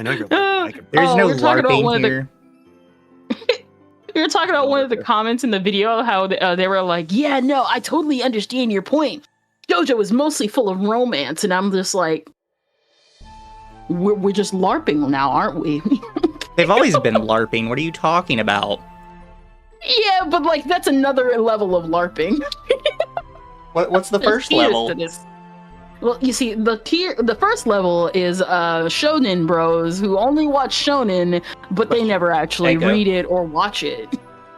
I know you're LARPing. There's no we're talking about LARPing one of the- here. We were talking about one of the comments in the video, how they were like, yeah, no, I totally understand your point. JoJo is mostly full of romance, and I'm just like, we're just LARPing now, aren't we? They've always been LARPing. What are you talking about? Yeah, but like that's another level of LARPing. What's the There's first tiers level? to this. Well, you see, the first level is shonen bros who only watch shonen, but they never actually read it or watch it.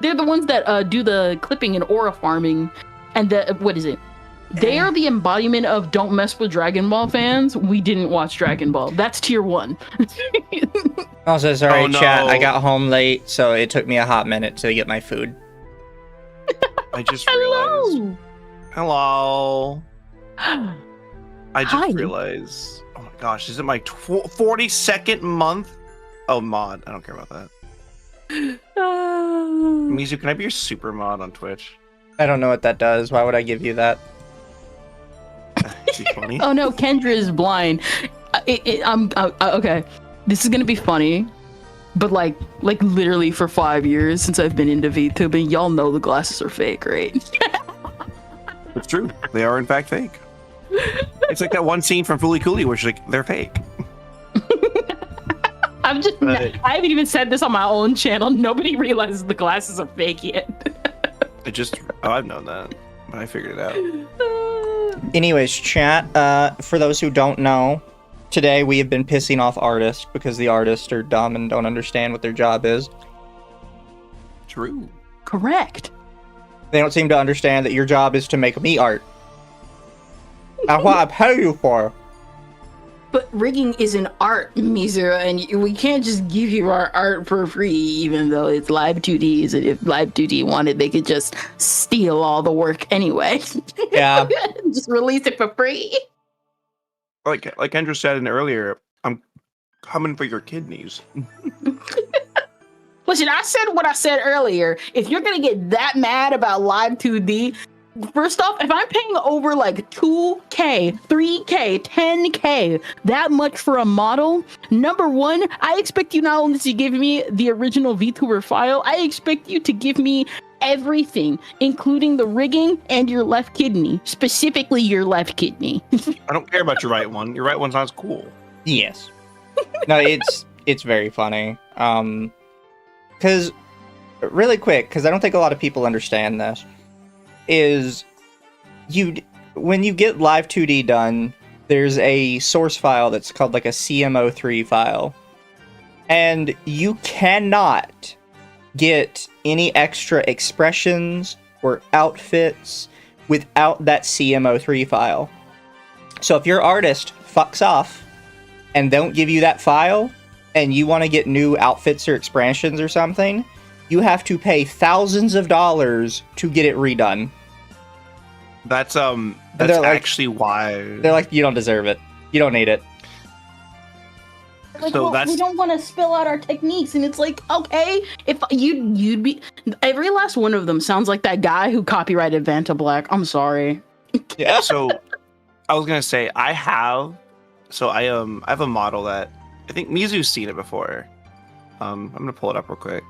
They're the ones that do the clipping and aura farming, and what is it? They are the embodiment of don't mess with Dragon Ball fans. We didn't watch Dragon Ball. That's tier 1. Also, sorry, Oh, no. chat. I got home late, so it took me a hot minute to get my food. I just realized. Hello. I just Hi. realized. Oh my gosh, is it my 42nd month? Oh, mod. I don't care about that. Mizu, can I be your super mod on Twitch? I don't know what that does. Why would I give you that? It'd be funny. Oh no, Kendra is blind. Okay. This is gonna be funny, but like literally for 5 years since I've been into VTubing, y'all know the glasses are fake, right? It's true. They are in fact fake. It's like that one scene from Fooly Cooly where she's like, they're fake. I haven't even said this on my own channel. Nobody realizes the glasses are fake yet. I've known that, but I figured it out. Anyways, chat, for those who don't know, today we have been pissing off artists because the artists are dumb and don't understand what their job is. True. Correct. They don't seem to understand that your job is to make me art. That's what I pay you for. But rigging is an art, Mizu, and we can't just give you our art for free, even though it's Live 2Ds. And if Live 2D wanted, they could just steal all the work anyway. Yeah. Just release it for free. Like Andrew said in earlier, I'm coming for your kidneys. Listen, I said what I said earlier. If you're gonna get that mad about Live 2D, first off, if I'm paying over like 2K, 3K, 10K, that much for a model, number one, I expect you not only to give me the original VTuber file, I expect you to give me everything, including the rigging and your left kidney, specifically your left kidney. I don't care about your right one. Your right one sounds cool. Yes. No, it's very funny. Because, really quick, because I don't think a lot of people understand this, is when you get Live 2D done, there's a source file that's called like a CMO3 file. And you cannot get any extra expressions or outfits without that CMO3 file. So if your artist fucks off and don't give you that file, and you want to get new outfits or expressions or something, you have to pay thousands of dollars to get it redone. That's like, actually why they're like, you don't deserve it. You don't need it. Like, So well, we don't want to spill out our techniques, and it's like, okay, if you'd be every last one of them sounds like that guy who copyrighted Vanta Black. I'm sorry. Yeah. So I was gonna say I have a model that I think Mizu's seen it before. I'm gonna pull it up real quick.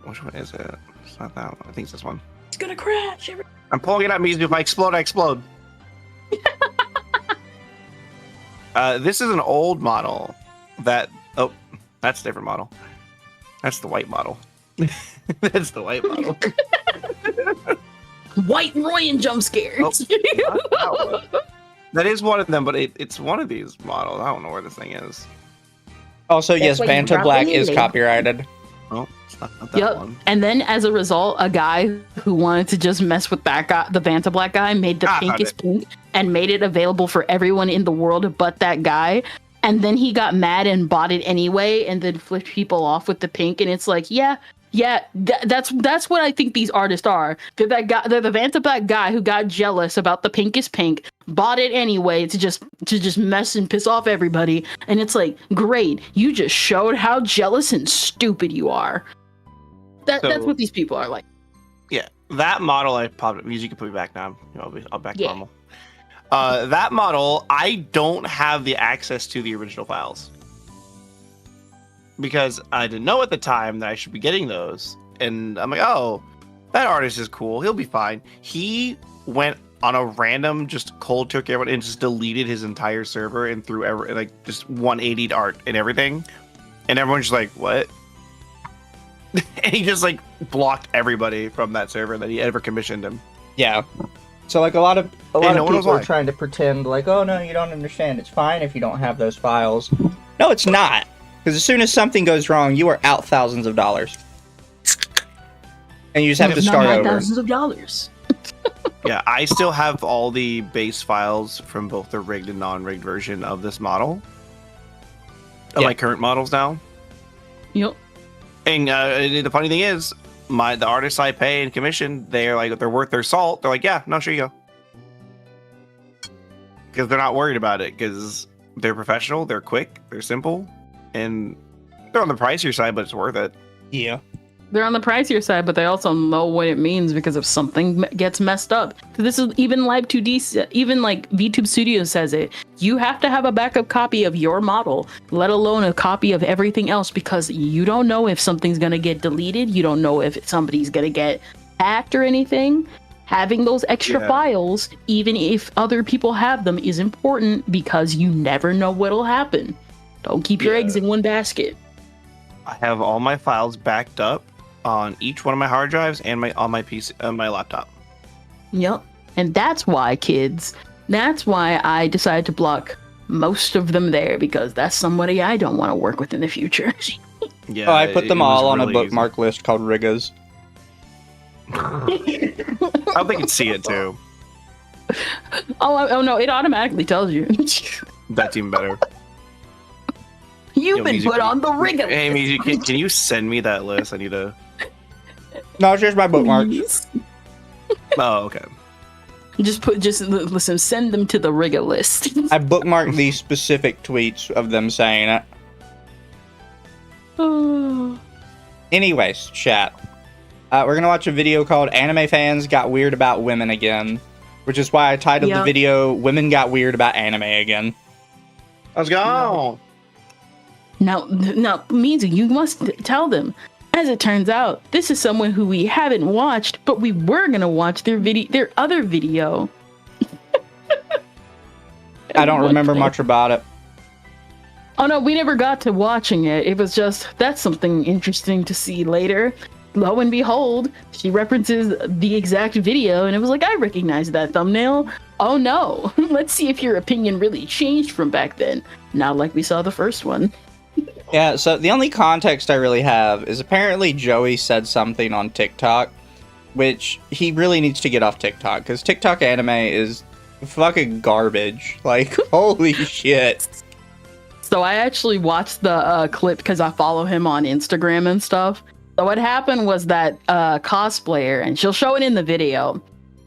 Which one is it? It's not that one. I think it's this one. It's gonna crash. I'm pulling it up, Mizu. If I explode, I explode. This is an old model that's a different model. That's the white model. That's the white model. White Royan jump scares. Oh, that is one of them, but it's one of these models. I don't know where this thing is. Also, yes, why you Vanta drop Black it is in. copyrighted. Oh, it's not that one. And then as a result, a guy who wanted to just mess with that guy, the Vanta Black guy, made the pinkest pink and made it available for everyone in the world but that guy. And then he got mad and bought it anyway, and then flipped people off with the pink. And it's like, that's what I think these artists are. They're that guy. They're the Vanta Black guy who got jealous about the pinkest pink, bought it anyway to just mess and piss off everybody. And it's like, great, you just showed how jealous and stupid you are. That's what these people are like. Yeah, that model I popped up. You can put me back now. I'll back to Yeah. normal. That model, I don't have the access to the original files. because I didn't know at the time that I should be getting those. And I'm like, oh, that artist is cool. He'll be fine. He went on a random just cold turkey and just deleted his entire server and threw just 180'd art and everything. And everyone's just like, what? And he just like blocked everybody from that server that he ever commissioned him. Yeah. So like a lot of no people are trying to pretend like, oh no, you don't understand. It's fine if you don't have those files. No, it's not. Because as soon as something goes wrong, you are out thousands of dollars. And you just have to start over. Thousands of dollars. Yeah, I still have all the base files from both the rigged and non-rigged version of this model. Of my current models now. Yep. And the funny thing is, the artists I pay and commission, they're worth their salt. They're like, yeah, no, sure you go. Because they're not worried about it, because they're professional, they're quick, they're simple, and they're on the pricier side, but it's worth it. Yeah. They're on the pricier side, but they also know what it means because if something gets messed up. This is even Live 2D, even like VTube Studios says it. You have to have a backup copy of your model, let alone a copy of everything else, because you don't know if something's going to get deleted. You don't know if somebody's going to get hacked or anything. Having those extra files, even if other people have them, is important because you never know what'll happen. Don't keep your eggs in one basket. I have all my files backed up on each one of my hard drives and on my PC, my laptop. Yep. And that's why, kids, that's why I decided to block most of them there, because that's somebody I don't want to work with in the future. Yeah, I put them all on a bookmark list called Rigas. I hope they can see it too. Oh no, it automatically tells you. That's even better. You've been put on the Riga. Hey, Mizu, can you send me that list? I need to. No, it's just my bookmarks. Oh, okay. Just listen, send them to the Riga list. I bookmarked these specific tweets of them saying it. Oh. Anyways, chat. We're gonna watch a video called Anime Fans Got Weird About Women Again, which is why I titled the video Women Got Weird About Anime Again. Let's go! Now, Mizu, you must tell them. As it turns out, this is someone who we haven't watched, but we were gonna watch their other video. I don't remember much about it. Oh no, we never got to watching it. It was just, that's something interesting to see later. Lo and behold, she references the exact video, and it was like, I recognize that thumbnail. Oh no, let's see if your opinion really changed from back then. Not like we saw the first one. Yeah, so the only context I really have is apparently Joey said something on TikTok, which he really needs to get off TikTok, because TikTok anime is fucking garbage. Like, holy shit. So I actually watched the clip because I follow him on Instagram and stuff. So what happened was that cosplayer, and she'll show it in the video,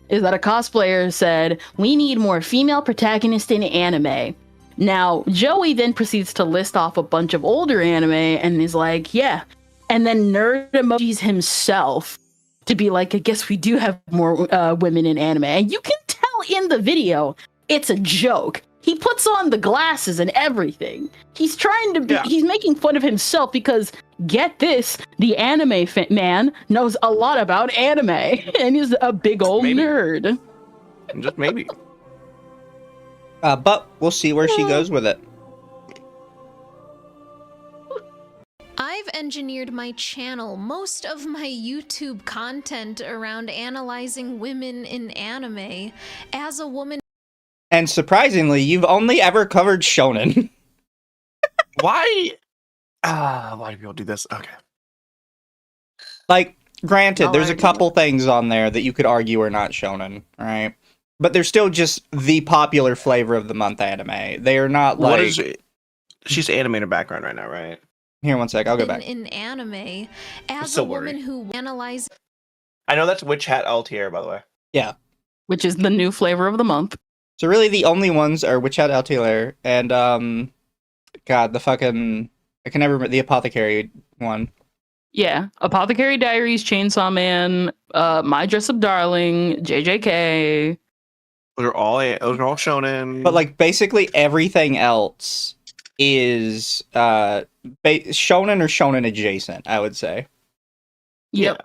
is that a cosplayer said, we need more female protagonists in anime. Now, Joey then proceeds to list off a bunch of older anime and is like, yeah. And then nerd emojis himself to be like, I guess we do have more women in anime. And you can tell in the video, it's a joke. He puts on the glasses and everything. He's trying to be, he's making fun of himself because, get this, the anime man knows a lot about anime and is a big old nerd. Just maybe. But we'll see where she goes with it. I've engineered my channel, most of my YouTube content around analyzing women in anime. As a woman. And surprisingly, you've only ever covered shonen. Why? Why do people do this? Okay. Like, granted, there's a couple things on there that you could argue are not shonen, right? But they're still just the popular flavor of the month anime. They are not like... What is it? She's animator background right now, right? Here, one sec. I'll go back. In anime, as a woman who analyzes... I know that's Witch Hat Altier, by the way. Yeah. Which is the new flavor of the month. So really the only ones are Witch Hat Altier and, God, the fucking... I can never remember the Apothecary one. Yeah. Apothecary Diaries, Chainsaw Man, My Dress Up Darling, JJK... Those are all shonen. But like basically everything else is shonen or shonen adjacent, I would say. Yep.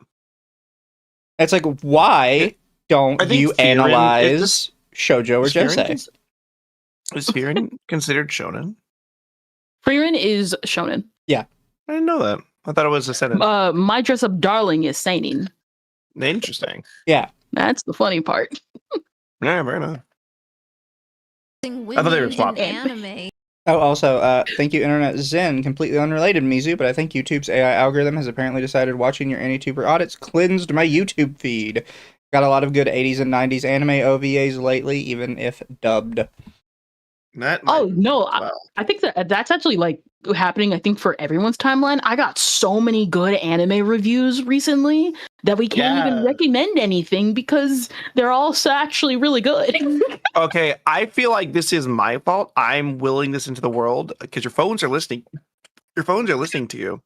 It's like, why don't I think you Frieren analyze shoujo or josei? Is Frieren considered shonen? Frieren is shonen. I didn't know that. I thought it was a sentence. My dress up darling is seinen. Interesting. Yeah. That's the funny part. Yeah, very nice. Women I thought they were in swapping. anime. Oh, also, thank you, Internet Zen. Completely unrelated, Mizu, but I think YouTube's AI algorithm has apparently decided watching your Anituber audits cleansed my YouTube feed. Got a lot of good 80s and 90s anime OVAs lately, even if dubbed. Oh no, wow. I think that's actually like happening. I think for everyone's timeline. I got so many good anime reviews recently that we can't even recommend anything because they're all actually really good. Okay, I feel like this is my fault. I'm willing this into the world because your phones are listening. Your phones are listening to you,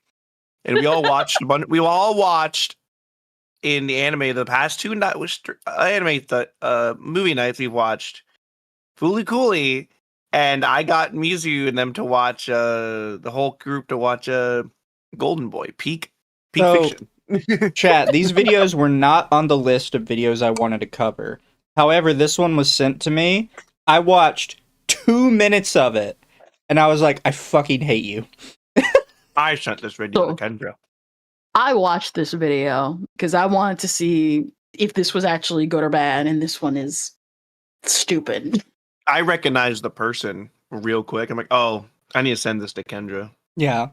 and we all watched. We all watched in the anime the past 2 nights. Movie nights we've watched Fooly Cooly. And I got Mizu and them to watch the whole group to watch Golden Boy, peak fiction. Chat, these videos were not on the list of videos I wanted to cover. However, this one was sent to me. I watched 2 minutes of it, and I was like, I fucking hate you. I sent this video to Kendra. I watched this video because I wanted to see if this was actually good or bad, and this one is stupid. I recognized the person real quick. I'm like, oh, I need to send this to Kendra. Yeah.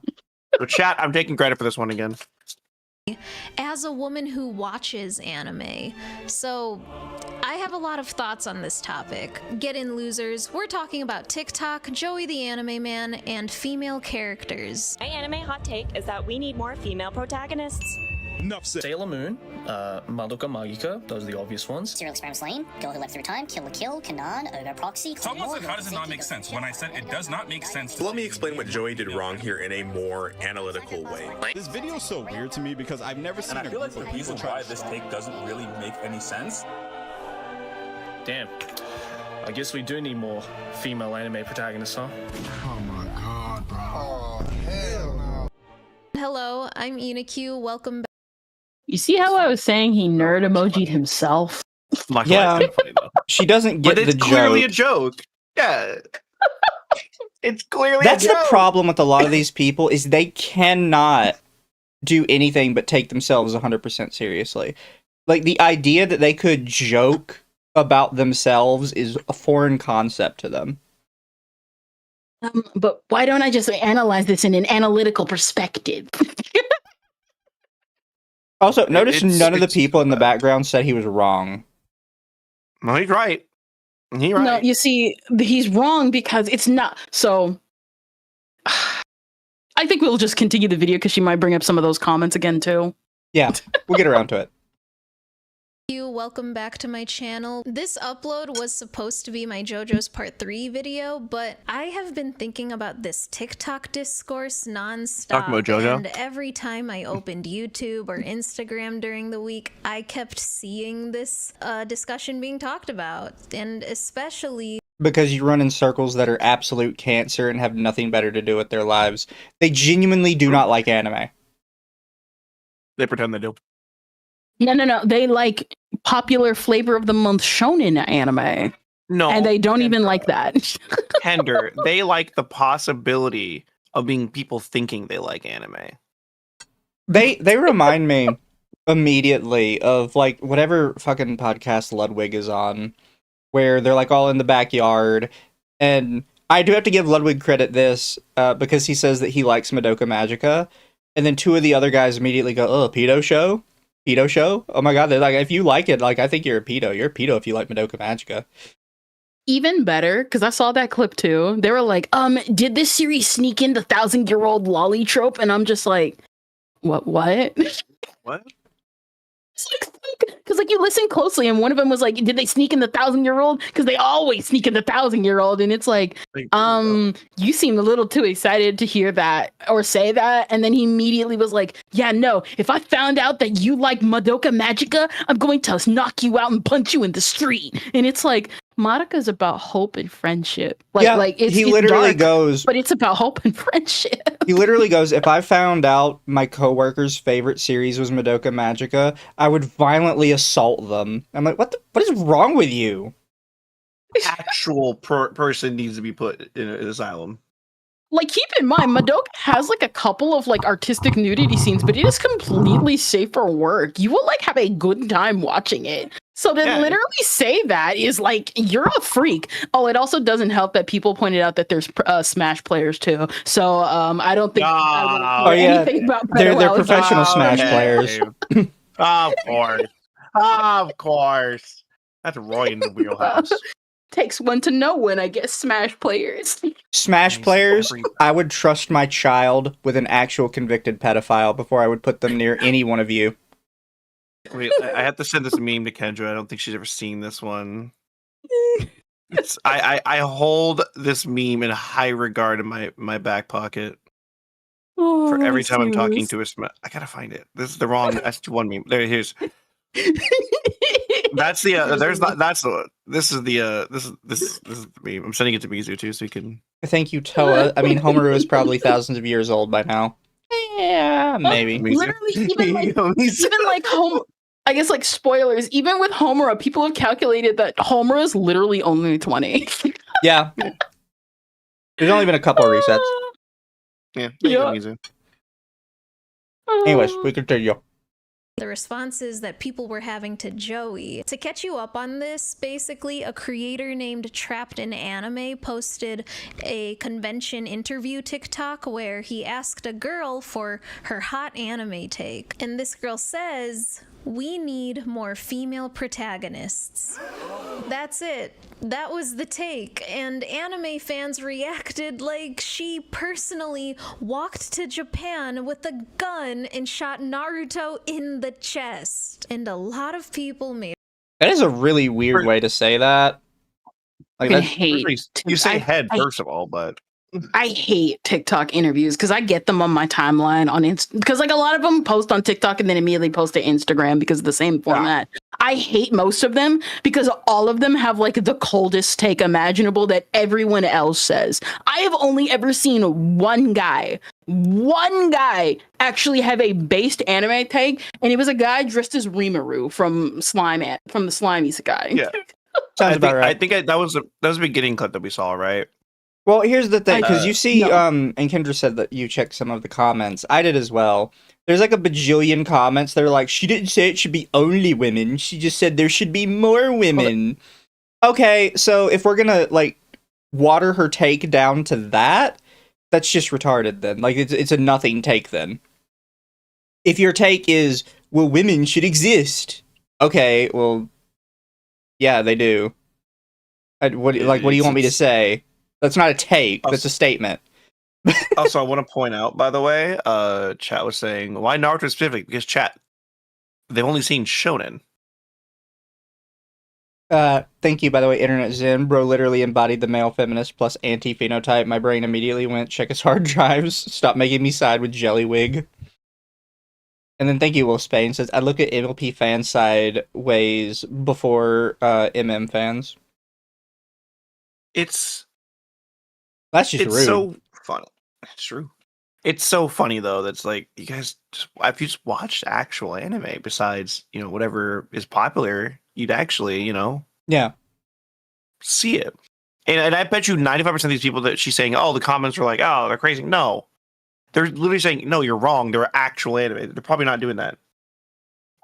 So chat, I'm taking credit for this one again. As a woman who watches anime, so I have a lot of thoughts on this topic. Get in, losers. We're talking about TikTok, Joey the Anime Man, and female characters. My anime hot take is that we need more female protagonists. Enough said. Sailor Moon, Madoka Magica, those are the obvious ones. Serial Experiments Lane, Girl Who Leapt Through Time, Kill la Kill, Kanan, Ogre Proxy, Someone said, how does it not make sense? When I said it does not make sense. Let me explain what Joey did wrong here in a more analytical way. This video is so weird to me because I've never seen And I feel like the reason why this take doesn't really make any sense. Damn. I guess we do need more female anime protagonists, huh? Oh my god, bro. Oh, hell no. Hello, I'm Ina Welcome back. You see how I was saying he nerd emojied himself? Yeah, she doesn't get but it's the clearly joke. a joke. Yeah. It's clearly That's a joke. the problem with a lot of these people is they cannot do anything but take themselves 100% seriously. Like, the idea that they could joke about themselves is a foreign concept to them. But why don't I just analyze this in an analytical perspective? Also, notice none of the people in the background said he was wrong. No, he's right. He's right. No, you see, he's wrong because it's not. So, I think we'll just continue the video because she might bring up some of those comments again, too. Yeah, we'll get around to it. Welcome back to my channel. This upload was supposed to be my JoJo's Part 3 video, but I have been thinking about this TikTok discourse non-stop. Talking about JoJo? And every time I opened YouTube or Instagram during the week, I kept seeing this discussion being talked about. And especially because you run in circles that are absolute cancer and have nothing better to do with their lives. They genuinely do not like anime. They pretend they do. No. They like popular flavor of the month shonen anime. No. And they don't even like that. Tender. They like the possibility of being people thinking they like anime. They remind me immediately of like whatever fucking podcast Ludwig is on, where they're like all in the backyard. And I do have to give Ludwig credit this because he says that he likes Madoka Magica. And then 2 of the other guys immediately go, oh, pedo show? Pedo show? Oh my god, they're like, if you like it, like, I think you're a pedo. You're a pedo if you like Madoka Magica. Even better, because I saw that clip too. They were like, did this series sneak in the 1,000-year-old lolly trope? And I'm just like, what? What? Because like you listen closely, and one of them was like, "Did they sneak in the 1,000-year-old? Because they always sneak in the 1,000-year-old." And it's like, you seem a little too excited to hear that or say that. And then he immediately was like, "Yeah, no. If I found out that you like Madoka Magica, I'm going to knock you out and punch you in the street." And it's like, Madoka's about hope and friendship. It's he literally dark, goes, but it's about hope and friendship. He literally goes, if I found out my coworker's favorite series was Madoka Magica, I would violently assault them. I'm like, what is wrong with you? Actual person needs to be put in an asylum. Like, keep in mind, Madoka has like a couple of like artistic nudity scenes, but it is completely safe for work. You will like have a good time watching it. So to literally say that is like, you're a freak. Oh, it also doesn't help that people pointed out that there's Smash players too. So I don't think I would anything about they're professional Smash players. Of course. That's right in the wheelhouse. Takes one to know one, I guess. Smash players. Smash players, I would trust my child with an actual convicted pedophile before I would put them near any one of you. Wait, I have to send this meme to Kendra. I don't think she's ever seen this one. I hold this meme in high regard in my back pocket. For every time I'm talking to a Smash. I gotta find it. This is the wrong S21 meme. Here's. That's the this is the meme. I'm sending it to Mizu too, so you can. Thank you, Toa. I mean, Homaru is probably thousands of years old by now. Yeah, maybe. Literally, even like Homer. I guess like spoilers. Even with Homura, people have calculated that Homura is literally only 20. Yeah. There's only been a couple of resets. Yeah. Mizu. Anyways, we continue. The responses that people were having to Joey. To catch you up on this, basically, a creator named Trapped in Anime posted a convention interview TikTok where he asked a girl for her hot anime take. And this girl says, "We need more female protagonists." That's it. That was the take. And anime fans reacted like she personally walked to Japan with a gun and shot Naruto in the chest. And a lot of people made... That is a really weird way to say that. Like, I hate... You say head, first of all, but... I hate TikTok interviews because I get them on my timeline on because like a lot of them post on TikTok and then immediately post to Instagram because of the same format. I hate most of them because all of them have like the coldest take imaginable that everyone else says. I have only ever seen one guy actually have a based anime take, and it was a guy dressed as Rimuru from the Slime Isekai. Yeah, sounds about right. I think that was a beginning clip that we saw, right? Well, here's the thing, because you see, and Kendra said that you checked some of the comments. I did as well. There's like a bajillion comments that are like, she didn't say it should be only women. She just said there should be more women. Okay, so if we're gonna like water her take down to that, that's just retarded then. Like, it's a nothing take then. If your take is, well, women should exist. Okay, well, yeah, they do. What do you want me to say? That's not a take. That's a statement. Also, I want to point out, by the way, chat was saying, why Naruto specifically? Because chat, they've only seen shonen. Thank you, by the way, Internet Zen. Bro literally embodied the male feminist plus anti-phenotype. My brain immediately went, check his hard drives. Stop making me side with Jellywig. And then thank you, Will Spain says, I look at MLP fan side ways before MM fans. That's just rude. It's so funny. It's true. It's so funny though. That's like, you guys if you just watched actual anime besides, whatever is popular, you'd actually, see it. And I bet you 95% of these people that she's saying, oh, the comments are like, oh, they're crazy. No. They're literally saying, no, you're wrong. They're actual anime. They're probably not doing that.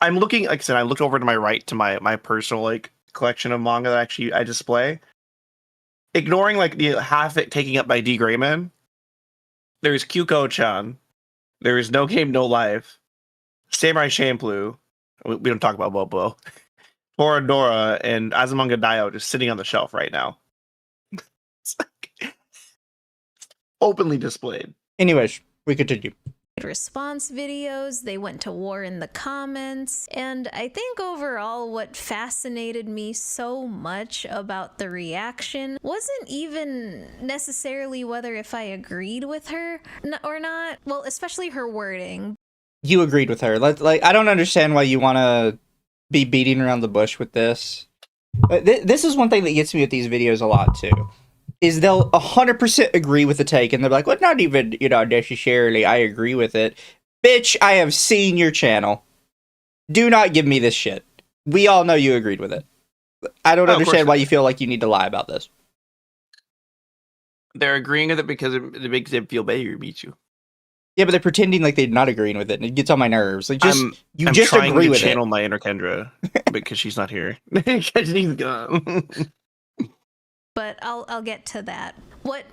I'm looking, like I said, I looked over to my right to my personal like collection of manga that I display. Ignoring like the half it taking up by D. Grayman, there's Kyuko-chan, there is No Game No Life, Samurai Champloo, we don't talk about Bobo, Toradora, and Azumanga Daioh just sitting on the shelf right now. It's like openly displayed. Anyways, we continue. Response videos, they went to war in the comments, and I think overall what fascinated me so much about the reaction wasn't even necessarily whether if I agreed with her or not, well, especially her wording. You agreed with her. I don't understand why you want to be beating around the bush with this. This is one thing that gets me with these videos a lot too. Is they'll 100% agree with the take, and they're like, "Well, not even necessarily I agree with it." Bitch, I have seen your channel. Do not give me this shit. We all know you agreed with it. I don't understand why you feel like you need to lie about this. They're agreeing with it because it makes them feel better to meet you. Yeah, but they're pretending like they're not agreeing with it, and it gets on my nerves. Like, I'm just trying agree to with channel it. my inner Kendra because she's not here. Because she's gone. But I'll get to that. What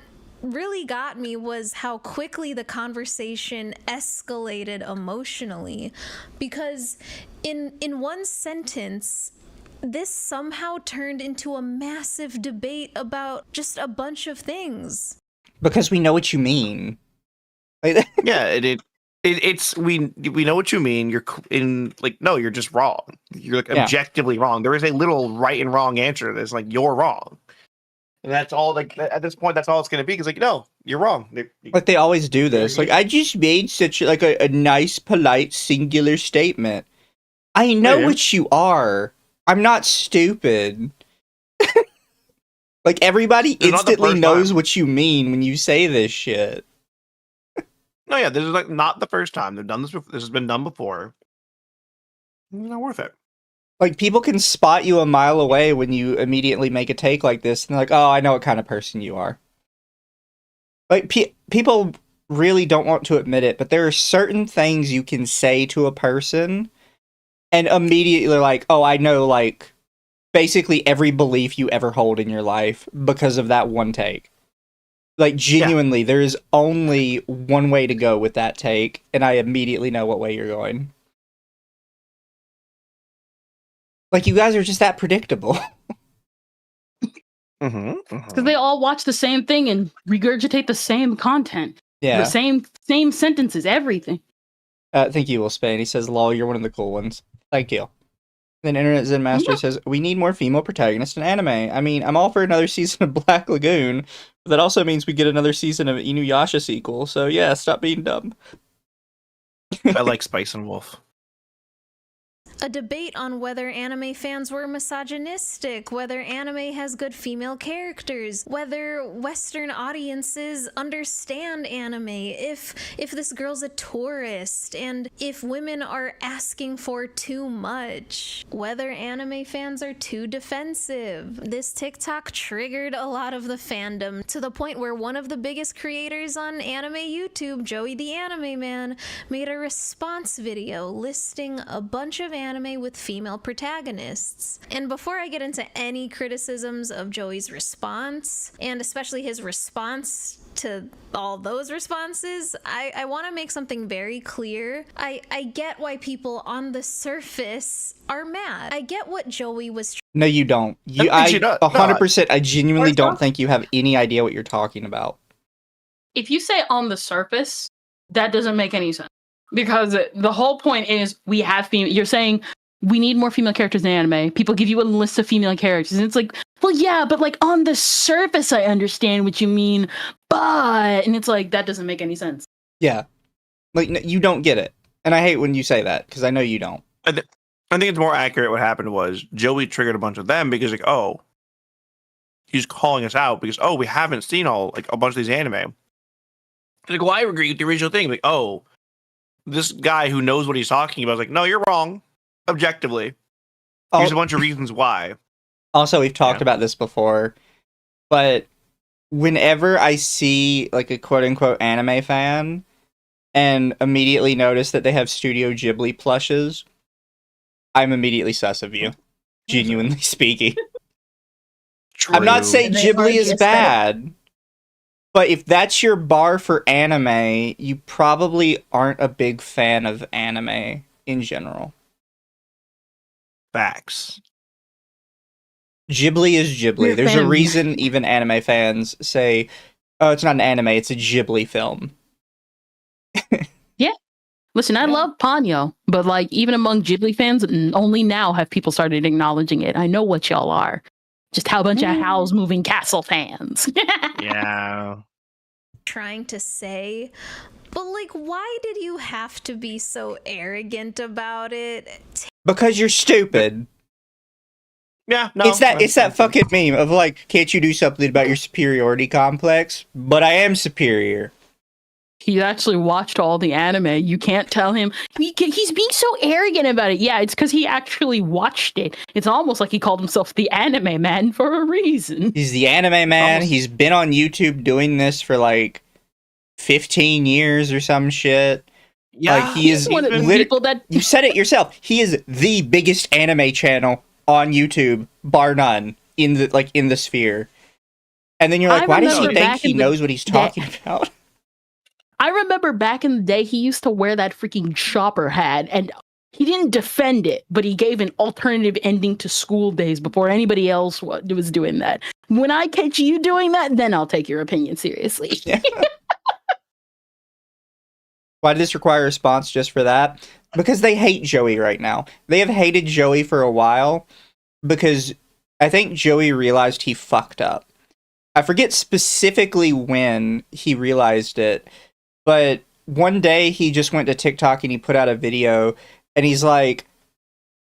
really got me was how quickly the conversation escalated emotionally, because in one sentence this somehow turned into a massive debate about just a bunch of things. Because we know what you mean. Like, yeah, it's we know what you mean. You're no, you're just wrong. You're like objectively wrong. There is a little right and wrong answer to this. Like, you're wrong. And that's all, like, at this point, that's all it's going to be. Because, like, no, you're wrong. Like, they always do this. Like, I just made such, like, a nice, polite, singular statement. I know what you are. I'm not stupid. Like, everybody instantly knows what you mean when you say this shit. No, yeah, this is, like, not the first time. They've done this before. This has been done before. It's not worth it. Like, people can spot you a mile away when you immediately make a take like this, and they're like, oh, I know what kind of person you are. Like, people really don't want to admit it, but there are certain things you can say to a person, and immediately like, oh, I know, like, basically every belief you ever hold in your life because of that one take. Like, genuinely, there is only one way to go with that take, and I immediately know what way you're going. Like, you guys are just that predictable. Because they all watch the same thing and regurgitate the same content. Yeah. The same sentences, everything. Thank you, Will Spain. He says, lol, you're one of the cool ones. Thank you. Then Internet Zen Master says, we need more female protagonists in anime. I mean, I'm all for another season of Black Lagoon, but that also means we get another season of Inuyasha sequel, so yeah, stop being dumb. I like Spice and Wolf. A debate on whether anime fans were misogynistic, whether anime has good female characters, whether Western audiences understand anime, if this girl's a tourist, and if women are asking for too much, whether anime fans are too defensive. This TikTok triggered a lot of the fandom to the point where one of the biggest creators on anime YouTube, Joey the Anime Man, made a response video listing a bunch of anime with female protagonists. And before I get into any criticisms of Joey's response, and especially his response to all those responses, I want to make something very clear. I get why people on the surface are mad. I get what Joey was No, you don't. You 100%, I genuinely don't think you have any idea what you're talking about. If you say on the surface, that doesn't make any sense. Because the whole point is we have female. You're saying we need more female characters in anime. People give you a list of female characters, and it's like, well, yeah, but like on the surface, I understand what you mean, but, and it's like that doesn't make any sense. Yeah, like you don't get it, and I hate when you say that because I know you don't. I think it's more accurate. What happened was Joey triggered a bunch of them because, like, oh, he's calling us out because, oh, we haven't seen a bunch of these anime. Like, well, I agree with the original thing. Like, oh, this guy who knows what he's talking about is like, no, you're wrong. Objectively. Here's a bunch of reasons why. Also, we've talked about this before, but whenever I see like a quote unquote anime fan and immediately notice that they have Studio Ghibli plushes, I'm immediately sus of you. Genuinely speaking. True. I'm not saying Ghibli is bad. But if that's your bar for anime, you probably aren't a big fan of anime in general. Facts. Ghibli is Ghibli. There's a reason even anime fans say, oh, it's not an anime, it's a Ghibli film. Yeah. Listen, I love Ponyo, but like even among Ghibli fans, only now have people started acknowledging it. I know what y'all are. Just how a bunch of Howl's Moving Castle fans. Yeah. Trying to say, but like, why did you have to be so arrogant about it? Because you're stupid. Yeah, no. It's that fucking meme of like, can't you do something about your superiority complex? But I am superior. He actually watched all the anime. You can't tell him. He's being so arrogant about it. Yeah, it's because he actually watched it. It's almost like he called himself the anime man for a reason. He's the anime man. He's been on YouTube doing this for like 15 years or some shit. Yeah, like he is one of the people that you said it yourself. He is the biggest anime channel on YouTube, bar none, in the sphere. And then you're like, why does he think he knows what he's talking about? I remember back in the day, he used to wear that freaking chopper hat, and he didn't defend it, but he gave an alternative ending to School Days before anybody else was doing that. When I catch you doing that, then I'll take your opinion seriously. Yeah. Why did this require a response just for that? Because they hate Joey right now. They have hated Joey for a while because I think Joey realized he fucked up. I forget specifically when he realized it, but one day he just went to TikTok and he put out a video and he's like,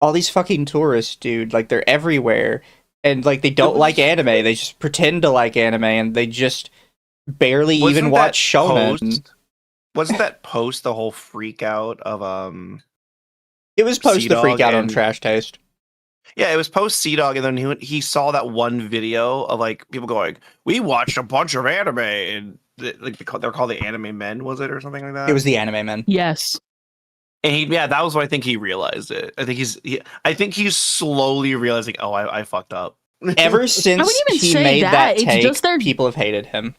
all these fucking tourists, dude, like they're everywhere and like they don't like anime. They just pretend to like anime and they just barely even watch shonen. Wasn't that post the whole freak out of It was post the freak out on Trash Taste. Yeah, it was post Sea-Dog, and then he saw that one video of like people going, "We watched a bunch of anime," and they're called the Anime Men, was it, or something like that? It was the Anime Men. Yes. And that was when I think he realized it. I think he's slowly realizing, oh, I fucked up. Ever since he made that take, people have hated him.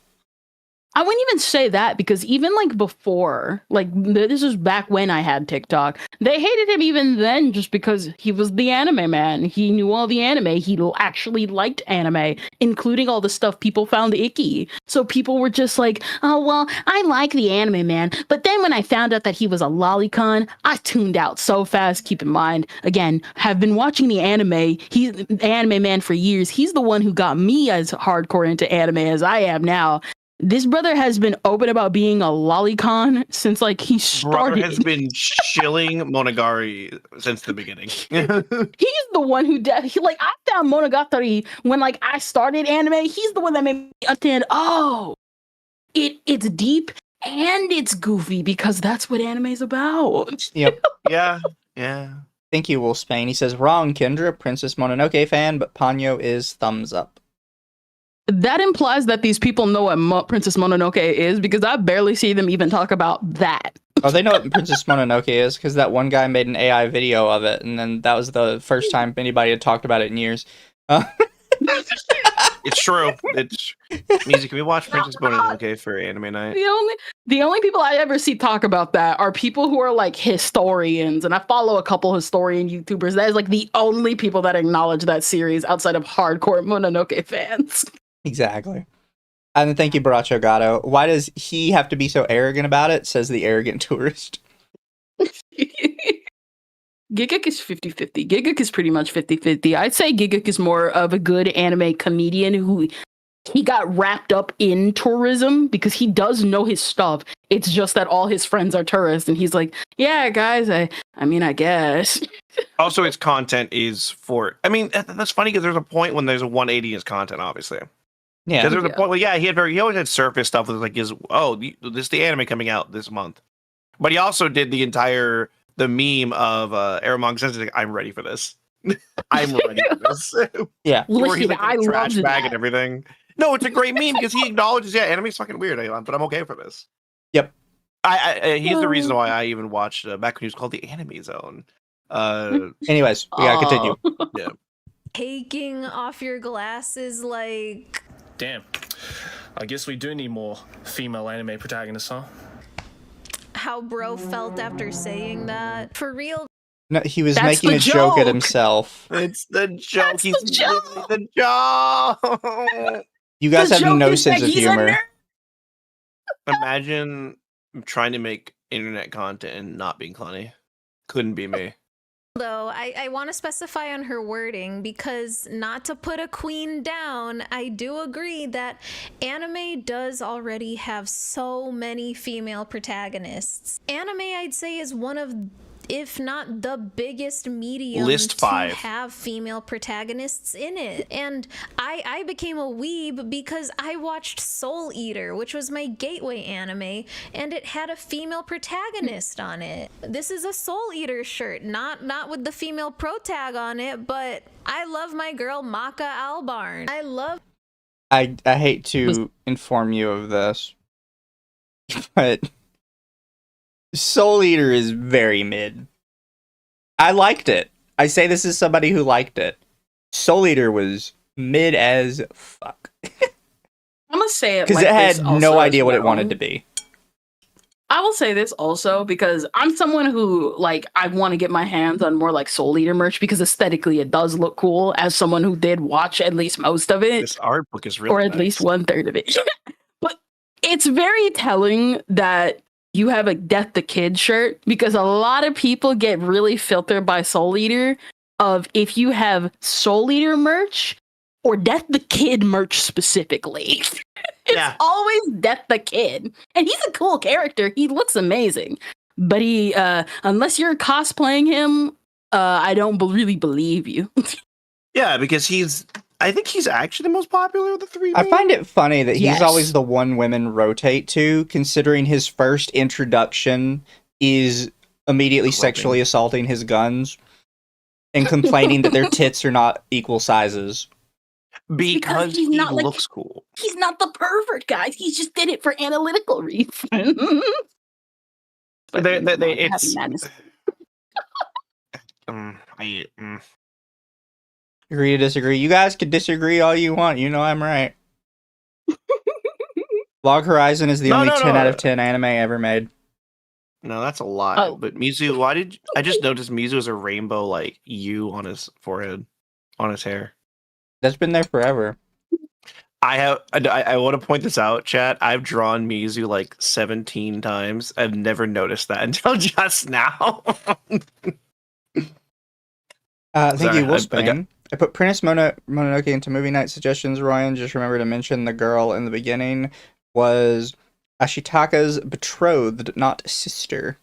I wouldn't even say that because even like before, like this was back when I had TikTok, they hated him even then just because he was the anime man. He knew all the anime. He actually liked anime, including all the stuff people found icky. So people were just like, oh, well, I like the anime man. But then when I found out that he was a lolicon, I tuned out so fast. Keep in mind, again, have been watching the anime. He's the anime man for years. He's the one who got me as hardcore into anime as I am now. This brother has been open about being a lolicon since like he started. Brother has been chilling Monogatari since the beginning. He's the one who I found Monogatari when like I started anime. He's the one that made me understand. Oh, it's deep and it's goofy because that's what anime is about. Yep. Yeah. Thank you, Wolf Spain. He says, wrong, Kendra, Princess Mononoke fan, but Ponyo is thumbs up. That implies that these people know what Princess Mononoke is because I barely see them even talk about that. Oh, they know what Princess Mononoke is because that one guy made an AI video of it, and then that was the first time anybody had talked about it in years. It's true. It's music. Can we watch Princess Mononoke for anime night? The only people I ever see talk about that are people who are like historians, and I follow a couple historian YouTubers. That is like the only people that acknowledge that series outside of hardcore Mononoke fans. Exactly. And then thank you, Baracho Gato. Why does he have to be so arrogant about it? Says the arrogant tourist. Giguk is 50-50. Giguk is pretty much 50-50. I'd say Giguk is more of a good anime comedian who he got wrapped up in tourism because he does know his stuff. It's just that all his friends are tourists and he's like, yeah, guys, I mean, I guess. Also, its content is for, I mean, that's funny because there's a point when there's a 180 in his content, obviously. Yeah. Because there's a point where, he always had surface stuff that was like, this is the anime coming out this month. But he also did the meme of Aramong says, like, I'm ready for this. I'm ready for this. Yeah. Where he's like I trash loved bag that. and everything. No, it's a great meme because he acknowledges, anime's fucking weird, but I'm okay for this. Yep. He's the reason why I even watched back when he was called the Anime Zone. Anyways, we gotta continue. Yeah. Taking off your glasses like... Damn. I guess we do need more female anime protagonists, huh? How bro felt after saying that. For real. No, he was making a joke at himself. It's the joke. He's the joke. the joke. You guys have no sense of humor. Imagine trying to make internet content and not being funny. Couldn't be me. Though I want to specify on her wording because not to put a queen down, I do agree that anime does already have so many female protagonists. Anime, I'd say, is one of if not the biggest medium List to 5. have female protagonists in it. And I became a weeb because I watched Soul Eater, which was my gateway anime, and it had a female protagonist on it. This is a Soul Eater shirt, not with the female protag on it, but I love my girl Maka Albarn. I hate to inform you of this, but Soul Eater is very mid. I liked it. I say this as somebody who liked it. Soul Eater was mid as fuck. I'm gonna say it because like it had this also no as idea what it well. wanted to be. I will say this also because I'm someone who, like, I want to get my hands on more like Soul Eater merch because aesthetically it does look cool. As someone who did watch at least most of it, This art book is really or at nice. least 1/3 of it. But it's very telling that you have a Death the Kid shirt because a lot of people get really filtered by Soul Eater of if you have Soul Eater merch or Death the Kid merch specifically. It's always Death the Kid. And he's a cool character. He looks amazing. But he, unless you're cosplaying him, I don't really believe you. Yeah, because I think he's actually the most popular of the three. I find it funny that he's Yes. always the one women rotate to, considering his first introduction is immediately sexually assaulting his guns and complaining that their tits are not equal sizes. Because he's he not, like, looks cool. He's not the pervert, guys. He just did it for analytical reasons. But It's madness. Agree to disagree. You guys can disagree all you want. You know I'm right. Log Horizon is the only 10 out of 10 anime ever made. No, that's a lie. Oh. But Mizu, I just noticed Mizu has a rainbow like U on his forehead, on his hair. That's been there forever. I want to point this out, chat. I've drawn Mizu like 17 times. I've never noticed that until just now. Thank Sorry, you, Wolfsbane. I put Princess Mononoke into movie night suggestions. Ryan, just remember to mention the girl in the beginning was Ashitaka's betrothed, not sister.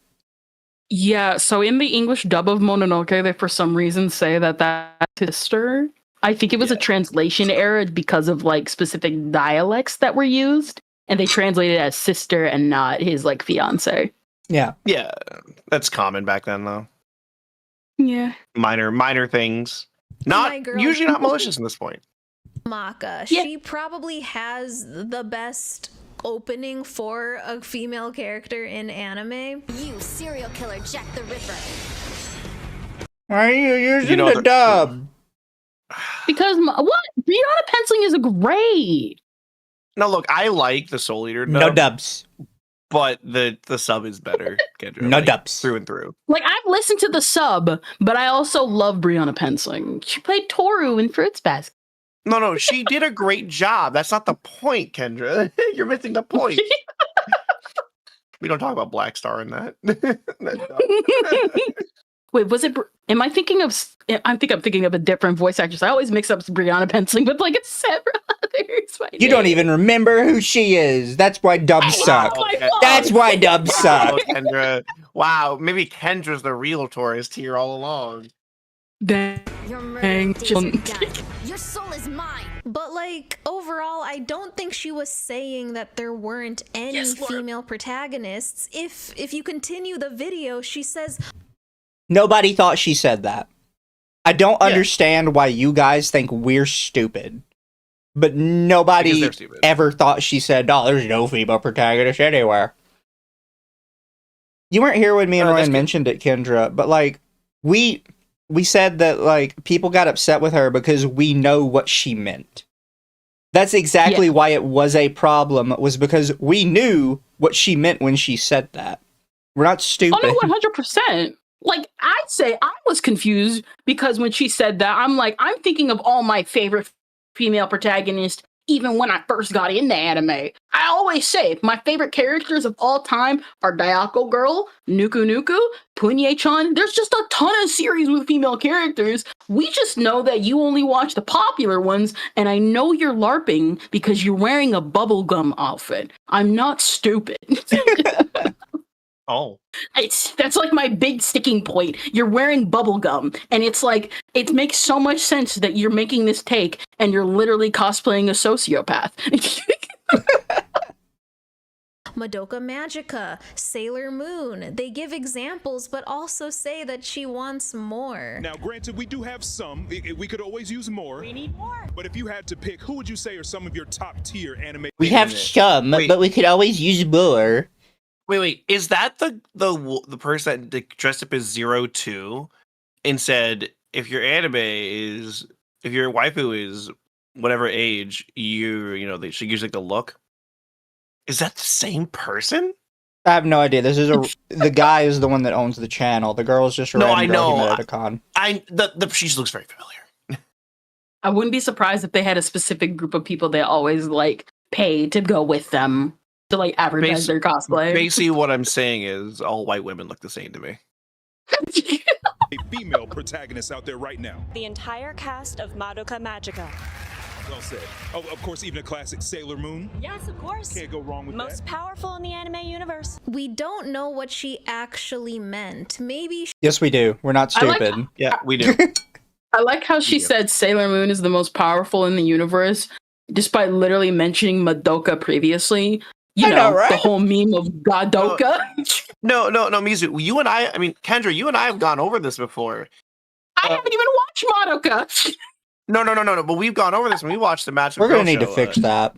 Yeah, so in the English dub of Mononoke, they for some reason say that's sister. I think it was a translation error because of like specific dialects that were used, and they translated it as sister and not his like fiance. Yeah. Yeah, that's common back then though. Yeah. Minor things. My girl- Usually not malicious in this point. Maka. Yeah. She probably has the best opening for a female character in anime. You serial killer Jack the Ripper. Why are you using You know the dub? Because what? Brianna penciling is great. No, look, I like the Soul Eater dub, No dubs. but the sub is better. Kendra, No like, dubs. through and through. Like I've listened to the sub, but I also love Brianna penciling. She played Toru in Fruits Basket. No, she did a great job. That's not the point, Kendra. You're missing the point. We don't talk about Black Star in that. Wait, was it? Am I thinking of? I'm thinking of a different voice actress. I always mix up Brianna penciling with like several others. You don't even remember who she is. That's why dubs suck. my Okay. fault. That's why dubs Wow, suck. Kendra. Wow, maybe Kendra's the real tourist here all along. Dang. Your murder Dang. days are done. Your soul is mine. But like overall, I don't think she was saying that there weren't any Yes, Laura. female protagonists. If you continue the video, she says Nobody thought she said that. I don't understand why you guys think we're stupid. But Because nobody they're stupid. ever thought she said, "Oh, there's no female protagonist anywhere." You weren't here when me and No, that's Ryan good. mentioned it, Kendra, but like we said that like people got upset with her because we know what she meant. That's exactly why it was a problem, was because we knew what she meant when she said that. We're not stupid. Oh no, 100%. Like I'd say I was confused because when she said that, I'm like, I'm thinking of all my favorite female protagonists, even when I first got into anime. I always say my favorite characters of all time are Dayako Girl, Nuku Nuku, Punye-chan. There's just a ton of series with female characters. We just know that you only watch the popular ones, and I know you're LARPing because you're wearing a bubblegum outfit. I'm not stupid. Oh. That's like my big sticking point. You're wearing bubble gum, and it's like it makes so much sense that you're making this take, and you're literally cosplaying a sociopath. Madoka Magica, Sailor Moon. They give examples, but also say that she wants more. Now, granted, we do have some. We could always use more. We need more. But if you had to pick, who would you say are some of your top tier anime? We have some, but we could always use more. Wait. Is that the person that dressed up as 02 and said, if your waifu is whatever age, they should use like the look? Is that the same person? I have no idea. The guy is the one that owns the channel. The girl is just a random girl he met at a con. She looks very familiar. I wouldn't be surprised if they had a specific group of people they always like pay to go with them to like advertise their cosplay. Basically, what I'm saying is all white women look the same to me. A female protagonist out there right now. The entire cast of Madoka Magica. Well said. Oh, of course, even a classic Sailor Moon. Yes, of course. Can't go wrong with Most powerful in the anime universe. We don't know what she actually meant. Maybe. Yes, we do. We're not stupid. Yeah, we do. I like how she said Sailor Moon is the most powerful in the universe, despite literally mentioning Madoka previously. You know, right? The whole meme of Godoka. No, Mizu. You and I mean, Kendra, you and I have gone over this before. I haven't even watched Madoka. No. But we've gone over this when we watched the match. We're gonna need to fix that.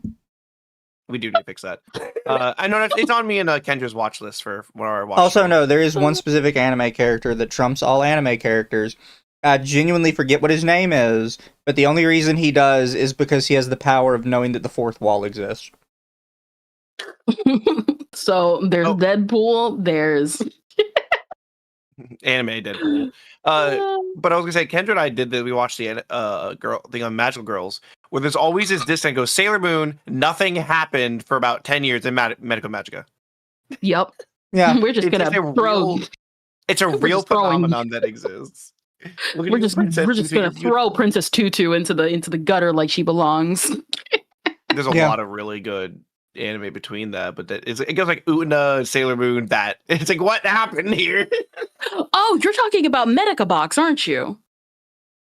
We do need to fix that. I know it's on me and Kendra's watch list for one of our watch. Also, no, there is one specific anime character that trumps all anime characters. I genuinely forget what his name is, but the only reason he does is because he has the power of knowing that the fourth wall exists. So there's Deadpool. There's anime Deadpool. But I was gonna say, Kendra and I did that. We watched the girl thing on Magical Girls, where there's always this disc that goes Sailor Moon. Nothing happened for about 10 years in Medical Magica. Yep. Yeah. We're just gonna throw. It's a real phenomenon that exists. We're just gonna throw Princess Tutu into the gutter like she belongs. There's a lot of really good anime between that, but it goes like Utena, Sailor Moon. That it's like, what happened here? Oh, you're talking about Medica Box, aren't you?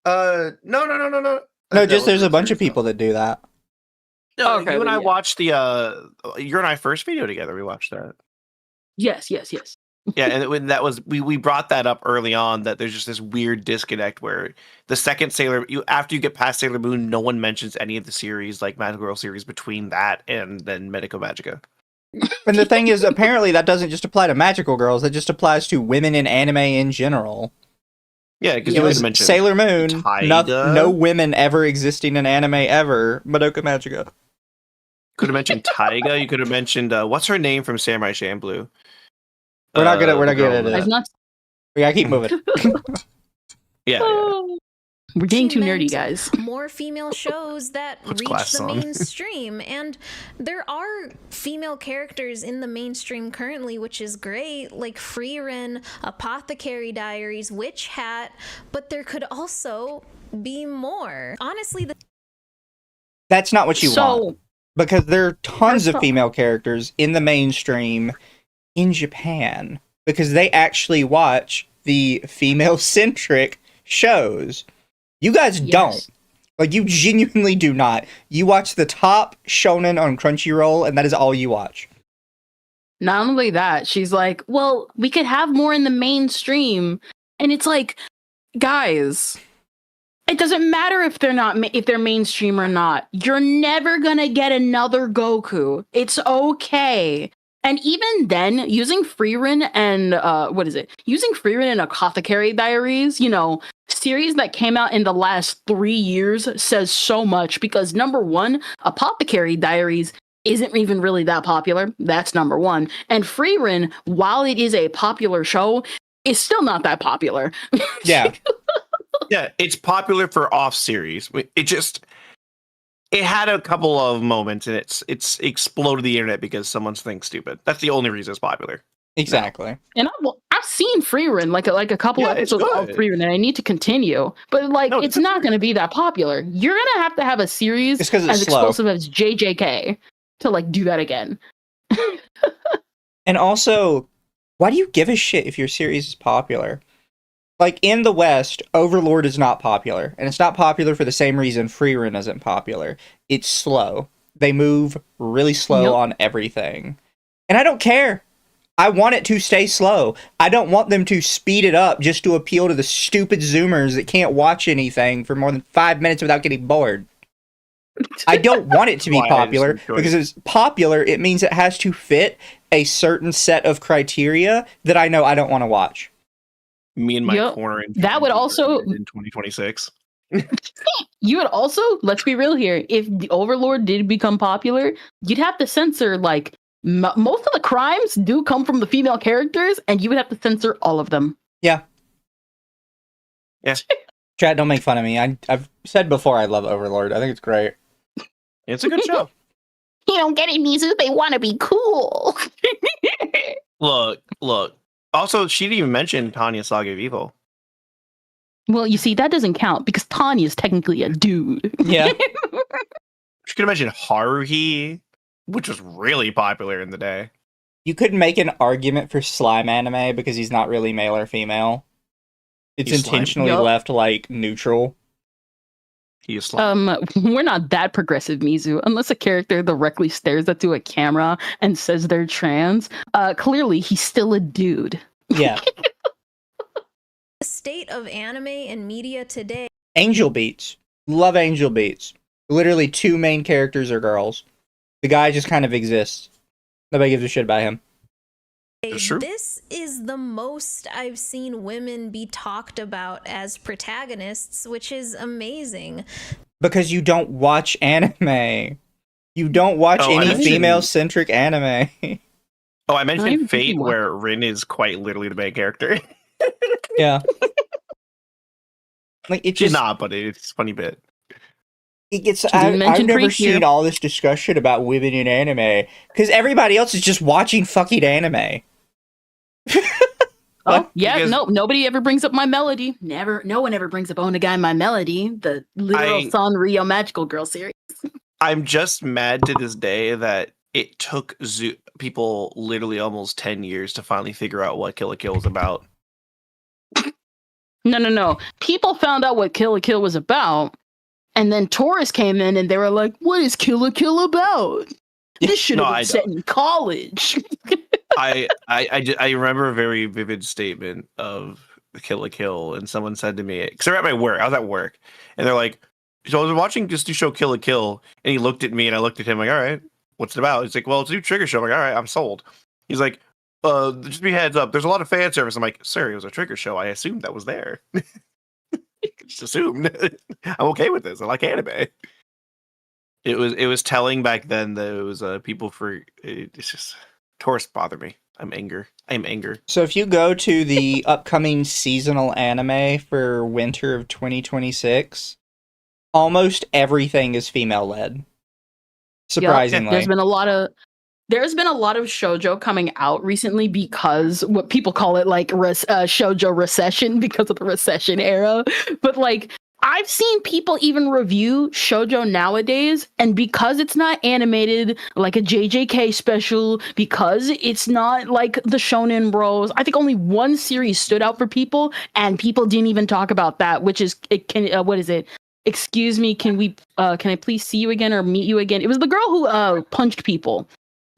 No. No, just there's a bunch of people that do that. No, okay, you and I watched the you and I first video together. We watched that. Yes. Yeah, and when that was we brought that up early on, that there's just this weird disconnect where the second after you get past Sailor Moon, no one mentions any of the series, like Magical Girl series, between that and then Medico Magica. And the thing is, apparently that doesn't just apply to Magical Girls, it just applies to women in anime in general. Yeah, because it was Sailor Moon, no women ever existing in anime ever, Madoka Magica. Could have mentioned Taiga, you could have mentioned what's her name from Samurai Champloo? We're not good at it. We gotta keep moving. Yeah. We're getting too nerdy, guys. More female shows that reach the mainstream, and there are female characters in the mainstream currently, which is great, like Frieren, Apothecary Diaries, Witch Hat, but there could also be more. Honestly, that's not what you want, because there are tons of female characters in the mainstream in Japan, because they actually watch the female-centric shows. You guys don't. Like, you genuinely do not. You watch the top shonen on Crunchyroll, and that is all you watch. Not only that, she's like, well, we could have more in the mainstream. And it's like, guys, it doesn't matter if they're mainstream or not. You're never gonna get another Goku. It's okay. And even then, using Frieren and using Frieren and Apothecary Diaries, series that came out in the last 3 years says so much, because number one, Apothecary Diaries isn't even really that popular. That's number one. And Frieren, while it is a popular show, is still not that popular. Yeah. Yeah, it's popular for off series. It had a couple of moments, and it's exploded the internet because someone's thing stupid. That's the only reason it's popular. Exactly. And I've seen Frieren, like a couple of episodes of Frieren, and I need to continue. But it's not going to be that popular. You're going to have a series as explosive as JJK to do that again. And also, why do you give a shit if your series is popular? Like, in the West, Overlord is not popular. And it's not popular for the same reason Freerun isn't popular. It's slow. They move really slow on everything. And I don't care. I want it to stay slow. I don't want them to speed it up just to appeal to the stupid Zoomers that can't watch anything for more than 5 minutes without getting bored. I don't want it to be popular, because if it's popular, it means it has to fit a certain set of criteria that I know I don't want to watch. Me and my corner in that would also in 2026. You would also, let's be real here, if the Overlord did become popular, you'd have to censor, like, most of the crimes do come from the female characters, and you would have to censor all of them. Yeah. Yes. Chat, don't make fun of me. I've said before I love Overlord. I think it's great. It's a good show. You don't get it, Mizu. They want to be cool. Look. Also, she didn't even mention Tanya's Saga of Evil. Well, you see, that doesn't count because Tanya's technically a dude. Yeah. She could have mentioned Haruhi, which was really popular in the day. You could make an argument for slime anime because he's not really male or female. It's He's intentionally left, like, neutral. He is slime. We're not that progressive, Mizu. Unless a character directly stares into a camera and says they're trans, clearly he's still a dude. Yeah. The state of anime and media today. Angel Beats. Love Angel Beats. Literally 2 main characters are girls. The guy just kind of exists. Nobody gives a shit about him. This is the most I've seen women be talked about as protagonists, which is amazing. Because you don't watch anime. You don't watch any female-centric anime. I mentioned Fate, where Rin is quite literally the main character. Yeah. Like, it's She's just not, but it's a funny bit. It gets. I've never seen all this discussion about women in anime because everybody else is just watching fucking anime. Nobody ever brings up My Melody. No one ever brings up Onagai My Melody, the literal Sanrio Magical Girl series. I'm just mad to this day that it took people literally almost 10 years to finally figure out what Kill la Kill was about. No. People found out what Kill la Kill was about, and then Taurus came in and they were like, what is Kill la Kill about? This should have been set in college. I remember a very vivid statement of Kill la Kill, and someone said to me, because they're at my work, I was at work, and they're like, so I was watching this new show Kill la Kill, and he looked at me, and I looked at him like, all right, what's it about? He's like, well, it's a new Trigger show. I'm like, all right, I'm sold. He's like, just be heads up, there's a lot of fan service. I'm like, sir, it was a Trigger show. I assumed that was there. Just assumed. I'm okay with this. I like anime. It was telling back then that it was people for it's just Taurus bother me. I'm anger. So if you go to the upcoming seasonal anime for winter of 2026, almost everything is female led. Surprisingly. Yep. There's been a lot of shoujo coming out recently because what people call it like shoujo recession because of the recession era. But like I've seen people even review shoujo nowadays, and because it's not animated like a JJK special, because it's not like the Shonen Bros, I think only one series stood out for people, and people didn't even talk about that, which is what is it? Excuse me, can I please see you again or meet you again? It was the girl who punched people.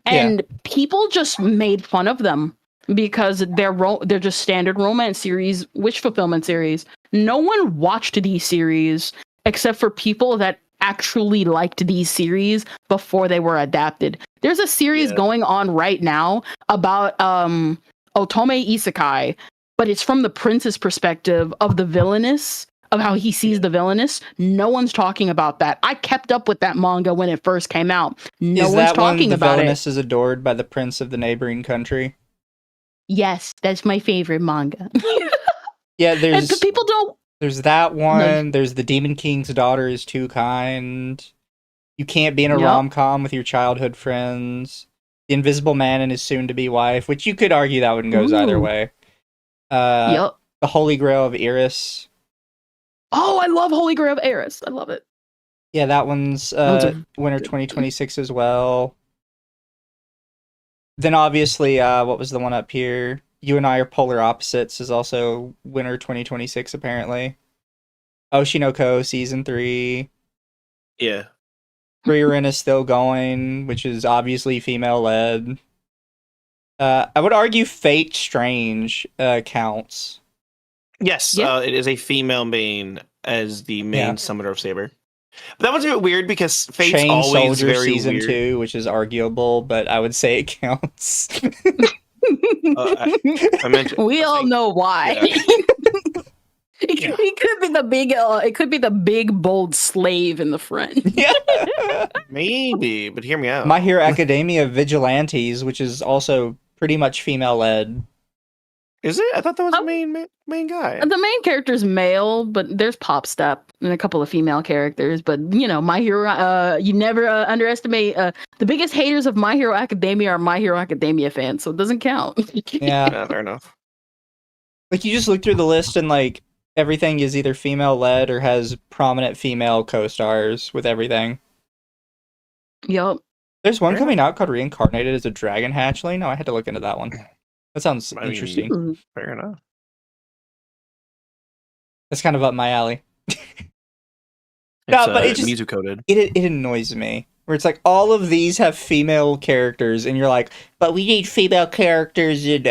And people just made fun of them because they're just standard romance series, wish fulfillment series. No one watched these series except for people that actually liked these series before they were adapted. There's a series going on right now about Otome Isekai, but it's from the prince's perspective of the villainess, of how he sees the villainess. No one's talking about that. I kept up with that manga when it first came out. No one's talking about it. The villainess is adored by the prince of the neighboring country. Yes, that's my favorite manga. Yeah, there's people don't. There's that one. No. There's the Demon King's daughter is too kind. You can't be in a rom-com with your childhood friends. The Invisible Man and his soon-to-be wife, which you could argue that one goes either way. The Holy Grail of Eris. Oh, I love Holy Grail of Eris. I love it. Yeah, that one's winter 2026 as well. Then obviously, what was the one up here? You and I Are Polar Opposites is also winter 2026 apparently. Oshinoko season 3. Yeah. Frieren is still going, which is obviously female led. I would argue Fate Strange counts. Yes, Yeah. it is a female main as the main Yeah. summoner of Saber. But that one's a bit weird because Fate's Chain always Soldier very season weird. 2, which is arguable, but I would say it counts. I mentioned, We all know why. Yeah. It could be the big. It could be the big bold slave in the front. Yeah. Maybe, but hear me out. My Hero Academia Vigilantes, which is also pretty much female led. Is it? I thought that was the main guy. The main character's male, but there's Pop Step and a couple of female characters. But My Hero. You never underestimate. The biggest haters of My Hero Academia are My Hero Academia fans, so it doesn't count. Yeah. Fair enough. Like, you just look through the list and, like, everything is either female-led or has prominent female co-stars with everything. Yup. There's one coming out called Reincarnated as a Dragon Hatchling. No, I had to look into that one. That sounds interesting. Fair enough. That's kind of up my alley. No, but it just Mizu coded. it annoys me. Where it's like, all of these have female characters, and you're like, but we need female characters in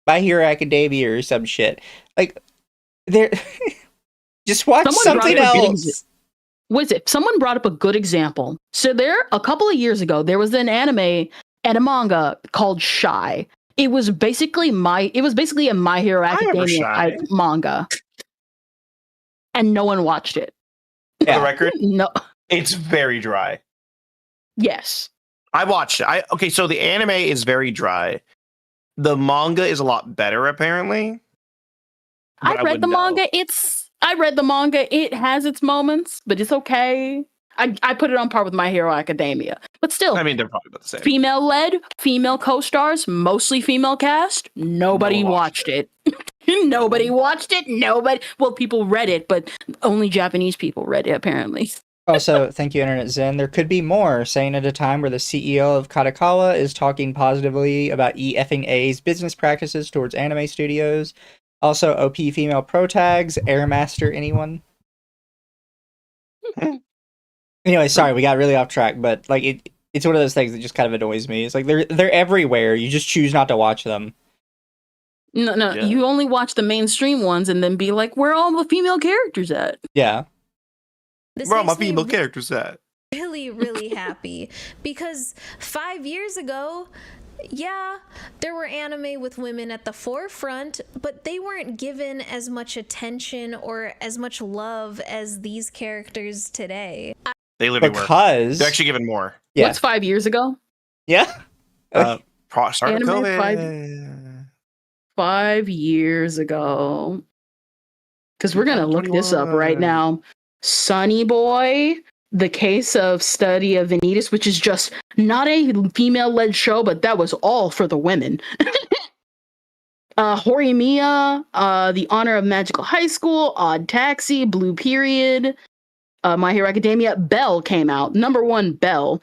My Hero Academia or some shit. Like, they're just watch something else. Was it? Someone brought up a good example. So a couple of years ago, there was an anime and a manga called Shy. It was basically a My Hero Academia type manga, and no one watched it. For the record, No, it's very dry. yes, I watched it. Okay, so the anime is very dry. The manga is a lot better, apparently. I read the manga. I read the manga. It has its moments, but it's okay. I put it on par with My Hero Academia, but still, I mean, they're probably about the same. Female led, female co-stars, mostly female cast. Nobody watched it. Nobody watched it. Well, people read it, but only Japanese people read it, apparently. Also, thank you, Internet Zen. There could be more, saying at a time where the CEO of Katakawa is talking positively about EFA's business practices towards anime studios. Also, OP female pro tags, Airmaster, anyone? Anyway, sorry, we got really off track, but like it's one of those things that just kind of annoys me. It's like they're everywhere. You just choose not to watch them. No, Yeah. You only watch the mainstream ones and then be like, where are all the female characters at? Yeah. Where are my female characters at? Really, really happy because 5 years ago, yeah, there were anime with women at the forefront, but they weren't given as much attention or as much love as these characters today. They literally because they're actually given more. Yeah. What's 5 years ago? Yeah. Start of Anime COVID. 5 years ago. Because we're going to look this up right now. Sunny Boy, The Case of Study of Vanitas, which is just not a female-led show, but that was all for the women. Horimiya, The Honor of Magical High School, Odd Taxi, Blue Period, My Hero Academia. Belle came out. Number 1, Belle.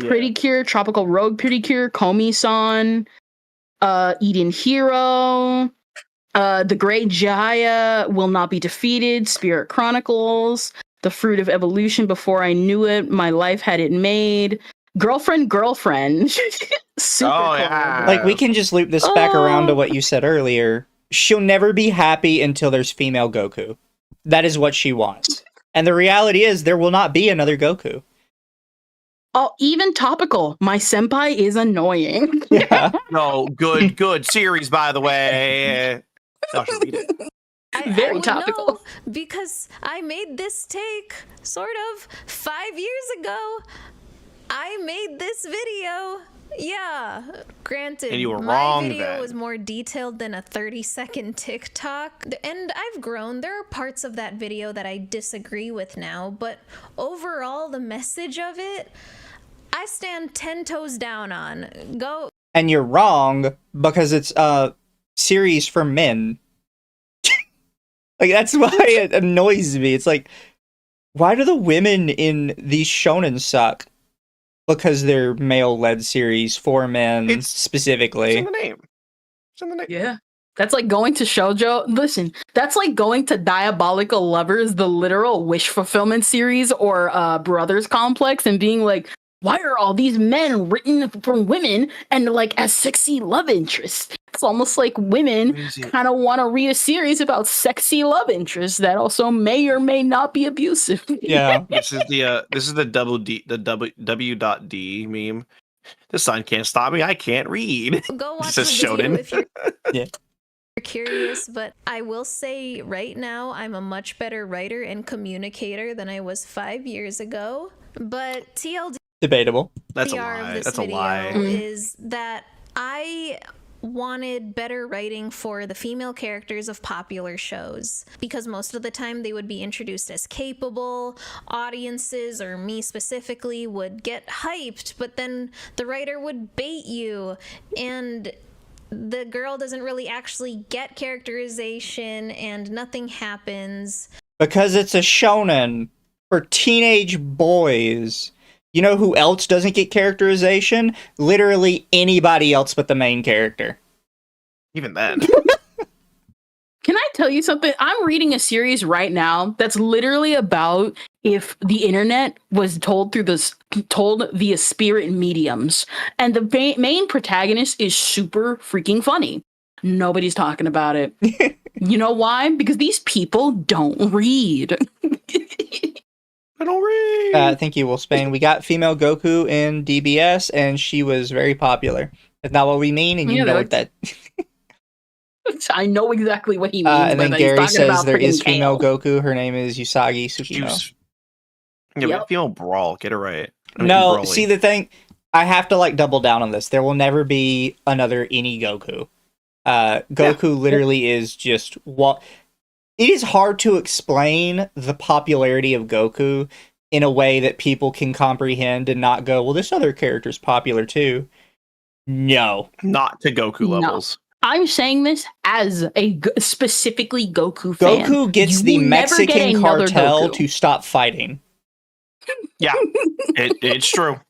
Pretty Cure, Tropical Rogue Pretty Cure, Komi-san, Eden Hero, The Great Jaya Will Not Be Defeated, Spirit Chronicles, The Fruit of Evolution, Before I Knew It, My Life Had It Made, Girlfriend. Super cool. Like, we can just loop this back around to what you said earlier. She'll never be happy until there's female Goku. That is what she wants. And the reality is, there will not be another Goku. Oh, even topical. My senpai is annoying. Yeah. No, good series, by the way. I should read it. Very I would topical. know, because I made this take sort of 5 years ago. I made this video. Yeah, granted, And you were my wrong video then. was more detailed than a 30-second TikTok, and I've grown. There are parts of that video that I disagree with now, but overall, the message of it, I stand 10 toes down on. Go. And you're wrong, because it's a series for men. Like, that's why it annoys me. It's like, why do the women in these shonen suck? Because they're male-led series for men, specifically. It's in the name. Yeah. That's like going to shoujo. Listen, that's like going to Diabolical Lovers, the literal wish fulfillment series, or Brothers Complex, and being like, why are all these men written for women and like as sexy love interests? It's almost like women kind of want to read a series about sexy love interests that also may or may not be abusive. Yeah. This is the W.D meme. The sun can't stop me. I can't read. Go watch It the says video Shonen. if you're Yeah. curious, but I will say right now I'm a much better writer and communicator than I was 5 years ago. But TLDR Debatable. That's a of lie. this That's a video lie. is that I wanted better writing for the female characters of popular shows, because most of the time they would be introduced as capable. Audiences, or me specifically, would get hyped, but then the writer would bait you, and the girl doesn't really actually get characterization and nothing happens. Because it's a shonen for teenage boys. You know who else doesn't get characterization? Literally anybody else but the main character. Even then. Can I tell you something? I'm reading a series right now that's literally about if the internet was told via spirit mediums, and the main protagonist is super freaking funny. Nobody's talking about it. You know why? Because these people don't read. I don't read. Thank you, Will Spain. We got female Goku in DBS, and she was very popular. That's not what we mean, and you know what that. I know exactly what he means. And then by that. Gary He's talking says about there is freaking female kale. Goku. Her name is Usagi Tsukino. Yeah, Yep. but female brawl. Get it right. I mean, No, Broly. see the thing, I have to like double down on this. There will never be another any Goku. Goku literally is just what. It is hard to explain the popularity of Goku in a way that people can comprehend and not go, well, this other character's popular too. No. Not to Goku levels. I'm saying this as a specifically Goku fan. Goku gets You the will never get Mexican another cartel Goku. to stop fighting. Yeah, it's true.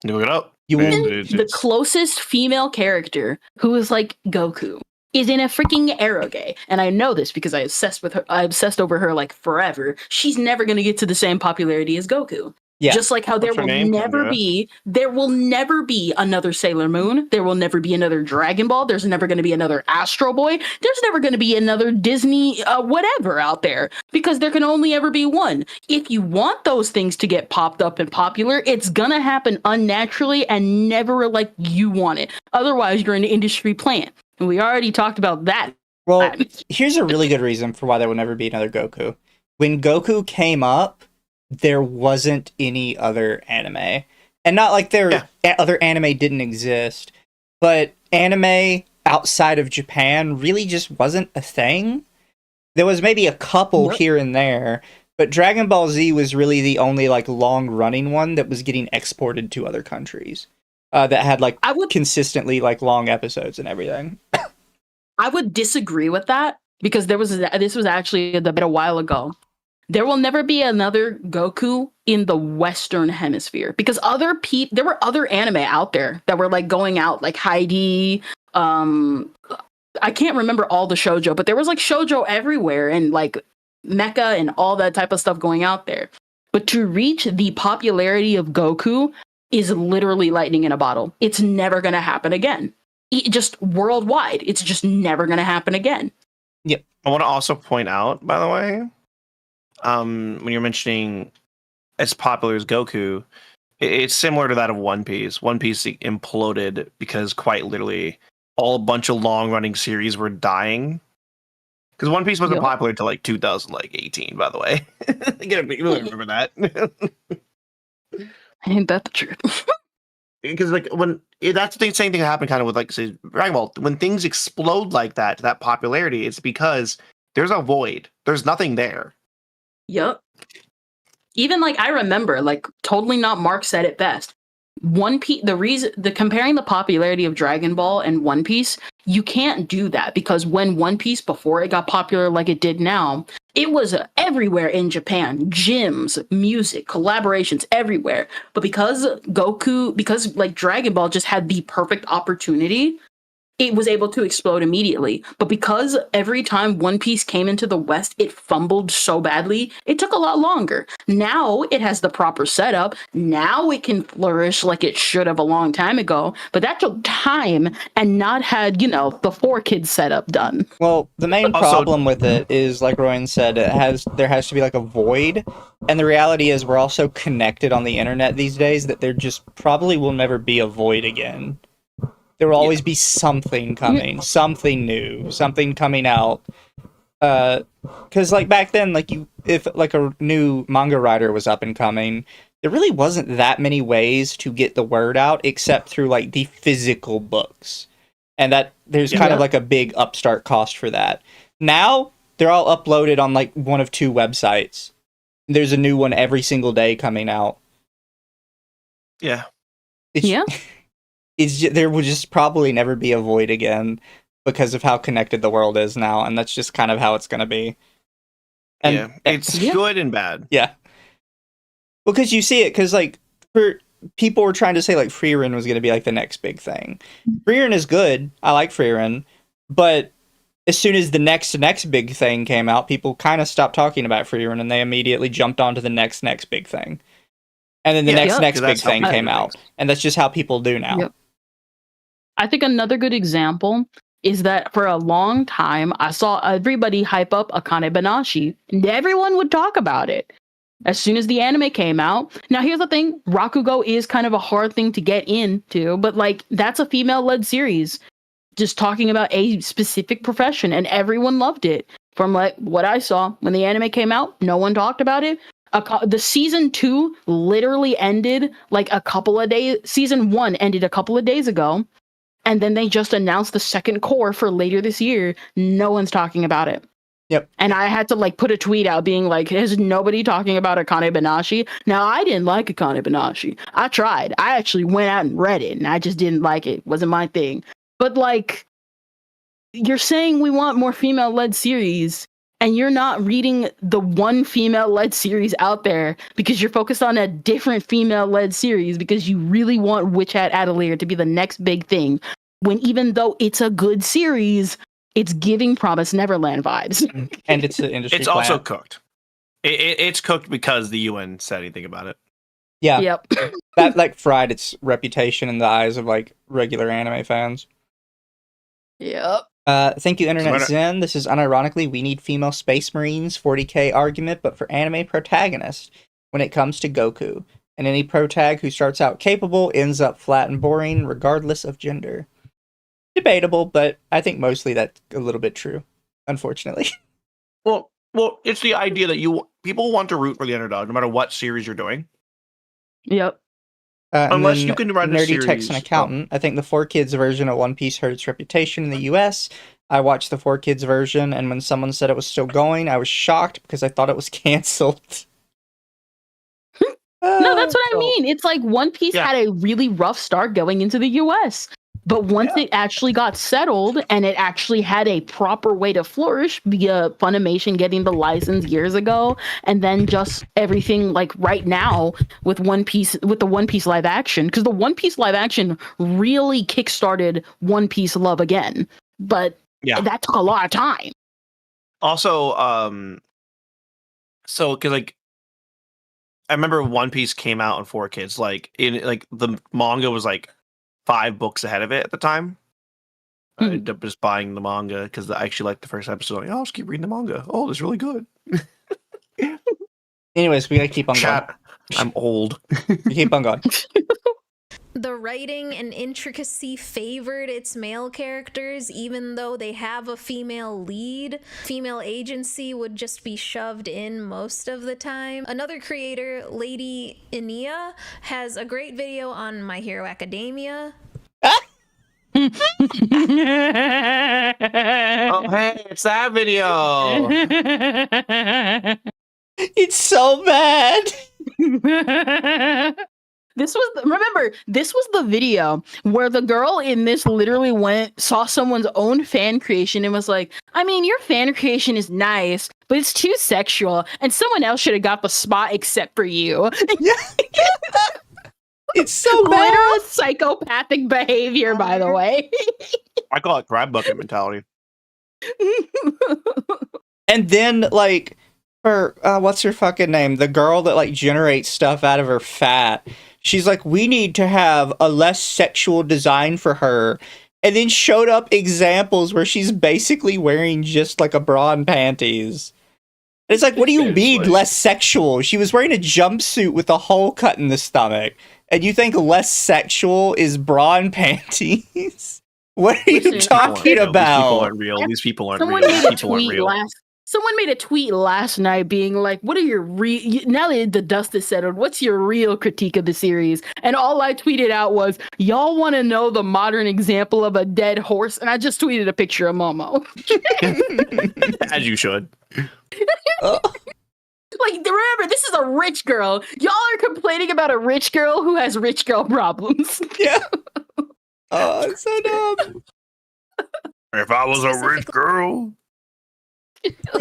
Look it up. You will. The closest female character who is like Goku is in a freaking eroge, and I know this because I obsessed over her like forever. She's never going to get to the same popularity as Goku. Yeah. Just like how there will never be another Sailor Moon. There will never be another Dragon Ball. There's never going to be another Astro Boy. There's never going to be another Disney whatever out there, because there can only ever be one. If you want those things to get popped up and popular, it's going to happen unnaturally and never like you want it. Otherwise, you're an industry plant. And we already talked about that. Well, here's a really good reason for why there will never be another Goku. When Goku came up, there wasn't any other anime. And not like other anime didn't exist, but anime outside of Japan really just wasn't a thing. There was maybe a couple here and there, but Dragon Ball Z was really the only like long-running one that was getting exported to other countries. That had like consistently like long episodes and everything. I would disagree with that, because this was actually a debate a while ago. There will never be another Goku in the Western Hemisphere, because there were other anime out there that were like going out, like Heidi. I can't remember all the shoujo, but there was like shoujo everywhere, and like mecha and all that type of stuff going out there. But to reach the popularity of Goku is literally lightning in a bottle. It's never going to happen again. Just worldwide, it's just never going to happen again. Yep. I want to also point out, by the way, when you're mentioning as popular as Goku, it's similar to that of One Piece. One Piece imploded because quite literally a bunch of long-running series were dying. Because One Piece wasn't popular until like 2018, by the way. You remember that. Ain't that the truth? Because like that's the same thing that happened kind of with like say Dragon Ball. When things explode like that, that popularity, it's because there's a void. There's nothing there. Yep. Even like I remember, like totally not Mark said it best. One Piece, comparing the popularity of Dragon Ball and One Piece, you can't do that, because when One Piece, before it got popular like it did now, it was everywhere in Japan. Gyms, music, collaborations, everywhere. But because like Dragon Ball just had the perfect opportunity, it was able to explode immediately. But because every time One Piece came into the West, it fumbled so badly, it took a lot longer. Now it has the proper setup. Now it can flourish like it should have a long time ago. But that took time and not had, the 4Kids setup done. Well, the main problem with it is, like Royan said, there has to be like a void. And the reality is we're all so connected on the internet these days that there just probably will never be a void again. There will always be something coming, something new, something coming out. Because like back then, if like a new manga writer was up and coming, there really wasn't that many ways to get the word out except through like the physical books, and that there's kind of like a big upstart cost for that. Now they're all uploaded on like one of 2 websites. There's a new one every single day coming out. Yeah. There will just probably never be a void again because of how connected the world is now, and that's just kind of how it's going to be. And it's good and bad. Yeah. Because you see it, because people were trying to say like Freerun was going to be like the next big thing. Freerun is good. I like Freerun, but as soon as the next big thing came out, people kind of stopped talking about Freerun, and they immediately jumped onto the next big thing. And then the next big thing came out, and that's just how people do now. Yep. I think another good example is that for a long time, I saw everybody hype up Akane Banashi, and everyone would talk about it. As soon as the anime came out, now here's the thing, Rakugo is kind of a hard thing to get into, but that's a female-led series, just talking about a specific profession, and everyone loved it. From what I saw, when the anime came out, no one talked about it. The season 2 literally ended a couple of days. Season 1 ended a couple of days ago. And then they just announced the second core for later this year. No one's talking about it. Yep. And I had to put a tweet out being like, is nobody talking about Akane Banashi? Now, I didn't like Akane Banashi. I tried. I actually went out and read it, and I just didn't like it. It wasn't my thing. But you're saying we want more female-led series, and you're not reading the one female-led series out there because you're focused on a different female-led series because you really want Witch Hat Atelier to be the next big thing. When even though it's a good series, it's giving Promised Neverland vibes. And it's an industry It's plant. also cooked. It's cooked because the UN said anything about it. Yeah. Yep. That fried its reputation in the eyes of regular anime fans. Yep. Thank you, Internet Zen. This is unironically, we need female space marines 40k argument, but for anime protagonists when it comes to Goku. And any protag who starts out capable ends up flat and boring, regardless of gender. Debatable, but I think mostly that's a little bit true, unfortunately. Well, it's the idea that people want to root for the underdog, no matter what series you're doing. Yep. Unless you can run a Nerdy series. Tech's an accountant. I think the 4Kids version of One Piece hurt its reputation in the US. I watched the 4Kids version, and when someone said it was still going, I was shocked because I thought it was canceled. No, that's what I mean. It's One Piece had a really rough start going into the US. But once it actually got settled and it actually had a proper way to flourish via Funimation getting the license years ago, and then just everything right now with One Piece, with the One Piece live action, because the One Piece live action really kickstarted One Piece love again. But that took a lot of time. Also, because I remember One Piece came out in 4Kids, the manga was 5 books ahead of it at the time. I ended up just buying the manga because I actually liked the first episode. I'll just keep reading the manga. Oh, it's really good. Anyways, we gotta keep on going. I'm old. Keep on going. The writing and intricacy favored its male characters, even though they have a female lead. Female agency would just be shoved in most of the time. Another creator, Lady Inia, has a great video on My Hero Academia. Oh, hey, it's that video. It's so bad. This was the video where the girl in this literally saw someone's own fan creation and was like, I mean, your fan creation is nice, but it's too sexual, and someone else should have got the spot except for you. It's so bad. Literal psychopathic behavior, by the way. I call it crab bucket mentality. And then, like, her, what's her fucking name? The girl that, like, generates stuff out of her fat. She's like, we need to have a less sexual design for her. And then showed up examples where she's basically wearing just, like, a bra and panties. And it's like, what do you mean less sexual? She was wearing a jumpsuit with a hole cut in the stomach. And you think less sexual is bra and panties? What are you talking about? These people aren't real. These people aren't real. Someone made a tweet last night being like, what are your now that the dust is settled, what's your real critique of the series? And all I tweeted out was, y'all want to know the modern example of a dead horse? And I just tweeted a picture of Momo. As you should. Like, remember, this is a rich girl. Y'all are complaining about a rich girl who has rich girl problems. Yeah. Oh, it's so dumb. If I was a rich girl.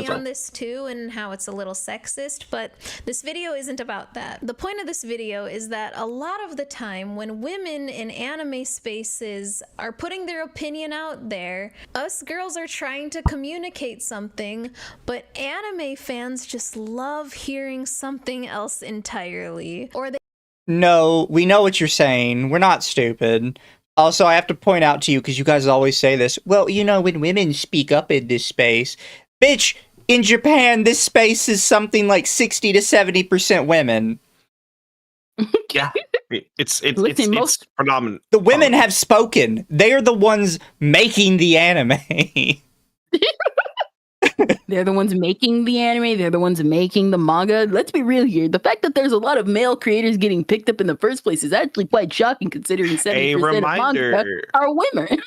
On this too, and how it's a little sexist, but this video isn't about that. The point of this video is that a lot of the time when women in anime spaces are putting their opinion out there, us girls are trying to communicate something, but anime fans just love hearing something else entirely. Or they No, we know what you're saying. We're not stupid. Also, I have to point out to you, because you guys always say this, well, you know, when women speak up in this space, bitch, in Japan, this space is something like 60 to 70% women. Yeah, it's predominant. The women have spoken. They're the ones making the anime. They're the ones making the anime. They're the ones making the manga. Let's be real here. The fact that there's a lot of male creators getting picked up in the first place is actually quite shocking, considering 70% of manga are women.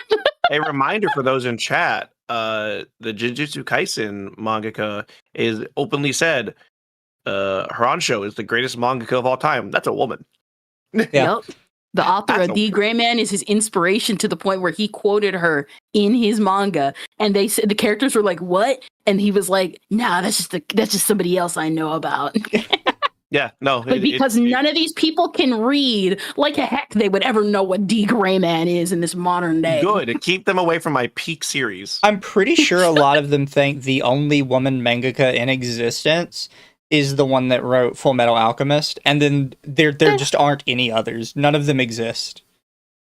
A reminder for those in chat. The Jujutsu Kaisen mangaka is openly said Haransho is the greatest mangaka of all time. That's a woman. Yeah. Yep. The author of D. Grayman is his inspiration to the point where he quoted her in his manga, and they said the characters were like, "What?" And he was like, "Nah, that's just somebody else I know about." Yeah, no, but because none of these people can read, like heck, they would ever know what D. Grayman is in this modern day. Good, keep them away from my peak series. I'm pretty sure a lot of them think the only woman mangaka in existence is the one that wrote Full Metal Alchemist, and then there just aren't any others. None of them exist.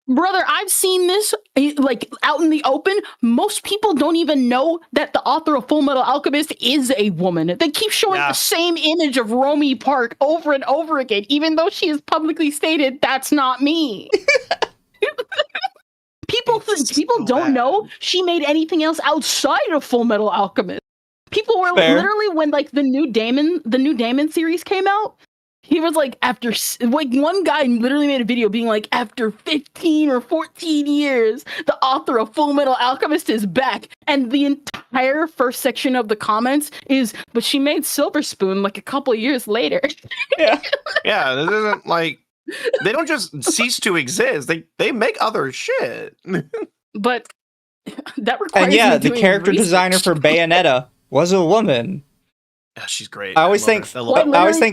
Brother, I've seen this like out in the open. Most people don't even know that the author of Full Metal Alchemist is a woman. They keep showing the same image of Romy Park over and over again, even though she has publicly stated that's not me. People don't know she made anything else outside of Full Metal Alchemist. People were literally, when like the new Damon series came out, he was like, after, like, one guy literally made a video being like, after 15 or 14 years, the author of Full Metal Alchemist is back. And the entire first section of the comments is, but she made Silver Spoon like a couple years later. Yeah. Yeah, this isn't like, they don't just cease to exist. They make other shit. But that requires the character designer for Bayonetta was a woman. Yeah, she's great. I always think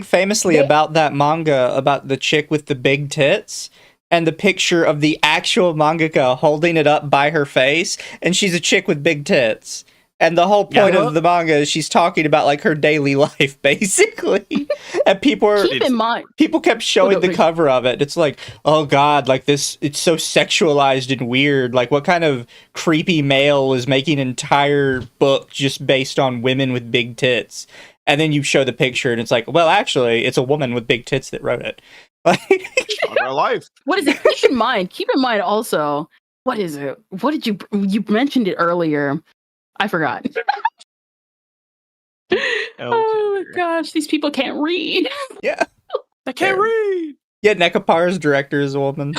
famously about that manga about the chick with the big tits and the picture of the actual mangaka holding it up by her face, and she's a chick with big tits. And the whole point of the manga is she's talking about like her daily life, basically. And people kept showing the cover of it. It's like, oh god, like this, it's so sexualized and weird. Like, what kind of creepy male is making an entire book just based on women with big tits? And then you show the picture, and it's like, well, actually, it's a woman with big tits that wrote it. Our life. What is it? Keep in mind also, what is it? What did you mentioned it earlier? I forgot. Oh my gosh, these people can't read. Yeah. I can't read. Yeah, Nekapara's director is a woman.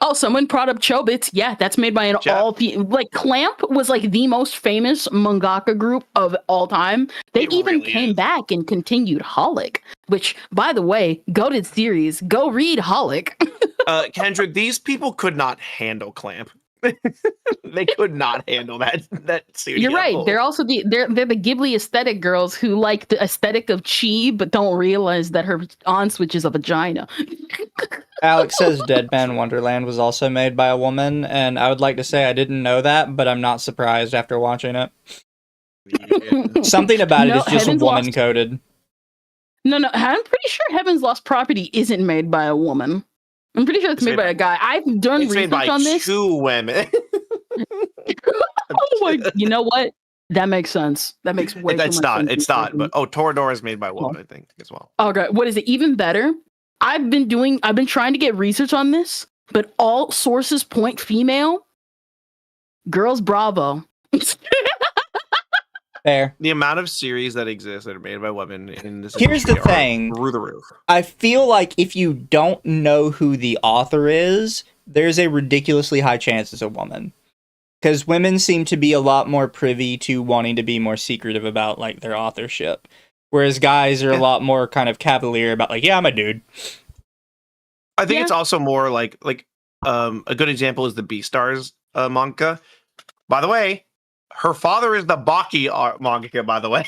Oh, someone brought up Chobits. Yeah, that's made by like Clamp was like the most famous mangaka group of all time. They even came back and continued Holic, which, by the way, goated series. Go read Holic. Kendrick, these people could not handle Clamp. They could not handle that studio. You're right. They're also they're the Ghibli aesthetic girls who like the aesthetic of chi, but don't realize that her on switch is a vagina. Alex says Dead Man Wonderland was also made by a woman, and I would like to say I didn't know that, but I'm not surprised after watching it. Yeah. Something about it is just Heaven's woman coded. No, I'm pretty sure Heaven's Lost Property isn't made by a woman. I'm pretty sure it's made by a guy. I've done It's made research by on this. 2 women. Oh my! You know what? That makes sense. That makes way too much sense. It's not. But Toradora is made by a woman, I think, as well. Okay, what is it? Even better. I've been trying to get research on this, but all sources point female. Girls, bravo. Fair. The amount of series that exist that are made by women in this Here's the industry are thing. through the roof. I feel like if you don't know who the author is, there's a ridiculously high chance it's a woman. Because women seem to be a lot more privy to wanting to be more secretive about like their authorship. Whereas guys are a lot more kind of cavalier about like, yeah, I'm a dude. I think it's also more like a good example is the Beastars manga. By the way, her father is the Baki mangaka, by the way.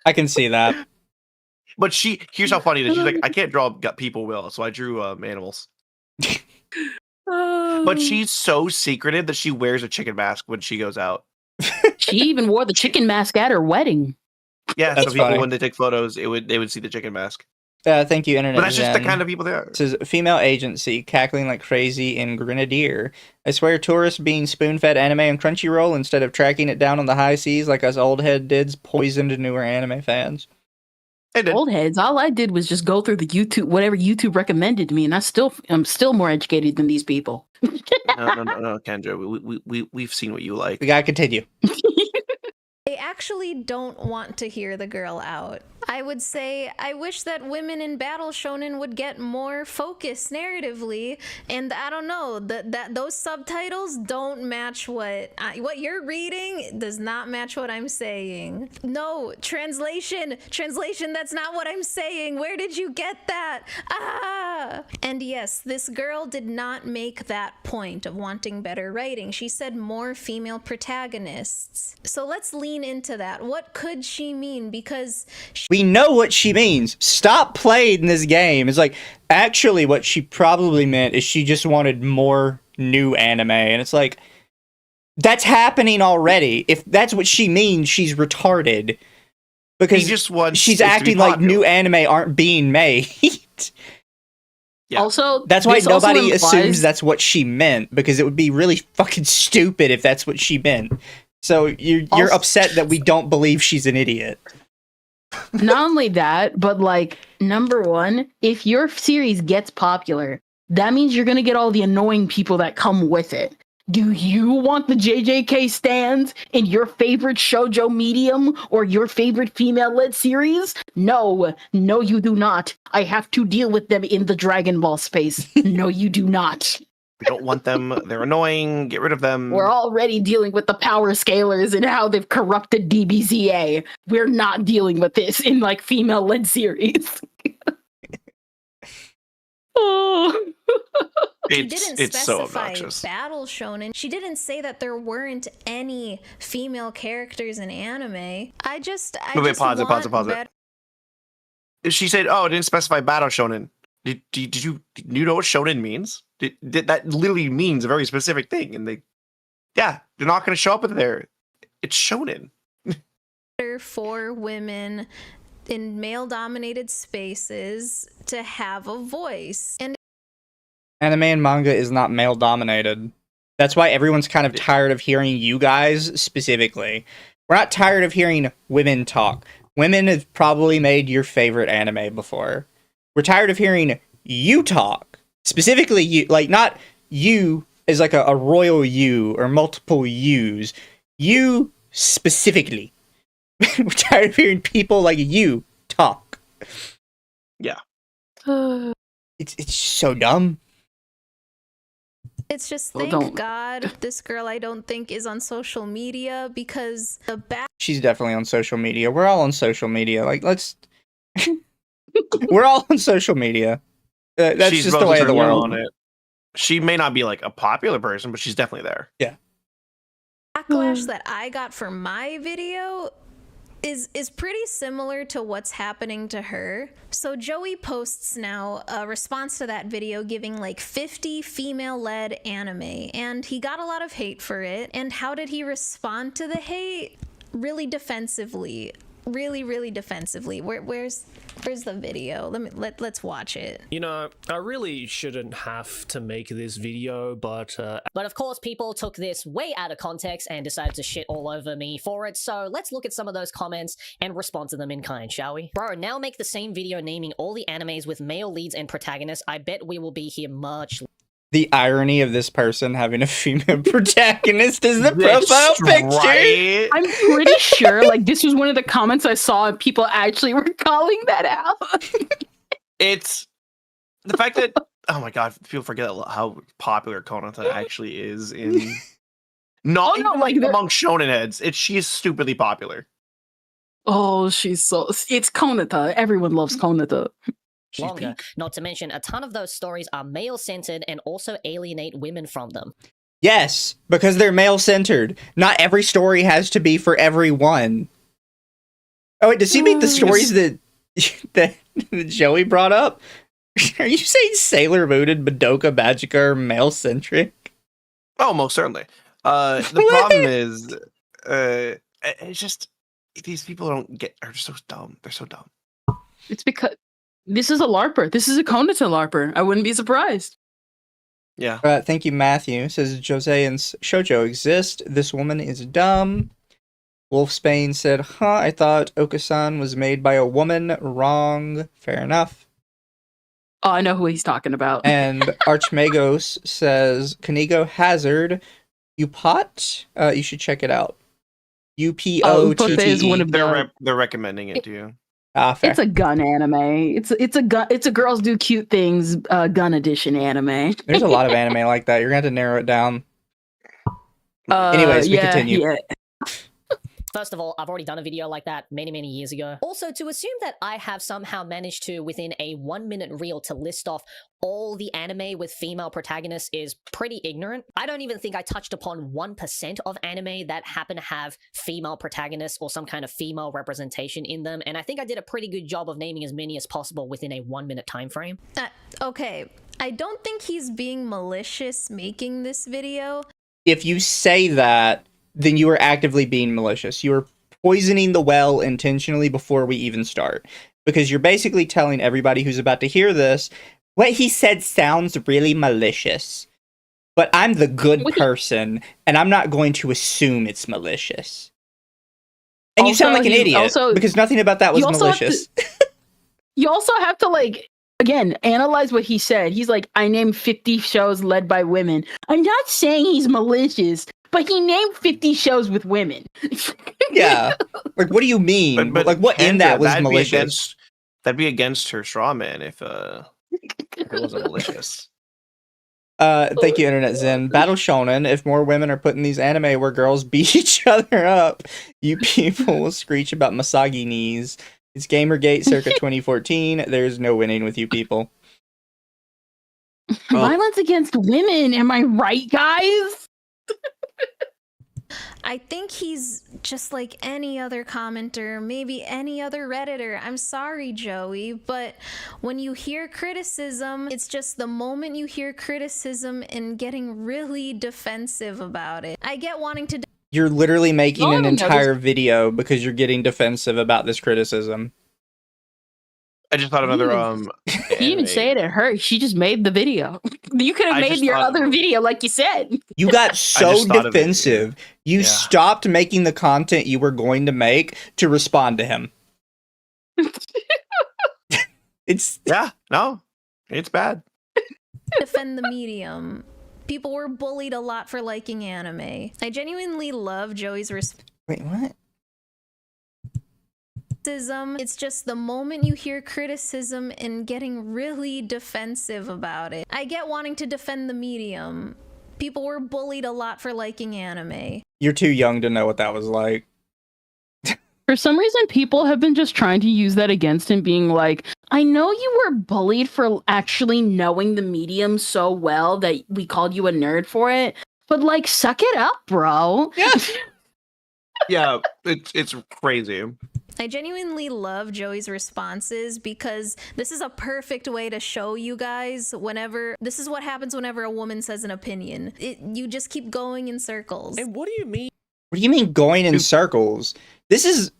I can see that. But here's how funny it is. She's like, I can't draw people will, so I drew animals. But she's so secretive that she wears a chicken mask when she goes out. She even wore the chicken mask at her wedding. Yeah, That's so people funny. when they take photos, they would see the chicken mask. Thank you, Internet. But that's just the Zen. kind of people they are. It says female agency cackling like crazy in Grenadier. I swear, tourists being spoon-fed anime on Crunchyroll instead of tracking it down on the high seas like us old head dids poisoned newer anime fans. Old heads. All I did was just go through the YouTube, whatever YouTube recommended to me, and I'm still more educated than these people. No, Kendra. We've seen what you like. We gotta continue. I actually don't want to hear the girl out. I would say I wish that women in battle shonen would get more focus narratively, and I don't know that those subtitles don't match what you're reading does not match what I'm saying. No, translation, that's not what I'm saying. Where did you get that? And yes, this girl did not make that point of wanting better writing. She said more female protagonists. So let's lean into that. What could she mean? Because We know what she means. Stop playing this game. It's like, actually what she probably meant is she just wanted more new anime. And it's like, that's happening already. If that's what she means, she's retarded. Because she's acting like new anime aren't being made. Yeah. Also, that's why this also nobody implies- assumes that's what she meant, because it would be really fucking stupid if that's what she meant. So you're upset that we don't believe she's an idiot. Not only that, but like, number one, if your series gets popular, that means you're gonna get all the annoying people that come with it. Do you want the JJK stands in your favorite shoujo medium or your favorite female-led series? No, you do not. I have to deal with them in the Dragon Ball space. No, you do not. We don't want them. They're annoying. Get rid of them. We're already dealing with the power scalers and how they've corrupted DBZA. We're not dealing with this in like female-led series. Oh. She didn't It's so specify obnoxious. battle shonen. She didn't say that there weren't any female characters in anime. I just Pause it. better- She said, "Oh, it didn't specify battle shonen." Did you know what shonen means? That literally means a very specific thing, and they're not going to show up in there. It's shonen. for women in male-dominated spaces to have a voice. And Anime and manga is not male dominated. That's why everyone's kind of tired of hearing you guys specifically. We're not tired of hearing women talk. Women have probably made your favorite anime before. We're tired of hearing you talk. Specifically you, like not you as like a royal you or multiple yous. You specifically. We're tired of hearing people like you talk. Yeah. It's so dumb. it's just, Well, thank don't. God this girl I don't think is on social media, because the She's definitely on social media. We're all on social media. Like, let's... We're all on social media. That's She's just the way of the relatively world. on it. she may not be like a popular person, but she's definitely there. Yeah. Backlash that I got for my video is pretty similar to what's happening to her. So Joey posts now a response to that video giving like 50 female-led anime, and he got a lot of hate for it. And how did he respond to the hate? Really defensively. Really defensively. Where's the video? Let's watch it. You know, I really shouldn't have to make this video, but of course people took this way out of context and decided to shit all over me for it, so let's look at some of those comments and respond to them in kind, shall we? Bro, now make the same video naming all the animes with male leads and protagonists. I bet we will be here much. The irony of this person having a female protagonist is the profile picture. Right? I'm pretty sure, like, this was one of the comments I saw, and people actually were calling that out. It's the fact that, oh my god, people forget how popular Konata actually is in not even like among shonen heads. She's stupidly popular. Oh, it's Konata. Everyone loves Konata. Longer. Not to mention, a ton of those stories are male-centered and also alienate women from them. Yes, because they're male-centered. Not every story has to be for everyone. Oh wait, does he make the stories that Joey brought up? Are you saying Sailor Moon and Madoka Magica are male-centric? Oh, most certainly. The problem is, it's just these people are so dumb. They're so dumb. It's because this is a LARPer. This is a Konata LARPer. I wouldn't be surprised. Yeah. Thank you, Matthew. Says Jose and Shoujo exist. This woman is dumb. Wolf Spain said, huh, I thought Okasan was made by a woman. Wrong. Fair enough. Oh, I know who he's talking about. And Archmagos says, Kanigo Hazard, you pot? You should check it out. UPOTTE. They're recommending it to you. Fair. It's a gun anime. It's a girls do cute things gun edition anime. There's a lot of anime like that. You're gonna have to narrow it down. Anyways, we continue. Yeah. First of all, I've already done a video like that many years ago. Also, to assume that I have somehow managed to, within a 1-minute reel, to list off all the anime with female protagonists is pretty ignorant. I don't even think I touched upon 1% of anime that happen to have female protagonists or some kind of female representation in them, and I think I did a pretty good job of naming as many as possible within a 1-minute time frame. Okay, I don't think he's being malicious making this video. If you say that, then you are actively being malicious. You are poisoning the well intentionally before we even start. Because you're basically telling everybody who's about to hear this, what he said sounds really malicious. But I'm the good person, and I'm not going to assume it's malicious. And you sound like an idiot, because nothing about that was malicious. You also have to, like, again, analyze what he said. He's like, I named 50 shows led by women. I'm not saying he's malicious, but he named 50 shows with women. Yeah. Like, what do you mean? But like, what in that was malicious? That'd be against her straw man if it wasn't malicious. Thank you, Internet Zen. Battle Shonen, if more women are put in these anime where girls beat each other up, you people will screech about Masagi knees. It's Gamergate circa 2014. There's no winning with you people. Violence against women, am I right, guys? I think he's just like any other commenter, maybe any other Redditor. I'm sorry, Joey, but when you hear criticism, it's just the moment you hear criticism and getting really defensive about it. I get wanting to... You're literally making an entire video because you're getting defensive about this criticism. I just thought another You didn't even say it hurt. She just made the video. You could have made your other video like you said. You got so defensive. You stopped making the content you were going to make to respond to him. It's it's bad. Defend the medium. People were bullied a lot for liking anime. I genuinely love Joey's Wait, what? It's just the moment you hear criticism and getting really defensive about it. I get wanting to defend the medium. People were bullied a lot for liking anime. You're too young to know what that was like. For some reason, people have been just trying to use that against him, being like, I know you were bullied for actually knowing the medium so well that we called you a nerd for it, but like, suck it up, bro. Yeah. Yeah, it's crazy. I genuinely love Joey's responses because this is a perfect way to show you guys this is what happens whenever a woman says an opinion. You just keep going in circles. And what do you mean? What do you mean going in circles? This is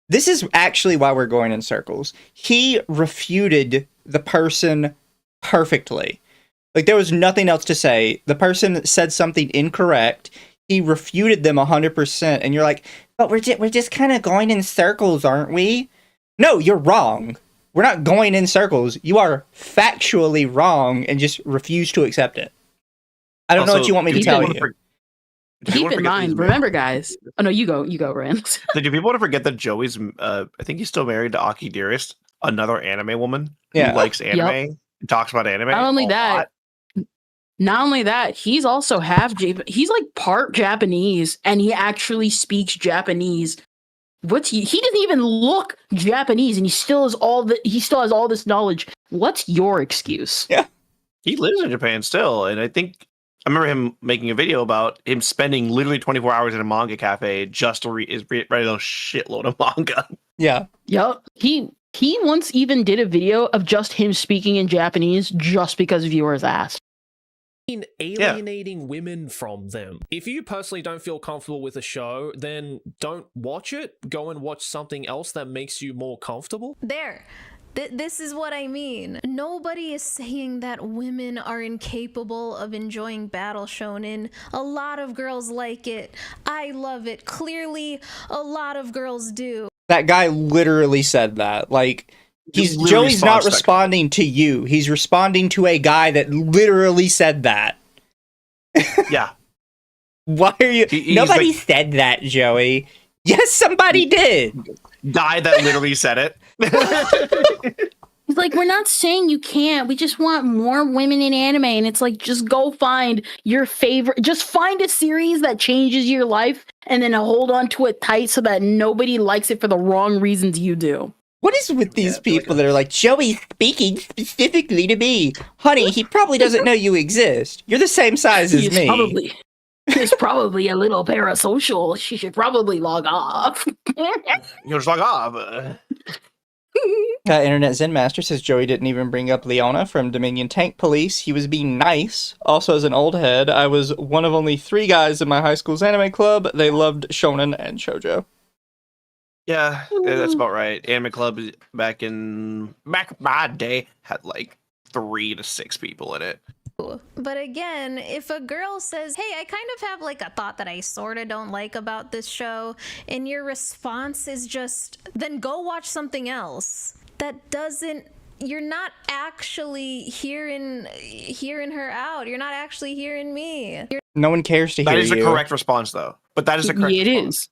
This is actually why we're going in circles. He refuted the person perfectly. Like, there was nothing else to say. The person said something incorrect. He refuted them 100%, and you're like, but we're just kind of going in circles, aren't we? No, you're wrong. We're not going in circles. You are factually wrong and just refuse to accept it. I don't know what you want me to tell you. Keep in mind, remember, guys. Oh no, you go, Rand. Do people want to forget that Joey's? I think he's still married to Aki Dearest, another anime woman who likes anime and talks about anime. Not only that, he's also he's like part Japanese, and he actually speaks Japanese. He doesn't even look Japanese, and he still has all this knowledge. What's your excuse? Yeah, he lives in Japan still, and I remember him making a video about him spending literally 24 hours in a manga cafe just to write a shitload of manga. Yeah. Yep. He once even did a video of just him speaking in Japanese just because viewers asked. In alienating women from them. If you personally don't feel comfortable with a show, then don't watch it. Go and watch something else that makes you more comfortable. There. This is what I mean. Nobody is saying that women are incapable of enjoying battle shonen. A lot of girls like it. I love it. Clearly, a lot of girls do. That guy literally said that. Like, Joey's not responding to you. He's responding to a guy that literally said that. Yeah. Why are you... Nobody said that, Joey. Yes, somebody did. Guy that literally said it. He's like, we're not saying you can't. We just want more women in anime. And it's like, just go find your favorite. Just find a series that changes your life and then hold on to it tight so that nobody likes it for the wrong reasons you do. What is with these people that are like, Joey's speaking specifically to me? Honey, he probably doesn't know you exist. You're the same size as me. He's probably a little parasocial. She should probably log off. You just log off. Internet Zen Master says Joey didn't even bring up Leona from Dominion Tank Police. He was being nice. Also, as an old head, I was one of only 3 guys in my high school's anime club. They loved shonen and shoujo. Yeah, that's about right. Anime club back in my day had like 3 to 6 people in it. But again, if a girl says, hey, I kind of have like a thought that I sort of don't like about this show, and your response is just, then go watch something else. That doesn't, you're not actually hearing her out. You're not actually hearing me. No one cares to hear you. That is the correct response, though. But that is the correct response.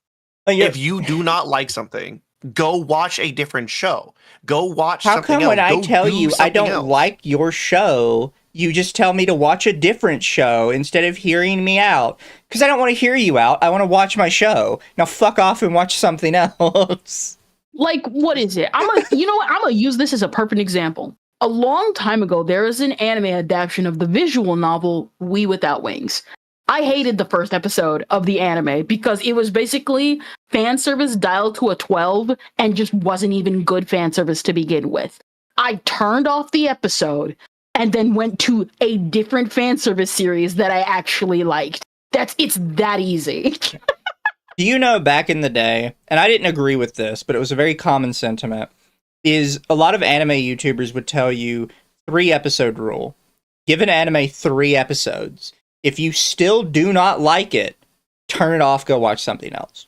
If you do not like something, go watch a different show. Go watch something else. How come when I tell you I don't like your show, you just tell me to watch a different show instead of hearing me out? Because I don't want to hear you out. I want to watch my show. Now fuck off and watch something else. Like, what is it? You know what? I'm going to use this as a perfect example. A long time ago, there was an anime adaptation of the visual novel We Without Wings. I hated the first episode of the anime because it was basically fan service dialed to a 12 and just wasn't even good fan service to begin with. I turned off the episode and then went to a different fan service series that I actually liked. It's that easy. Do you know, back in the day, and I didn't agree with this, but it was a very common sentiment, is a lot of anime YouTubers would tell you 3-episode rule. Give an anime 3 episodes. If you still do not like it, turn it off, go watch something else.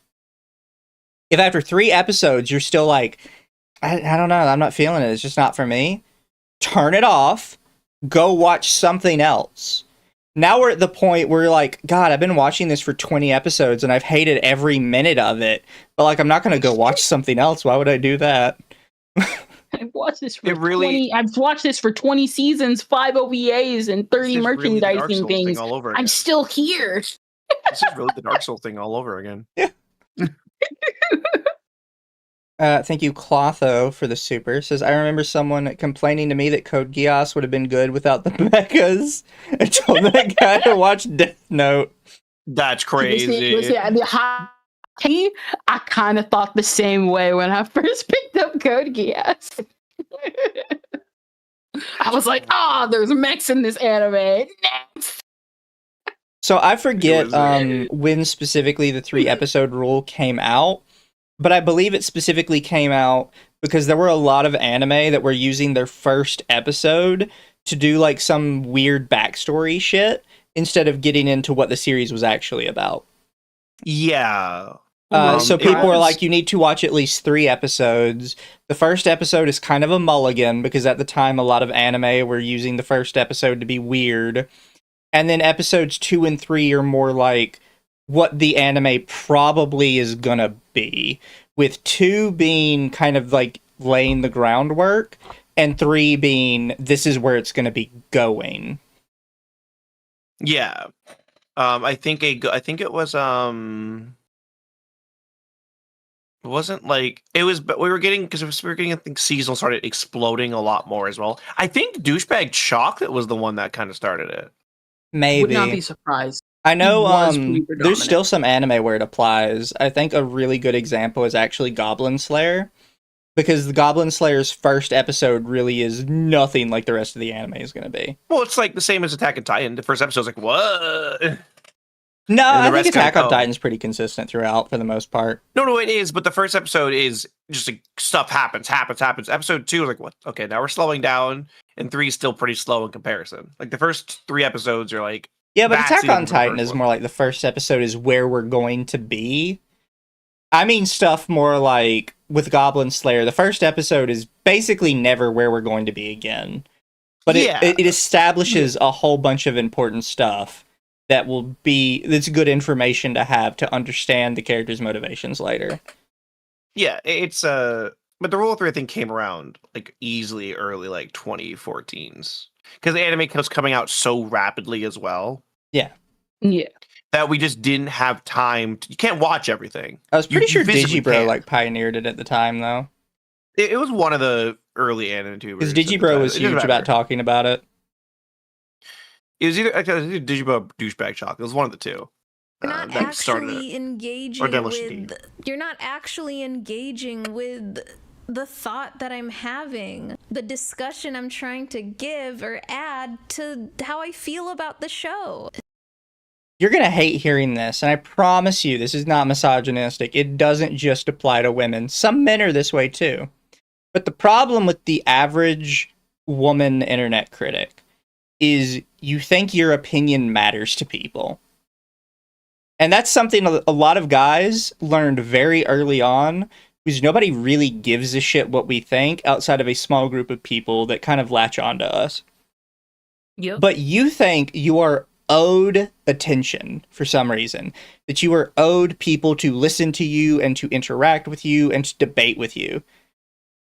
If after 3 episodes you're still like, I don't know, I'm not feeling it, it's just not for me, turn it off, go watch something else. Now we're at the point where you're like, God, I've been watching this for 20 episodes and I've hated every minute of it, but like, I'm not going to go watch something else. Why would I do that? I've watched this for 20 seasons, 5 OVAs, and 30 merchandising things. I'm still here. This is really the Dark Souls thing all over again. Yeah. Thank you, Clotho, for the super. Says, I remember someone complaining to me that Code Geass would have been good without the mechas. I told that guy to watch Death Note. That's crazy. Listen, I kind of thought the same way when I first picked up Code Geass. I was like, there's mechs in this anime. Next. So I forget when specifically the 3-episode rule came out, but I believe it specifically came out because there were a lot of anime that were using their first episode to do like some weird backstory shit instead of getting into what the series was actually about. Yeah. So people were like, you need to watch at least 3 episodes. The first episode is kind of a mulligan because at the time a lot of anime were using the first episode to be weird. And then episodes 2 and 3 are more like what the anime probably is gonna be, with 2 being kind of like laying the groundwork and 3 being this is where it's gonna be going. Yeah. I think it was it wasn't like it was, but we were getting I think seasonal started exploding a lot more as well. I think Douchebag Chocolate was the one that kind of started it. Maybe. Would not be surprised. I know there's still some anime where it applies. I think a really good example is actually Goblin Slayer, because the Goblin Slayer's first episode really is nothing like the rest of the anime is going to be. Well, it's like the same as Attack on Titan. The first episode's like, what? No, I think Attack on Titan's pretty consistent throughout for the most part. No, it is, but the first episode is just like stuff happens. Episode 2 is like, what? Okay, now we're slowing down, and 3 is still pretty slow in comparison. Like the first 3 episodes are like, yeah, but Attack on Titan is more like the first episode is where we're going to be. I mean stuff more like with Goblin Slayer, the first episode is basically never where we're going to be again. But it establishes a whole bunch of important stuff that's good information to have to understand the character's motivations later. Yeah, it's but the Rule of 3 I think came around like easily early like 2014s. Because the anime was coming out so rapidly as well. Yeah. Yeah. That we just didn't have time you can't watch everything. I was pretty sure Digibro like pioneered it at the time though. It was one of the early Anitubers. Because Digibro was huge about talking about it. It was either Digibro or Douchebag Chocolate. It was one of the two. You're not actually engaging with the thought that I'm having, the discussion I'm trying to give or add to how I feel about the show. You're going to hate hearing this, and I promise you this is not misogynistic. It doesn't just apply to women. Some men are this way too. But the problem with the average woman internet critic is you think your opinion matters to people. And that's something a lot of guys learned very early on, because nobody really gives a shit what we think outside of a small group of people that kind of latch onto us. Yep. But you think you are owed attention for some reason, that you are owed people to listen to you and to interact with you and to debate with you.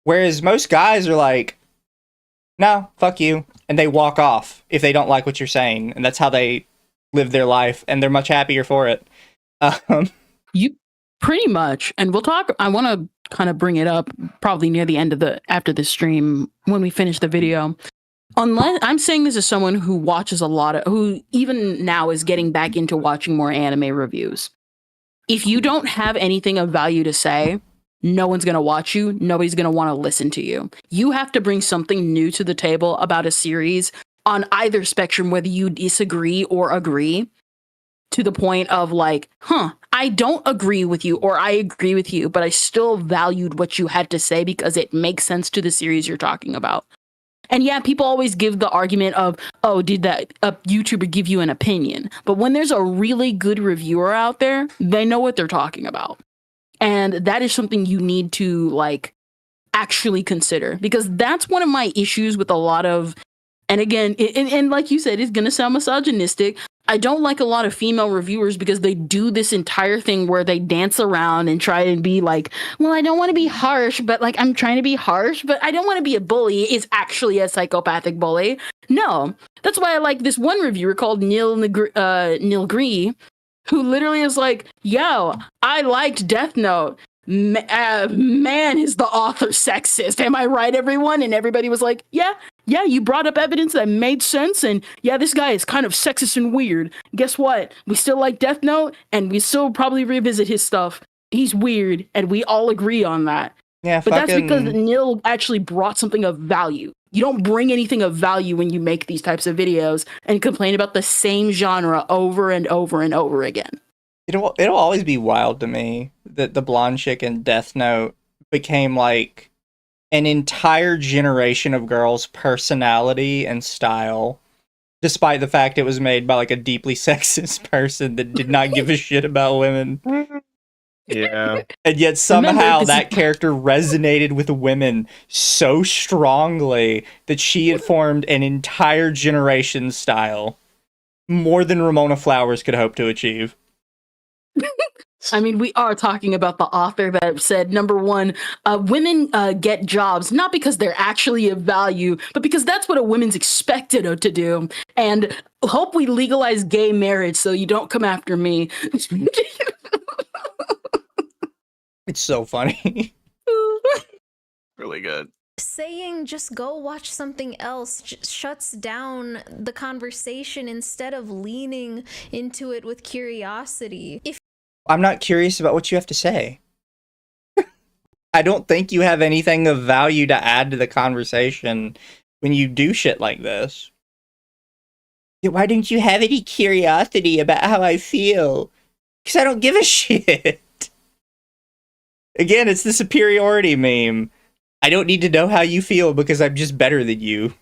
Whereas most guys are like, no, fuck you. And they walk off if they don't like what you're saying. And that's how they live their life. And they're much happier for it. You pretty much. And we'll talk. I want to kind of bring it up probably near the end of after the stream when we finish the video. Unless I'm saying this as someone who watches who even now is getting back into watching more anime reviews. If you don't have anything of value to say, no one's going to watch you. Nobody's going to want to listen to you. You have to bring something new to the table about a series on either spectrum, whether you disagree or agree, to the point of like, I don't agree with you or I agree with you, but I still valued what you had to say because it makes sense to the series you're talking about. And yeah, people always give the argument of, oh, did that YouTuber give you an opinion? But when there's a really good reviewer out there, they know what they're talking about. And that is something you need to like actually consider, because that's one of my issues with a lot of, and again, and like you said, it's going to sound misogynistic. I don't like a lot of female reviewers because they do this entire thing where they dance around and try and be like, well, I don't want to be harsh, but like I'm trying to be harsh, but I don't want to be a bully is actually a psychopathic bully. No, that's why I like this one reviewer called Neil Gree, who literally is like, yo, I liked Death Note. man, is the author sexist. Am I right, everyone? And everybody was like, yeah, you brought up evidence that made sense. And yeah, this guy is kind of sexist and weird. Guess what? We still like Death Note, and we still probably revisit his stuff. He's weird, and we all agree on that. Yeah, but that's because Nil actually brought something of value. You don't bring anything of value when you make these types of videos and complain about the same genre over and over and over again. It'll always be wild to me that the blonde chick in Death Note became like an entire generation of girls' personality and style, despite the fact it was made by like a deeply sexist person that did not give a shit about women. Yeah. And yet somehow that character resonated with women so strongly that she had formed an entire generation's style. More than Ramona Flowers could hope to achieve. I mean, we are talking about the author that said, number one, women get jobs not because they're actually of value, but because that's what a woman's expected to do. And hope we legalize gay marriage so you don't come after me. It's so funny. Really good. Saying just go watch something else shuts down the conversation instead of leaning into it with curiosity. I'm not curious about what you have to say. I don't think you have anything of value to add to the conversation when you do shit like this. Why don't you have any curiosity about how I feel? Because I don't give a shit. Again, it's the superiority meme. I don't need to know how you feel because I'm just better than you.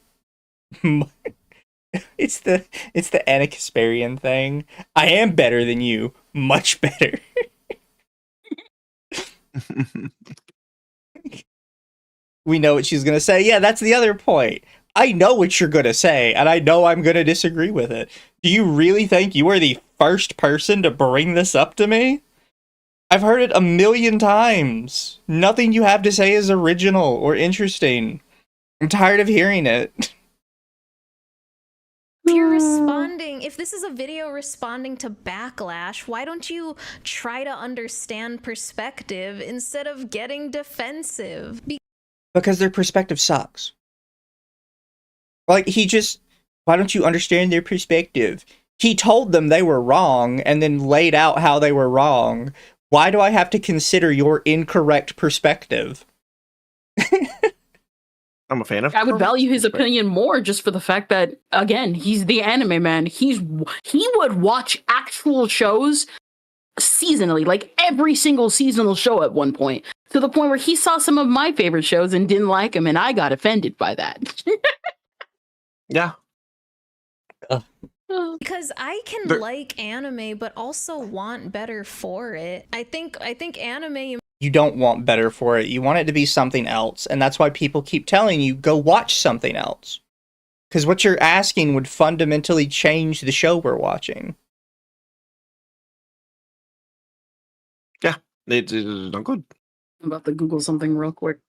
It's the Anna Kasparian thing. I am better than you. Much better. We know what she's gonna say. Yeah, that's the other point. I know what you're gonna say, and I know I'm gonna disagree with it. Do you really think you are the first person to bring this up to me? I've heard it 1,000,000 times. Nothing you have to say is original or interesting. I'm tired of hearing it. If you're responding, if this is a video responding to backlash, why don't you try to understand perspective instead of getting defensive? Because their perspective sucks. Like, why don't you understand their perspective? He told them they were wrong and then laid out how they were wrong. Why do I have to consider your incorrect perspective? I'm a fan of. I would value his opinion more just for the fact that, again, he's the anime man. He would watch actual shows seasonally, like every single seasonal show at one point, to the point where he saw some of my favorite shows and didn't like them, and I got offended by that. Yeah. Because I can like anime, but also want better for it. I think anime. You don't want better for it. You want it to be something else, and that's why people keep telling you go watch something else. Because what you're asking would fundamentally change the show we're watching. Yeah, it's not good. I'm about to Google something real quick.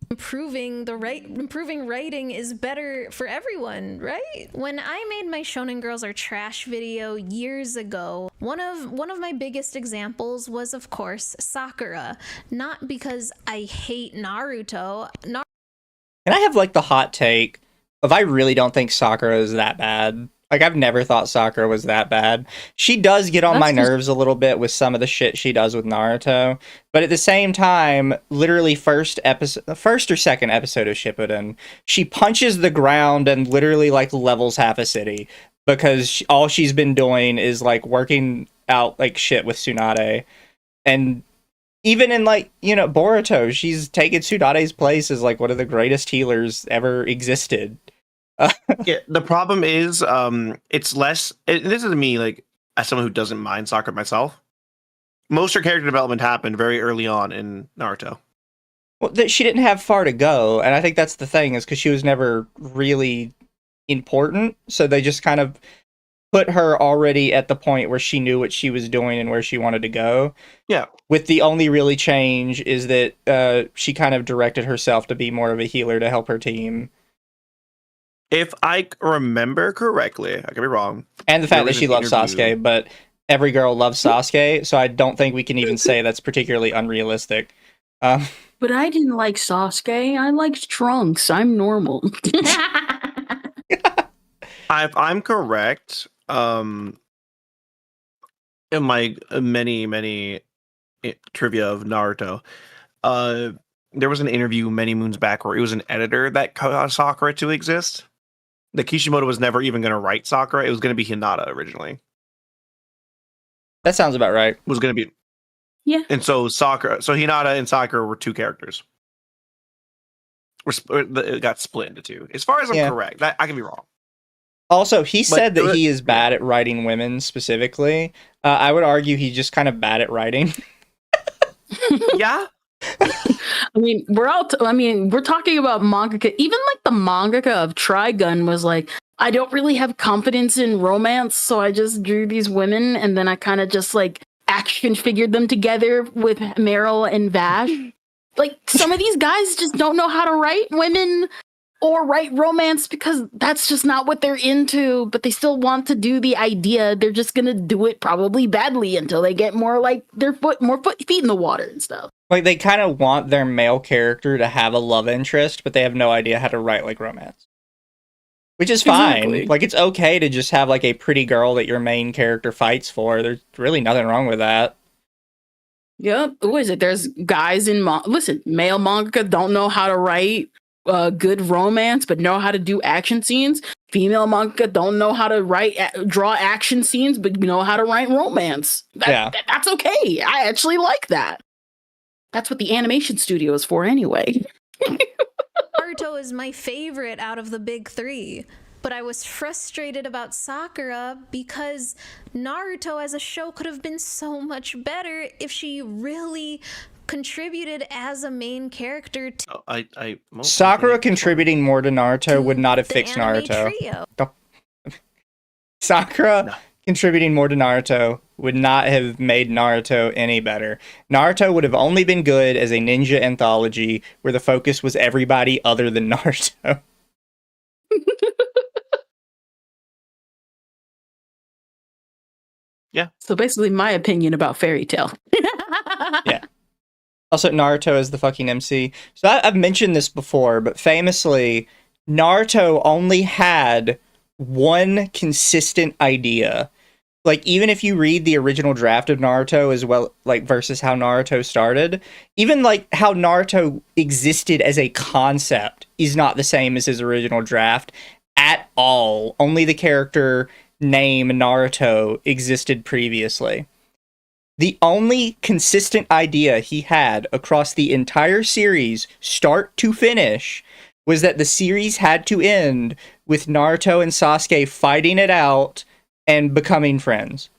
Improving writing is better for everyone, right? When I made my Shonen Girls Are Trash video years ago, one of my biggest examples was, of course, Sakura. Not because I hate Naruto. Can I have like the hot take of I really don't think Sakura is that bad? Like, I've never thought Sakura was that bad. She does get on my nerves a little bit with some of the shit she does with Naruto, but at the same time, literally first or second episode of Shippuden, she punches the ground and literally like levels half a city because all she's been doing is like working out like shit with Tsunade. And even in like, you know, Boruto, she's taken Tsunade's place as like one of the greatest healers ever existed. Yeah, the problem is, it's less. This is me, like, as someone who doesn't mind Sakura myself. Most of her character development happened very early on in Naruto. Well, she didn't have far to go, and I think that's the thing, is because she was never really important, so they just kind of put her already at the point where she knew what she was doing and where she wanted to go. Yeah. With the only really change is that she kind of directed herself to be more of a healer to help her team. If I remember correctly, I could be wrong. And the fact that she loves Sasuke, but every girl loves Sasuke, so I don't think we can even say that's particularly unrealistic. But I didn't like Sasuke. I liked Trunks. I'm normal. If I'm correct, in my many trivia of Naruto, there was an interview many moons back where it was an editor that caused Sakura to exist. The Kishimoto was never even going to write Sakura. It was going to be Hinata originally. That sounds about right. It was going to be. Yeah. And so Hinata and Sakura were two characters. It got split into two. As far as I'm correct, I can be wrong. Also, he said that he is bad at writing women specifically. I would argue he's just kind of bad at writing. Yeah. I mean, we're talking about mangaka. Even like the mangaka of Trigun was like, I don't really have confidence in romance, so I just drew these women, and then I kind of just like action figured them together with Meryl and Vash. Like, some of these guys just don't know how to write women or write romance because that's just not what they're into, but they still want to do the idea. They're just gonna do it probably badly until they get more like feet in the water and stuff. Like, they kind of want their male character to have a love interest, but they have no idea how to write like romance. Which is fine. Exactly. Like, it's okay to just have like a pretty girl that your main character fights for. There's really nothing wrong with that. Yep. Who is it? There's guys in male mangaka don't know how to write good romance, but know how to do action scenes. Female mangaka don't know how to draw action scenes, but know how to write romance. That's okay. I actually like that. That's what the animation studio is for anyway. Naruto is my favorite out of the big three, but I was frustrated about Sakura because Naruto as a show could have been so much better if she really contributed as a main character. Sakura contributing more to Naruto would not have fixed Naruto. Sakura contributing more to Naruto would not have made Naruto any better. Naruto would have only been good as a ninja anthology where the focus was everybody other than Naruto. Yeah. So basically my opinion about Fairy Tail. Yeah. Also, Naruto is the fucking MC. So I've mentioned this before, but famously, Naruto only had one consistent idea. Like, even if you read the original draft of Naruto as well, like, versus how Naruto started, even, like, how Naruto existed as a concept is not the same as his original draft at all. Only the character name Naruto existed previously. The only consistent idea he had across the entire series, start to finish, was that the series had to end with Naruto and Sasuke fighting it out and becoming friends.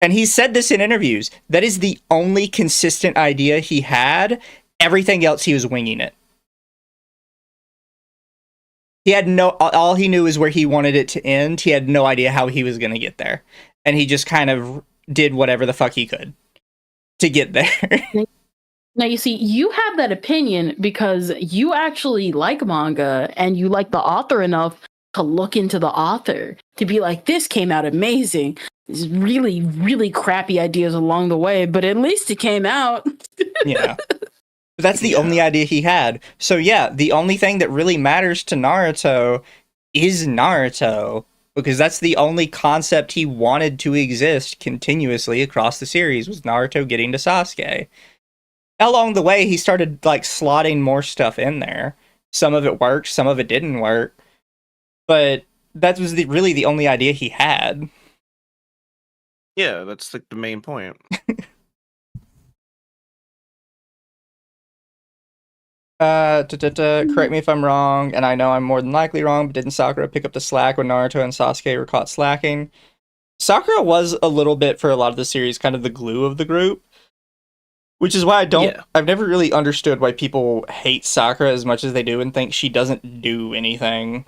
And he said this in interviews. That is the only consistent idea he had. Everything else, he was winging it. He had all he knew is where he wanted it to end. He had no idea how he was going to get there. And he just kind of did whatever the fuck he could to get there. Now, you see, you have that opinion because you actually like manga and you like the author enough to look into the author, to be like, this came out amazing. There's really, really crappy ideas along the way, but at least it came out. Yeah. But that's the only idea he had. So yeah, the only thing that really matters to Naruto is Naruto, because that's the only concept he wanted to exist continuously across the series, was Naruto getting to Sasuke. Along the way, he started like slotting more stuff in there. Some of it worked, some of it didn't work. But that was really the only idea he had. Yeah, that's like the main point. Correct me if I'm wrong, and I know I'm more than likely wrong, but didn't Sakura pick up the slack when Naruto and Sasuke were caught slacking? Sakura was a little bit, for a lot of the series, kind of the glue of the group. Which is why I've never really understood why people hate Sakura as much as they do and think she doesn't do anything.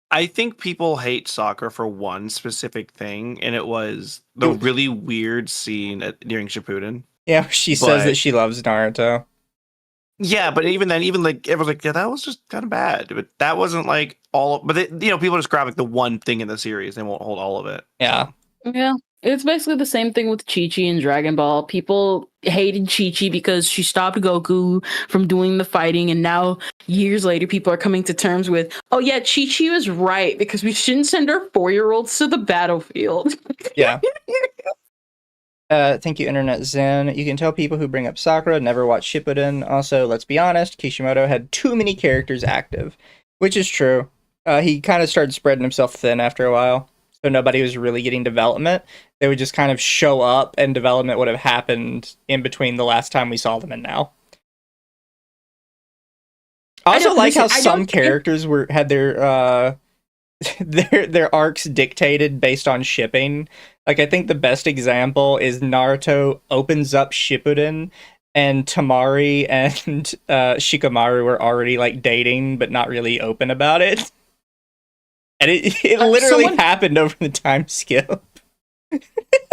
I think people hate Sakura for one specific thing, and it was the really weird scene during Shippuden. Yeah, she says that she loves Naruto. Yeah, but even then, like everyone's like, yeah, that was just kind of bad. But that wasn't like all. But people just grab like the one thing in the series; they won't hold all of it. Yeah, yeah. It's basically the same thing with Chi-Chi and Dragon Ball. People hated Chi-Chi because she stopped Goku from doing the fighting, and now, years later, people are coming to terms with, oh yeah, Chi-Chi was right, because we shouldn't send our 4-year-olds to the battlefield. Yeah. Thank you, Internet Zen. You can tell people who bring up Sakura never watch Shippuden. Also, let's be honest, Kishimoto had too many characters active, which is true. He kind of started spreading himself thin after a while, so nobody was really getting development. They would just kind of show up, and development would have happened in between the last time we saw them and now. I also like how some characters had their their arcs dictated based on shipping. Like, I think the best example is Naruto opens up Shippuden, and Tamari and Shikamaru were already like dating, but not really open about it. And it literally happened over the time skip.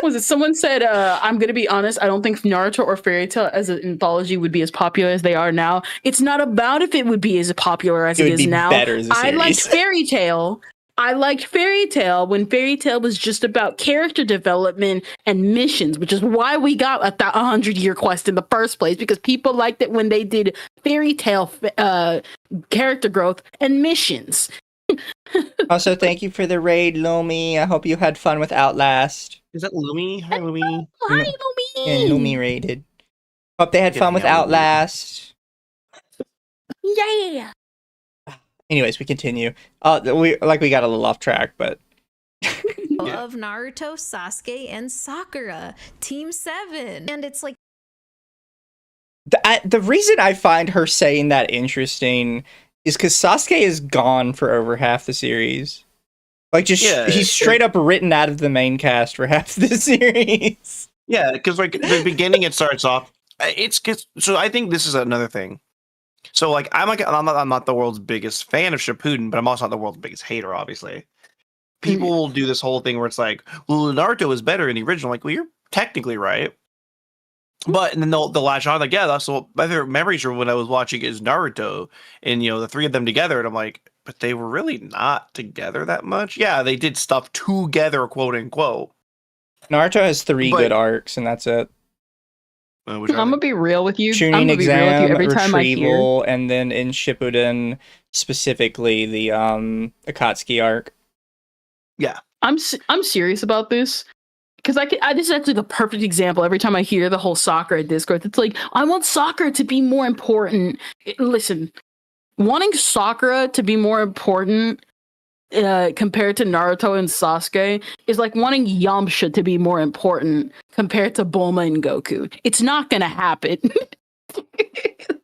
Was it someone said, I'm going to be honest, I don't think Naruto or Fairy Tail as an anthology would be as popular as they are now. It's not about if it would be as popular as it is now. I liked Fairy Tail. I liked Fairy Tail when Fairy Tail was just about character development and missions, which is why we got a 100-year quest in the first place, because people liked it when they did Fairy Tail character growth and missions. Also, thank you for the raid, Lumi. I hope you had fun with Outlast. Is that Lumi? Hi, Lumi. Hi, Lumi. Yeah, Lumi raided. Hope they had fun with Outlast. Yeah. Anyways, we continue. We got a little off track, but of Naruto, Sasuke, and Sakura, Team 7, and it's like the reason I find her saying that interesting is because Sasuke is gone for over half the series. Like, just he's straight up written out of the main cast for half the series. Yeah, because like the beginning, it starts off. So I think this is another thing. So like I'm not the world's biggest fan of Shippuden, but I'm also not the world's biggest hater. Obviously, people will do this whole thing where it's like, well, Naruto is better in the original. Like, well, you're technically right. But and then they'll latch on like, yeah, that's what my favorite memories from when I was watching is Naruto, and the three of them together, and I'm like, but they were really not together that much. Yeah, they did stuff together, quote unquote. Naruto has 3 good arcs, and that's it. I'm gonna be real with you. Tuning I'm gonna exam, be real with you every time retrieval, I hear. and then in Shippuden, specifically the Akatsuki arc. Yeah, I'm serious about this. Because this is actually the perfect example. Every time I hear the whole Sakura discourse, it's like, I want Sakura to be more important. Listen, wanting Sakura to be more important compared to Naruto and Sasuke is like wanting Yamcha to be more important compared to Bulma and Goku. It's not going to happen.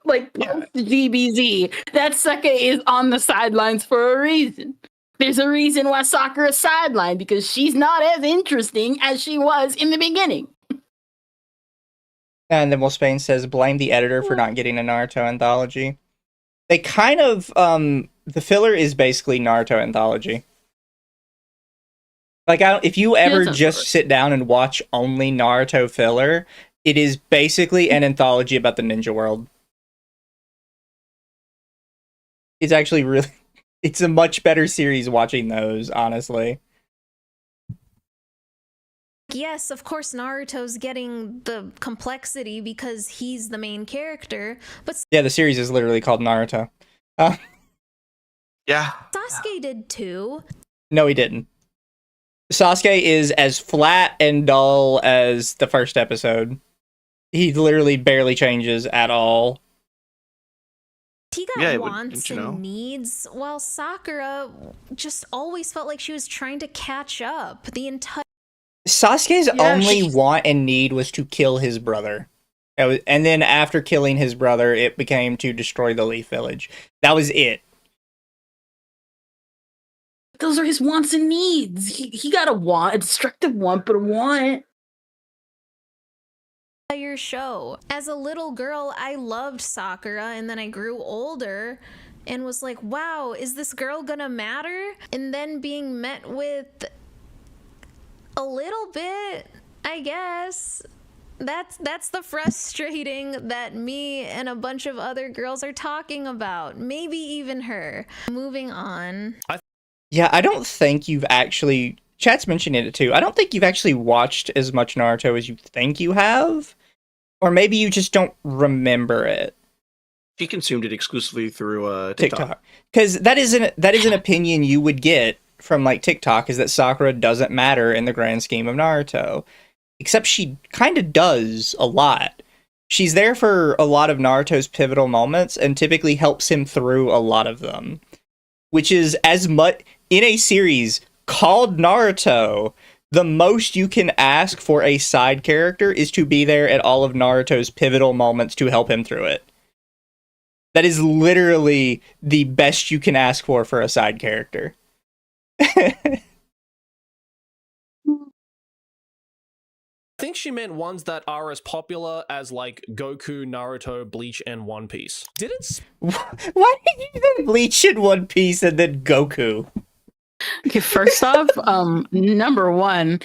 Like, GBZ, that sucker is on the sidelines for a reason. There's a reason why Sakura's sidelined, because she's not as interesting as she was in the beginning. And then Will Spain says, blame the editor for not getting a Naruto anthology. They kind of, the filler is basically Naruto anthology. Like, if you ever just sit down and watch only Naruto filler, it is basically an anthology about the ninja world. It's actually really... It's a much better series watching those, honestly. Yes, of course Naruto's getting the complexity because he's the main character, but yeah, the series is literally called Naruto. Yeah. Sasuke did too. No, he didn't. Sasuke is as flat and dull as the first episode. He literally barely changes at all. He got wants and needs, while Sakura just always felt like she was trying to catch up the entire... Sasuke's only want and need was to kill his brother. And then after killing his brother, it became to destroy the Leaf Village. That was it. Those are his wants and needs. He got a want, a destructive want, but a want. Your show. As a little girl, I loved Sakura, and then I grew older and was like, wow, is this girl gonna matter? And then being met with a little bit, I guess. That's the frustrating that me and a bunch of other girls are talking about. Maybe even her. Moving on. Yeah, I don't think you've actually Chat's mentioning it too. I don't think you've actually watched as much Naruto as you think you have, or maybe you just don't remember it. She consumed it exclusively through TikTok. Because that is an opinion you would get from like TikTok, is that Sakura doesn't matter in the grand scheme of Naruto. Except she kind of does a lot. She's there for a lot of Naruto's pivotal moments and typically helps him through a lot of them. Which is as much in a series called Naruto, the most you can ask for a side character is to be there at all of Naruto's pivotal moments to help him through it. That is literally the best you can ask for a side character. I think she meant ones that are as popular as like Goku, Naruto, Bleach, and One Piece. Didn't Why did you then Bleach and One Piece and then Goku? Okay, first off, number one,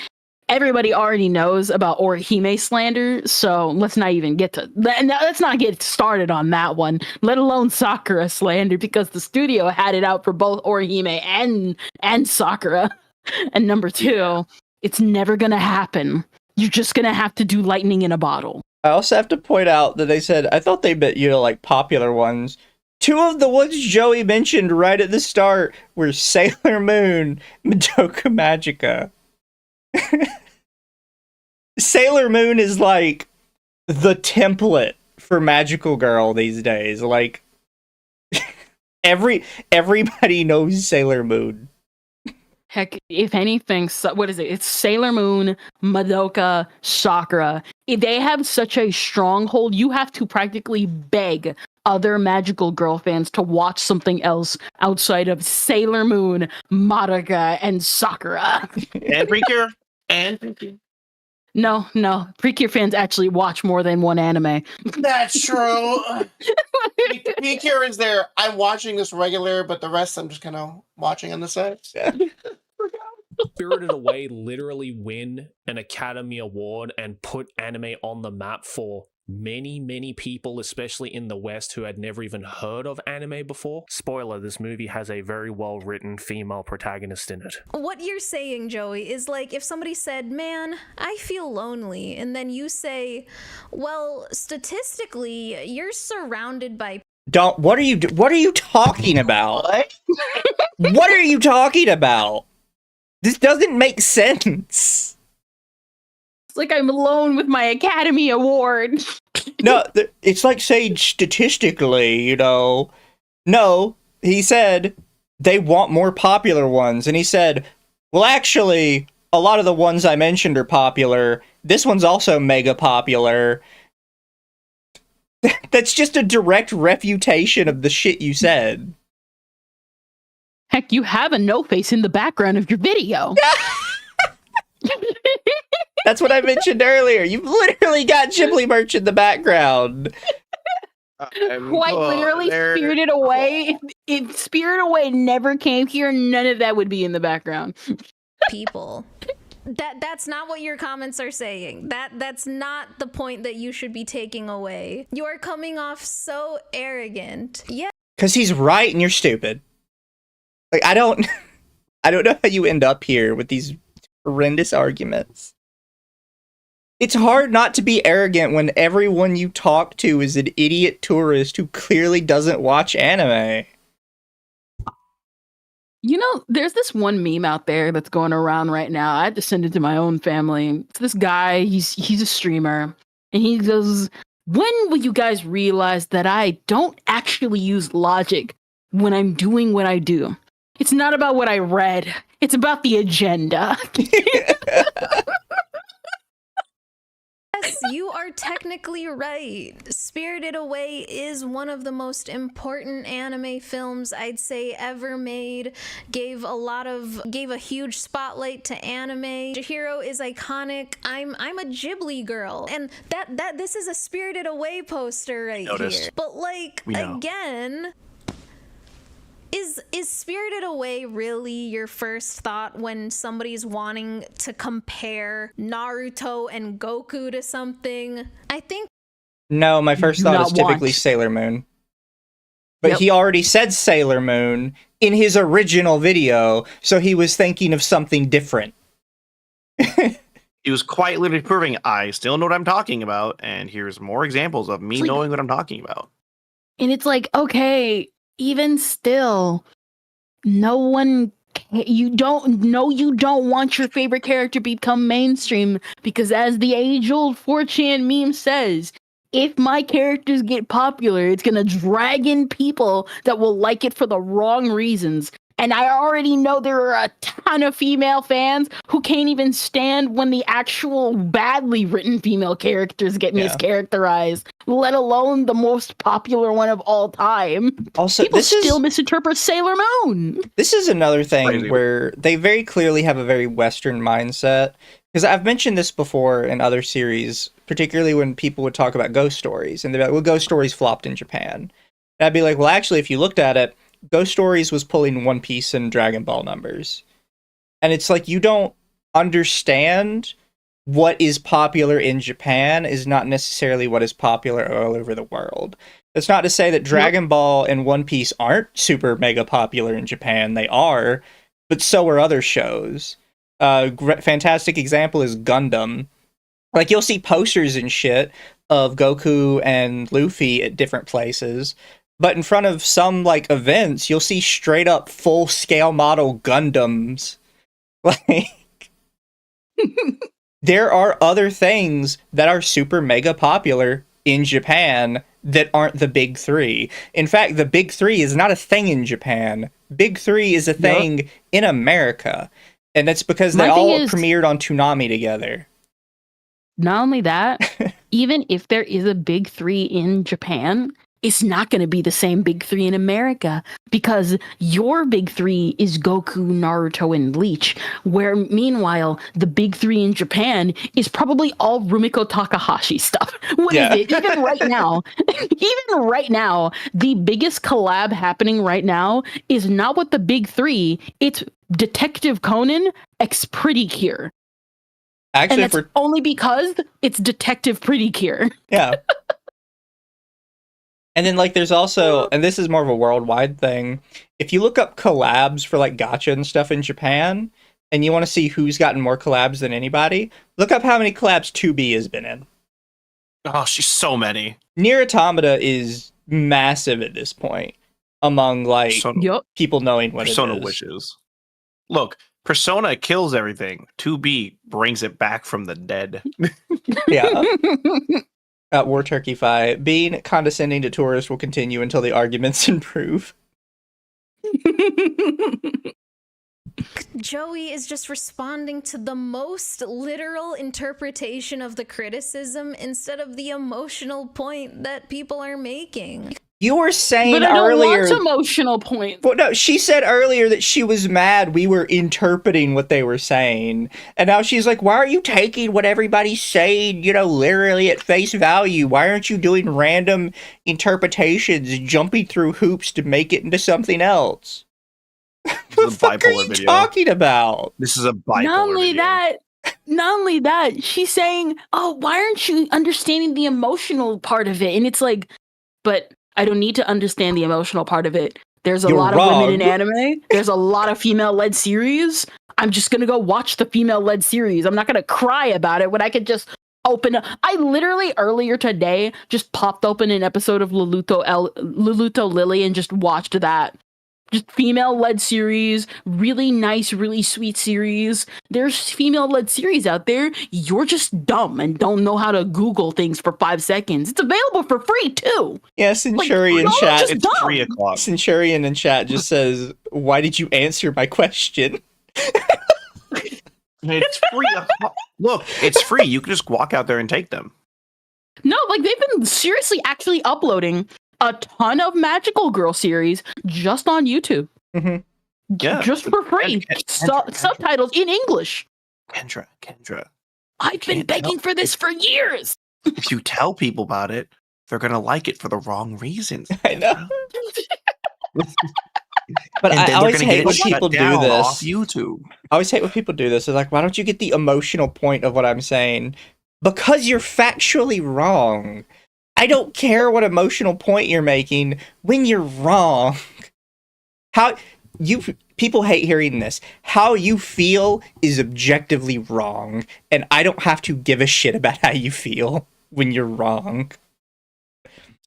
everybody already knows about Orihime slander, so let's not even get to that. Let's not get started on that one, let alone Sakura slander, because the studio had it out for both Orihime and Sakura. And number two, it's never gonna happen. You're just gonna have to do lightning in a bottle. I also have to point out that they said, I thought they meant, like popular ones. Two of the ones Joey mentioned right at the start were Sailor Moon, Madoka Magica. Sailor Moon is like the template for Magical Girl these days. Like everybody knows Sailor Moon. Heck, if anything, what is it? It's Sailor Moon, Madoka, Sakura. If they have such a stronghold, you have to practically beg other Magical Girl fans to watch something else outside of Sailor Moon, Madoka, and Sakura. And Precure. And Precure. No. Precure fans actually watch more than one anime. That's true. Precure is there. I'm watching this regular, but the rest I'm just kind of watching on the side. Spirited Away literally win an Academy Award and put anime on the map for many people, especially in the West, who had never even heard of anime before. Spoiler, this movie has a very well written female protagonist in it. What you're saying, Joey, is like if somebody said, man, I feel lonely, and then you say, well, statistically, you're surrounded by What are you talking about? What are you talking about? This doesn't make sense. It's like I'm alone with my Academy Award. No, it's like saying statistically, No, he said they want more popular ones. And he said, well, actually, a lot of the ones I mentioned are popular. This one's also mega popular. That's just a direct refutation of the shit you said. Heck, you have a no face in the background of your video. That's what I mentioned earlier. You've literally got Ghibli merch in the background. Quite literally, Spirited Away. If Spirited Away never came here, none of that would be in the background. people. That's not what your comments are saying. That's not the point that you should be taking away. You are coming off so arrogant. Yeah. Because he's right and you're stupid. Like, I don't know how you end up here with these horrendous arguments. It's hard not to be arrogant when everyone you talk to is an idiot tourist who clearly doesn't watch anime. You know, there's this one meme out there that's going around right now. I had to send it to my own family. It's this guy, he's a streamer, and he goes, when will you guys realize that I don't actually use logic when I'm doing what I do? It's not about what I read. It's about the agenda. Yes, you are technically right. Spirited Away is one of the most important anime films I'd say ever made. Gave a huge spotlight to anime. Chihiro is iconic. I'm a Ghibli girl, and that this is a Spirited Away poster right here. But like again. Is Spirited Away really your first thought when somebody's wanting to compare Naruto and Goku to something? I think... No, my first thought is typically Sailor Moon. But he already said Sailor Moon in his original video, so he was thinking of something different. He was quite literally proving I still know what I'm talking about, and here's more examples of me knowing what I'm talking about. And it's like, okay, even still, no one, you don't want your favorite character to become mainstream, because as the age-old 4chan meme says, if my characters get popular, it's gonna drag in people that will like it for the wrong reasons. And I already know there are a ton of female fans who can't even stand when the actual badly written female characters get mischaracterized, let alone the most popular one of all time. Also, people still misinterpret Sailor Moon. This is another thing where they very clearly have a very Western mindset. Because I've mentioned this before in other series, particularly when people would talk about ghost stories. And they'd be like, well, ghost stories flopped in Japan. And I'd be like, well, actually, if you looked at it, Ghost Stories was pulling One Piece and Dragon Ball numbers. And it's like, you don't understand what is popular in Japan is not necessarily what is popular all over the world. That's not to say that Dragon Ball and One Piece aren't super mega popular in Japan. They are, but so are other shows. Fantastic example is Gundam. Like, you'll see posters and shit of Goku and Luffy at different places, but in front of some, like, events, you'll see straight up full-scale model Gundams. Like, there are other things that are super mega popular in Japan that aren't the big three. In fact, the big three is not a thing in Japan. Big three is a thing in America. And that's because they all premiered on Toonami together. Not only that, even if there is a big three in Japan, it's not going to be the same big three in America, because your big three is Goku, Naruto, and Bleach, where meanwhile, the big three in Japan is probably all Rumiko Takahashi stuff. What is it? Even right now, the biggest collab happening right now is not with the big three, it's Detective Conan x Pretty Cure. Actually, and that's only because it's Detective Pretty Cure. Yeah. And then, like, there's also, and this is more of a worldwide thing, if you look up collabs for, like, gacha and stuff in Japan, and you want to see who's gotten more collabs than anybody, look up how many collabs 2B has been in. Oh, she's so many. Nier Automata is massive at this point, among, like, people knowing what Persona it is. wishes. Look, Persona kills everything. 2B brings it back from the dead. Yeah. War Turkey Fight. Being condescending to tourists will continue until the arguments improve. Joey is just responding to the most literal interpretation of the criticism instead of the emotional point that people are making. You were saying but I don't earlier... want emotional points. Well, no, she said earlier that she was mad we were interpreting what they were saying. And now she's like, why are you taking what everybody's saying, you know, literally at face value? Why aren't you doing random interpretations, jumping through hoops to make it into something else? What the fuck are you talking about? This is a bipolar Not only that, she's saying, oh, why aren't you understanding the emotional part of it? And it's like, but I don't need to understand the emotional part of it. There's a lot of women in anime. There's a lot of female-led series. I'm just going to go watch the female-led series. I'm not going to cry about it when I could just open up. I literally earlier today just popped open an episode of Luluto Lily and just watched that. Just female-led series, really nice, really sweet series. There's female-led series out there. You're just dumb and don't know how to Google things for 5 seconds. It's available for free, too. Yeah, Centurion chat. It's 3 o'clock. Centurion in chat just says, why did you answer my question? It's free. Look, it's free. You can just walk out there and take them. No, like, they've been seriously actually uploading a ton of Magical Girl series just on YouTube. Mm-hmm. Yeah. Just for free. Subtitles in English. Kendra. I've been begging for this for years. If you tell people about it, they're going to like it for the wrong reasons. I know. But I always hate when people do this. Off YouTube. I always hate when people do this. They're like, why don't you get the emotional point of what I'm saying? Because you're factually wrong. I don't care what emotional point you're making when you're wrong. How people hate hearing this. How you feel is objectively wrong, and I don't have to give a shit about how you feel when you're wrong.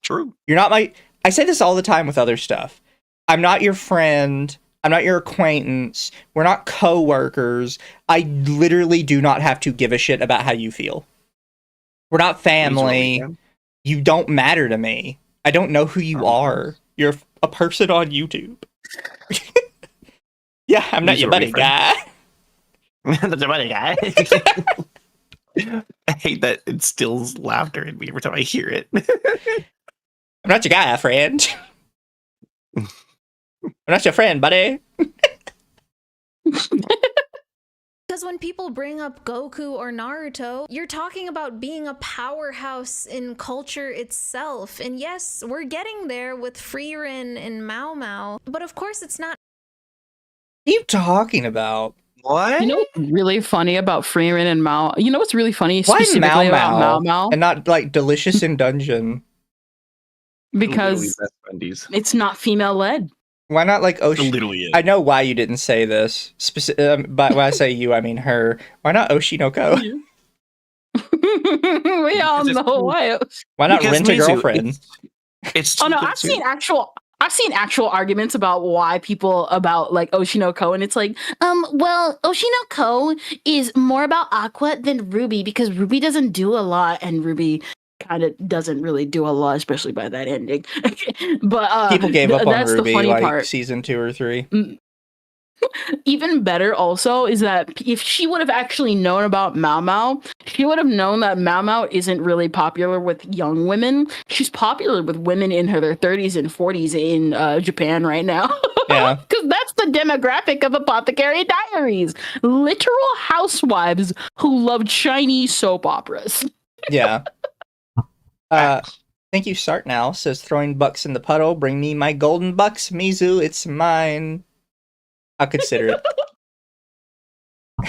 True. You're not my... I say this all the time with other stuff. I'm not your friend. I'm not your acquaintance. We're not co-workers. I literally do not have to give a shit about how you feel. We're not family. You don't matter to me. I don't know who you are. You're a person on YouTube. Yeah, I'm not your buddy guy. Not your buddy guy. I hate that it instills laughter in me every time I hear it. I'm not your guy, friend. I'm not your friend, buddy. Because when people bring up Goku or Naruto, you're talking about being a powerhouse in culture itself. And yes, we're getting there with Frieren and Mao Mao, but of course it's not. What are you talking about? What? You know what's really funny about Frieren and Mao? You know what's really funny Why specifically about Mao Mao? and not like Delicious in Dungeon? Because it's not female led. Why not like Literally is. I know why you didn't say this. But when I say you, I mean her. Why not Oshinoko? We all know why. Why not rent a girlfriend? It's oh no, I've seen actual arguments about why people about like Oshinoko, and it's like, well, Oshinoko is more about Aqua than Ruby because Ruby doesn't do a lot, and Ruby kind of doesn't really do a lot, especially by that ending. But people gave up on that's Ruby the funny like part. season 2 or 3. Even better also is that if she would have actually known about Mao Mao, she would have known that Mao Mao isn't really popular with young women. She's popular with women in her 30s and 40s in Japan right now. Yeah. Because that's the demographic of Apothecary Diaries. Literal housewives who love Chinese soap operas. Yeah. Thank you, Start Now, says throwing bucks in the puddle. Bring me my golden bucks, Mizu. It's mine. I'll consider it.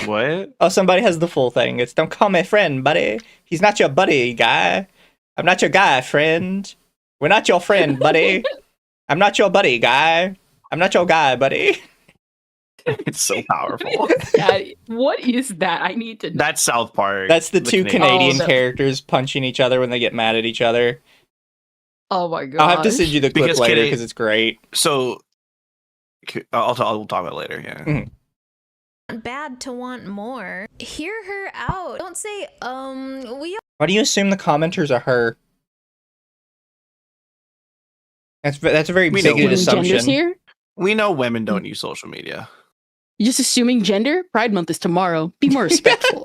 What? Oh, somebody has the full thing. It's don't call me friend, buddy. He's not your buddy, guy. I'm not your guy, friend. We're not your friend, buddy. I'm not your buddy, guy. I'm not your guy, buddy. It's so powerful. God, what is that? I need to know. That's South Park. That's the two Canadian Oh, characters punching each other when they get mad at each other. Oh my god. I'll have to send you the clip Because later Canadian- because it's great. So, we'll talk about it later. Yeah. Mm-hmm. Bad to want more. Hear her out. Don't say, we Why do you assume the commenters are her? That's a very We know bigoted Genders assumption. here? We know women don't use social media. You're just assuming gender? Pride Month is tomorrow. Be more respectful.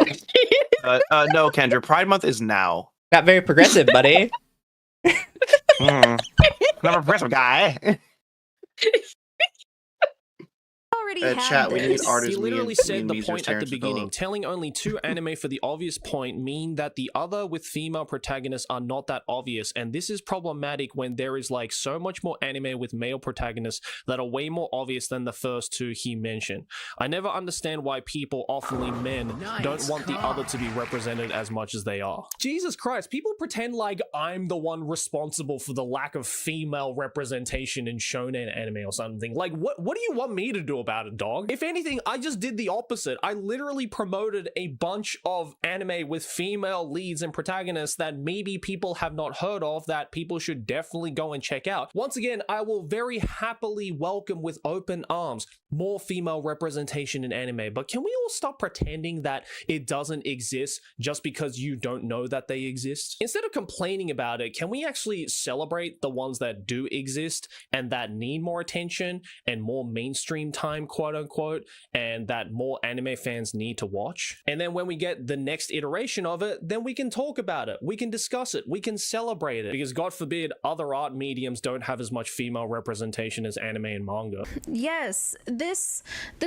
No, Kendra. Pride Month is now. Not very progressive, buddy. I'm a progressive guy. already Chat, we need this. artists. He me literally and- said me and the Meezer, point at the Terrence, and beginning. Philip. Telling only 2 anime for the obvious point mean that the other with female protagonists are not that obvious, and this is problematic when there is like so much more anime with male protagonists that are way more obvious than the first 2 he mentioned. I never understand why people, oftenly men, don't want the other to be represented as much as they are. Jesus Christ, people pretend like I'm the one responsible for the lack of female representation in shonen anime or something. Like, what do you want me to do about it, dog? If anything, I just did the opposite. I literally promoted a bunch of anime with female leads and protagonists that maybe people have not heard of that people should definitely go and check out. Once again, I will very happily welcome with open arms more female representation in anime, but can we all stop pretending that it doesn't exist just because you don't know that they exist? Instead of complaining about it, can we actually celebrate the ones that do exist and that need more attention and more mainstream time, quote unquote, and that more anime fans need to watch? And then when we get the next iteration of it, then we can talk about it, we can discuss it, we can celebrate it, because God forbid other art mediums don't have as much female representation as anime and manga. Yes, this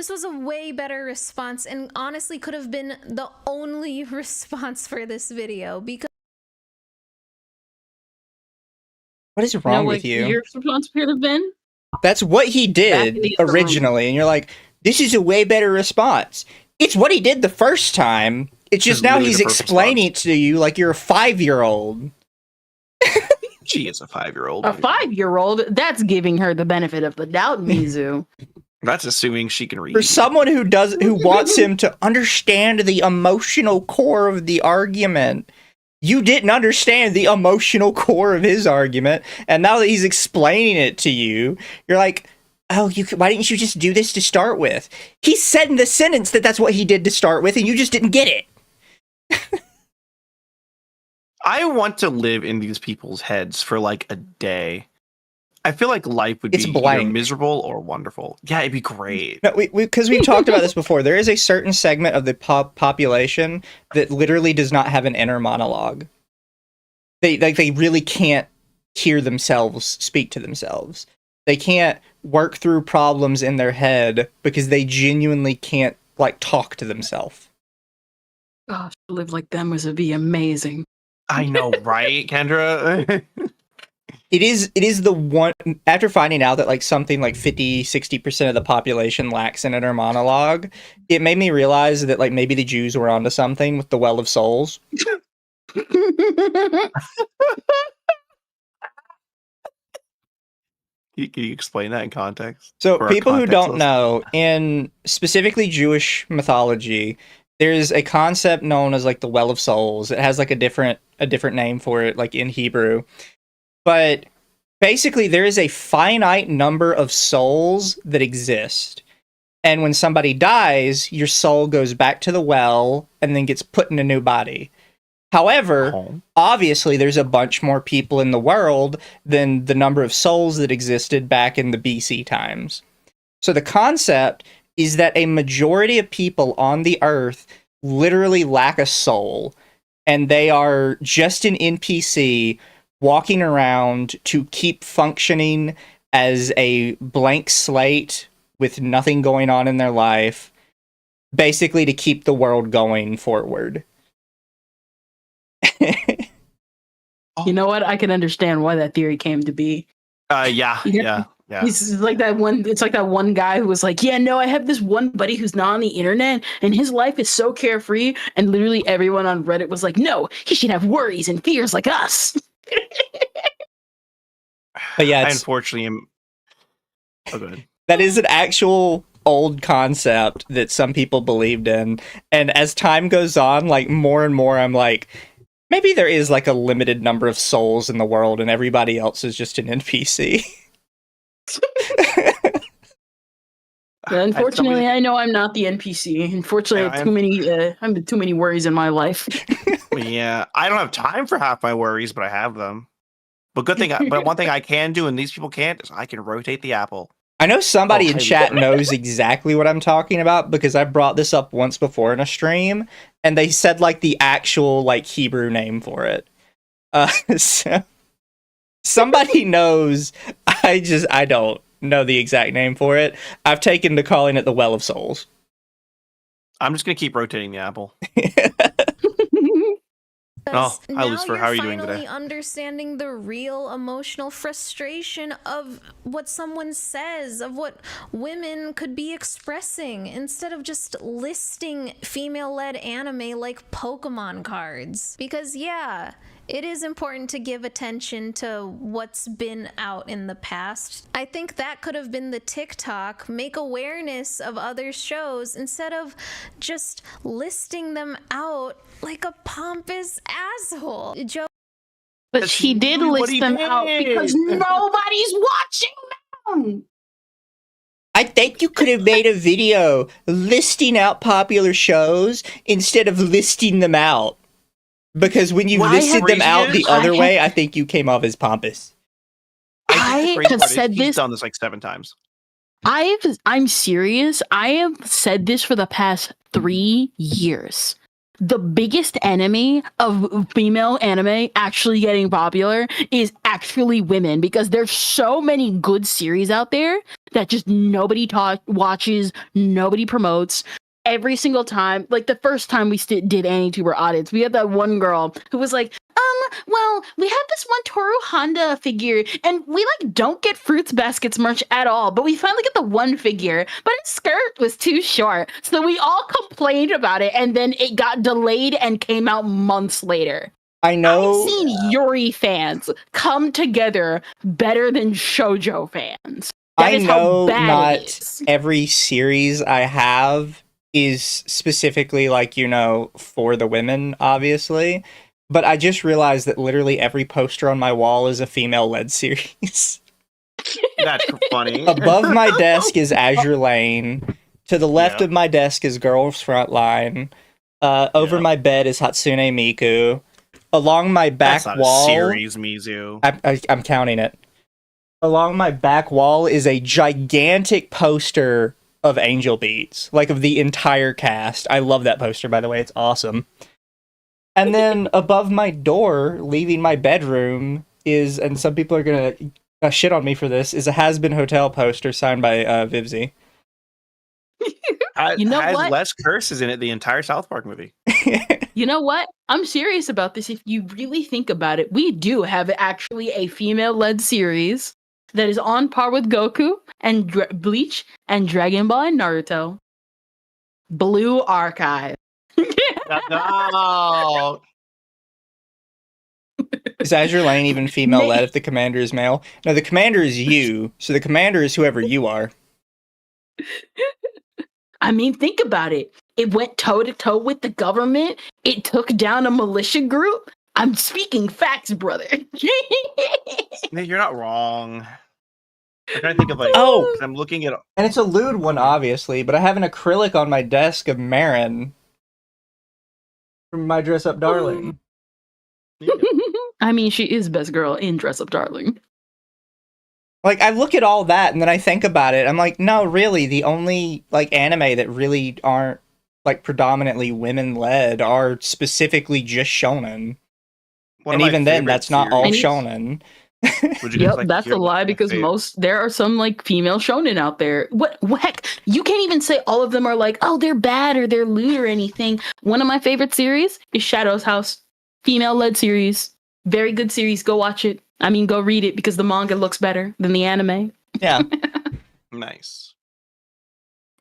was a way better response, and honestly could have been the only response for this video, because What is wrong with you? Your response could have been? That's what he did originally, and you're like, this is a way better response. It's what he did the first time. It's just now he's explaining it to you like you're a 5-year-old. She is a 5-year-old. A 5-year-old? That's giving her the benefit of the doubt, Mizu. That's assuming she can read. For someone who wants him to understand the emotional core of the argument, you didn't understand the emotional core of his argument, and now that he's explaining it to you, you're like, oh, why didn't you just do this to start with? He said in the sentence that that's what he did to start with, and you just didn't get it. I want to live in these people's heads for like a day. I feel like life would be either miserable or wonderful. Yeah, it'd be great. No, because we've talked about this before. There is a certain segment of the population that literally does not have an inner monologue. They really can't hear themselves speak to themselves. They can't work through problems in their head because they genuinely can't like talk to themselves. Gosh, to live like them would be amazing. I know, right, Kendra? It is the one, after finding out that like something like 50-60% of the population lacks an inner monologue, it made me realize that like maybe the Jews were onto something with the Well of Souls. Can you explain that in context? So people who don't know, in specifically Jewish mythology, there's a concept known as like the Well of Souls. It has like a different name for it, like in Hebrew. But basically, there is a finite number of souls that exist. And when somebody dies, your soul goes back to the well and then gets put in a new body. However, obviously, there's a bunch more people in the world than the number of souls that existed back in the BC times. So the concept is that a majority of people on the earth literally lack a soul, and they are just an NPC walking around to keep functioning as a blank slate with nothing going on in their life, basically to keep the world going forward. You know what? I can understand why that theory came to be. Yeah. It's like that one guy who was like, yeah, no, I have this one buddy who's not on the internet and his life is so carefree, and literally everyone on Reddit was like, no, he should have worries and fears like us. But yeah, I unfortunately am. Oh, good. That is an actual old concept that some people believed in, and as time goes on, like more and more, I'm like, maybe there is like a limited number of souls in the world, and everybody else is just an NPC. Unfortunately, I know I'm not the NPC. Unfortunately, I have too many worries in my life. Yeah, I don't have time for half my worries, but I have them. But but one thing I can do, and these people can't, is I can rotate the apple. I know somebody in chat knows exactly what I'm talking about because I brought this up once before in a stream, and they said like the actual like Hebrew name for it. So somebody knows. I don't know the exact name for it. I've taken to calling it the Well of Souls. I'm just gonna keep rotating the apple. Oh, hi, Lucifer. How are you doing today? Finally understanding the real emotional frustration of what someone says, of what women could be expressing, instead of just listing female-led anime like Pokemon cards. Because yeah, it is important to give attention to what's been out in the past. I think that could have been the TikTok, make awareness of other shows instead of just listing them out like a pompous asshole. But she did list them out because nobody's watching them. I think you could have made a video listing out popular shows instead of listing them out. Because when you listed them out the other way, I think you came off as pompous. I have said this. He's done this like 7 times. I'm serious. I have said this for the past 3 years. The biggest enemy of female anime actually getting popular is actually women, because there's so many good series out there that just nobody watches, nobody promotes. Every single time, like the first time we did Anituber audits, we had that one girl who was like, well, we have this one Toru Honda figure, and we like don't get Fruits Baskets merch at all, but we finally get the one figure, but its skirt was too short, so we all complained about it, and then it got delayed and came out months later. I know. I've seen Yuri fans come together better than shoujo fans. I is how know bad not it is. every series I have is specifically like, for the women, obviously. But I just realized that literally every poster on my wall is a female-led series. That's funny. Above my desk is Azure Lane. To the left Yeah. of my desk is Girls Frontline. Over my bed is Hatsune Miku. Along my back That's not wall... a series, Mizu. I'm counting it. Along my back wall is a gigantic poster of Angel Beats, like of the entire cast. I love that poster, by the way. It's awesome. And then above my door, leaving my bedroom, is, and some people are gonna shit on me for this, is a Has Been Hotel poster signed by Vivzy. You know has what? less curses in it the entire South Park movie. You know what? I'm serious about this. If you really think about it, we do have actually a female-led series that is on par with Goku and Bleach and Dragon Ball and Naruto. Blue Archive. No. Is Azure Lane even female-led if the commander is male? No, the commander is you, so the commander is whoever you are. I mean, think about it. It went toe-to-toe with the government. It took down a militia group. I'm speaking facts, brother. No, you're not wrong. I'm trying to think of like. 'Cause I'm looking at. And it's a lewd one, obviously, but I have an acrylic on my desk of Marin from My Dress Up Darling. I mean, she is best girl in Dress Up Darling. Like, I look at all that, and then I think about it. I'm like, no, really, the only, like, anime that really aren't, like, predominantly women-led are specifically just shonen. And even then, that's not all shonen. Yep, that's a lie because there are some like female shonen out there. What heck? You can't even say all of them are like, oh, they're bad or they're lewd or anything. One of my favorite series is Shadow's House, female-led series. Very good series. Go watch it. I mean, go read it because the manga looks better than the anime. Yeah. Nice.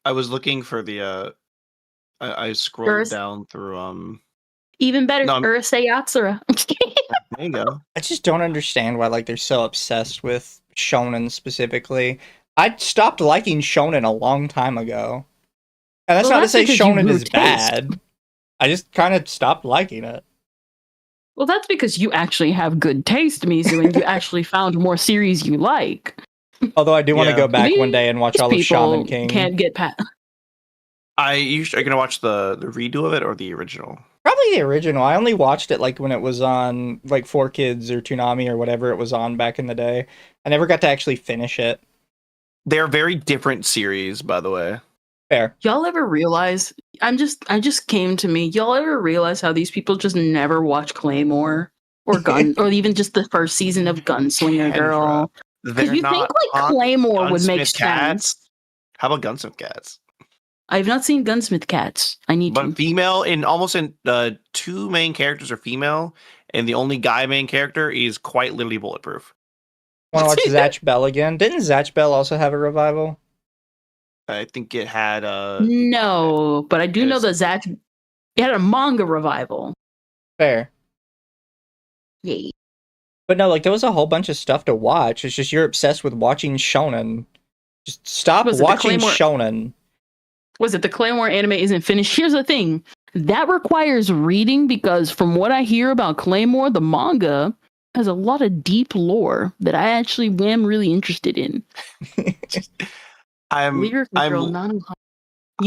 I was looking for the. I scrolled down through Even better, No, Urusei Yatsura. There you go. I just don't understand why, like, they're so obsessed with shonen specifically. I stopped liking shonen a long time ago. And that's not to say shonen is bad. I just kind of stopped liking it. Well, that's because you actually have good taste, Mizu, and you actually found more series you like. Although I do want to go back one day and watch all of Shaman King. Can't get past. Are you gonna watch the redo of it or the original? Probably the original. I only watched it like when it was on like 4Kids or Toonami or whatever it was on back in the day. I never got to actually finish it. They're very different series, by the way. Fair. Y'all ever realize? I just came to me. Y'all ever realize how these people just never watch Claymore or Gun or even just the first season of Gunslinger Girl? Because you think like Claymore would make sense. How about Gunsmith Cats? I've not seen Gunsmith Cats. I need to. But female in two main characters are female, and the only guy main character is quite literally bulletproof. Want to watch Zatch Bell again? Didn't Zatch Bell also have a revival? I think it had No, but I do know that Zatch. It had a manga revival. Fair. Yay. But no, like there was a whole bunch of stuff to watch. It's just you're obsessed with watching shonen. Just stop watching shonen. Was it the Claymore anime isn't finished? Here's the thing. That requires reading because from what I hear about Claymore, the manga has a lot of deep lore that I actually am really interested in. You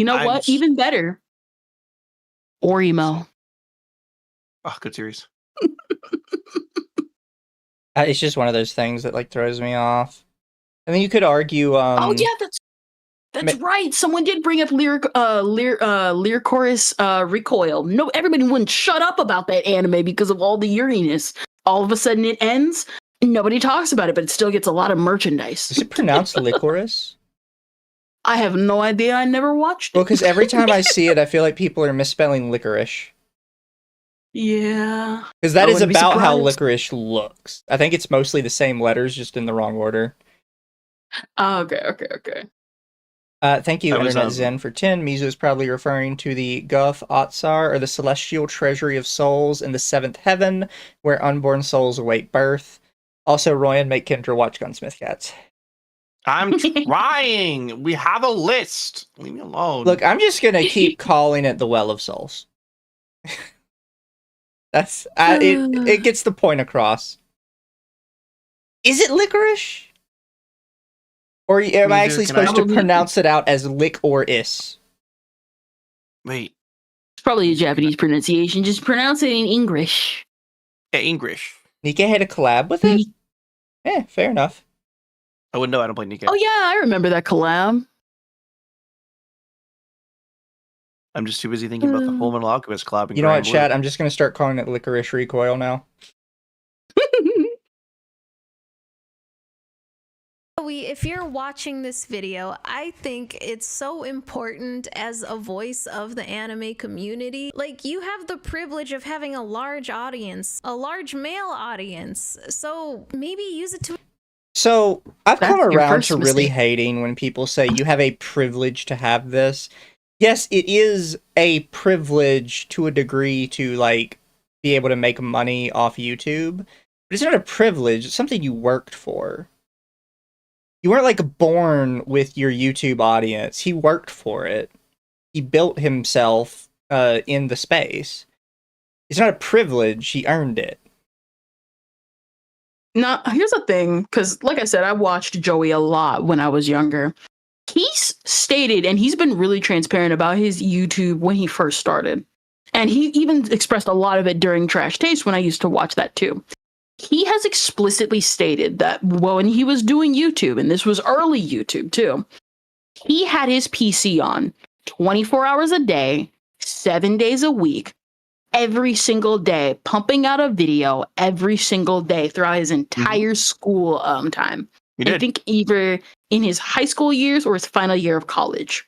know what? Even better. Orimo. Oh, good series. It's just one of those things that like throws me off. I mean, you could argue. Oh yeah, that's right. Someone did bring up Chorus Recoil. No, everybody wouldn't shut up about that anime because of all the Uriness. All of a sudden it ends. Nobody talks about it, but it still gets a lot of merchandise. Is it pronounced licorice? I have no idea. I never watched it. Well, because every time I see it, I feel like people are misspelling licorice. Yeah. Because that is about how licorice looks. I think it's mostly the same letters, just in the wrong order. Okay. Thank you, Internet Zen, for 10. Mizu is probably referring to the Goth Otsar, or the celestial treasury of souls in the seventh heaven, where unborn souls await birth. Also, Royan, make Kendra watch Gunsmith Cats. I'm trying. We have a list. Leave me alone. Look, I'm just gonna keep calling it the Well of Souls. That's it gets the point across. Is it licorice? Or am I actually supposed to pronounce it out as lick or is? Wait. It's probably a Japanese pronunciation. Just pronounce it in English. Yeah, English. Nikkei had a collab with it? Fair enough. I wouldn't know. I don't play Nikkei. Oh yeah, I remember that collab. I'm just too busy thinking about the Full Metal Alchemist collab. And You know what, Grand Blue. chat? I'm just gonna start calling it licorice recoil now. If you're watching this video, I think it's so important as a voice of the anime community. Like, you have the privilege of having a large audience, a large male audience, so maybe use it to... So, I've That's come your around first to really mistake. hating when people say you have a privilege to have this. Yes, it is a privilege to a degree to, like, be able to make money off YouTube, but it's not a privilege, it's something you worked for. You weren't, like, born with your YouTube audience. He worked for it. He built himself in the space. It's not a privilege, he earned it. Now, here's the thing, because like I said, I watched Joey a lot when I was younger. He's stated, and he's been really transparent about his YouTube when he first started. And he even expressed a lot of it during Trash Taste when I used to watch that too. He has explicitly stated that when he was doing YouTube, and this was early YouTube too, he had his PC on 24 hours a day, 7 days a week, every single day, pumping out a video every single day throughout his entire school time. I think either in his high school years or his final year of college.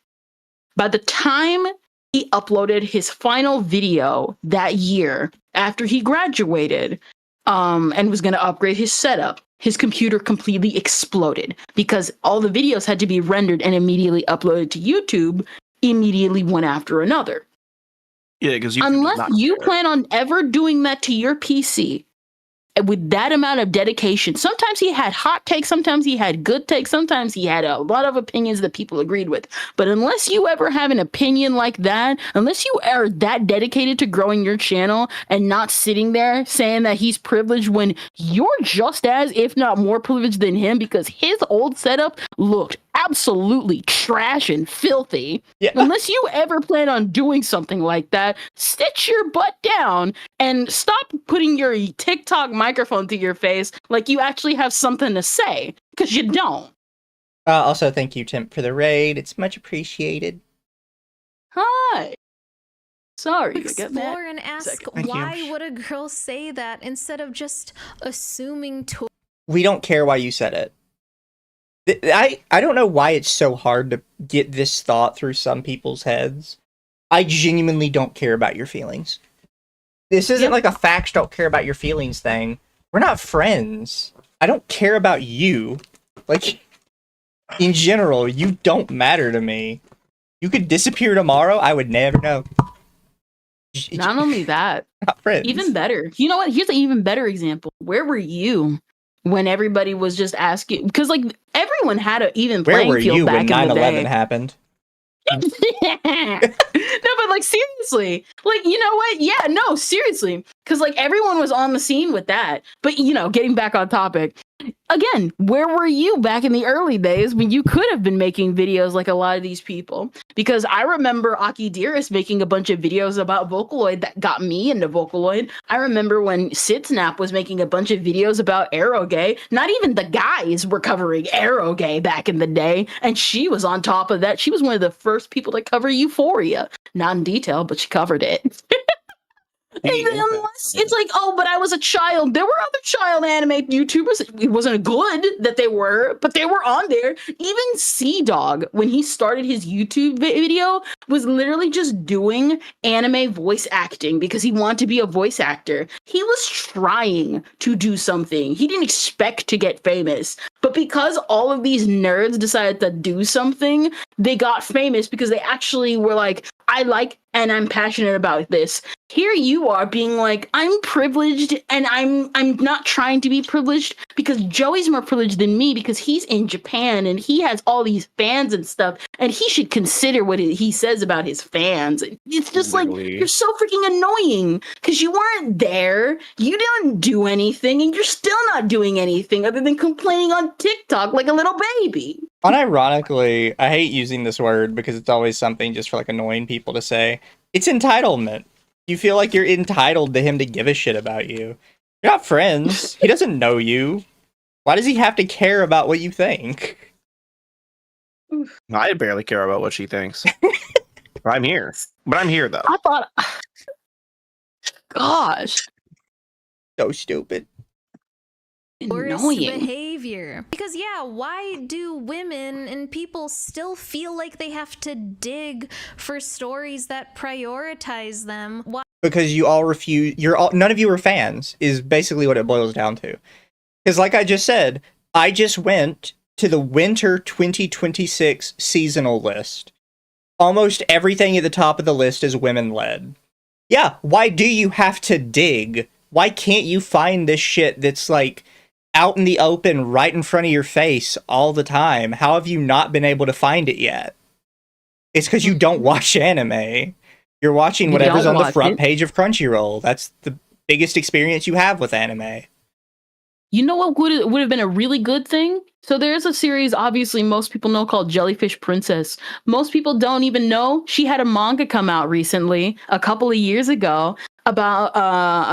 By the time he uploaded his final video that year, after he graduated, and was going to upgrade his setup, his computer completely exploded because all the videos had to be rendered and immediately uploaded to YouTube, immediately one after another. Yeah, because unless you plan on ever doing that to your PC with that amount of dedication, sometimes he had hot takes, sometimes he had good takes, sometimes he had a lot of opinions that people agreed with. But unless you ever have an opinion like that, unless you are that dedicated to growing your channel and not sitting there saying that he's privileged when you're just as, if not more privileged than him, because his old setup looked absolutely trash and filthy. Yeah. Unless you ever plan on doing something like that, sit your butt down and stop putting your TikTok microphone to your face like you actually have something to say, because you don't. Also, thank you, Tim, for the raid. It's much appreciated. Hi. Sorry, Explore and ask, why would a girl say that instead of just assuming to... We don't care why you said it. I don't know why it's so hard to get this thought through some people's heads. I genuinely don't care about your feelings. This isn't like a facts don't care about your feelings thing. We're not friends. I don't care about you. Like, in general, you don't matter to me. You could disappear tomorrow, I would never know. Not only that, not friends. Even better. You know what? Here's an even better example. Where were you when everybody was just asking? Because, like, everyone had an even playing field back in the day. Where were you when 9/11 happened? No, but like seriously, like, you know what? Yeah, no, seriously, because like everyone was on the scene with that. But you know, getting back on topic again, where were you back in the early days when you could have been making videos like a lot of these people? Because I remember Aki Dearest making a bunch of videos about Vocaloid that got me into Vocaloid. I remember when Sidsnap was making a bunch of videos about Aerogay. Not even the guys were covering Aerogay back in the day, and she was on top of that. She was one of the first people to cover Euphoria. Not in detail, but she covered it. Unless it's like, oh, but I was a child. There were other child anime YouTubers. It wasn't good that they were, but they were on there. Even Sea-Dog, when he started his YouTube video, was literally just doing anime voice acting because he wanted to be a voice actor. He was trying to do something. He didn't expect to get famous. But because all of these nerds decided to do something, they got famous because they actually were like, I like and I'm passionate about this. Here you are being like, I'm privileged and I'm not trying to be privileged because Joey's more privileged than me because he's in Japan and he has all these fans and stuff and he should consider what he says about his fans. It's just like, you're so freaking annoying because you weren't there, you didn't do anything, and you're still not doing anything other than complaining on TikTok like a little baby. Unironically, I hate using this word because it's always something just for like annoying people to say. It's entitlement. You feel like you're entitled to him to give a shit about you. You're not friends. He doesn't know you. Why does he have to care about what you think? I barely care about what she thinks. I'm here. But I'm here, though. I thought... Gosh. So stupid. Worst Annoying. behavior. Because yeah, why do women and people still feel like they have to dig for stories that prioritize them? Why? Because you all refuse. None of you are fans. Is basically what it boils down to. Because like I just said, I just went to the winter 2026 seasonal list. Almost everything at the top of the list is women-led. Yeah, why do you have to dig? Why can't you find this shit that's like out in the open, right in front of your face all the time? How have you not been able to find it yet? It's because you don't watch anime. You're watching whatever's on the front page of Crunchyroll. That's the biggest experience you have with anime. You know what would have been a really good thing? So there's a series, obviously most people know, called Jellyfish Princess. Most people don't even know she had a manga come out recently, a couple of years ago, about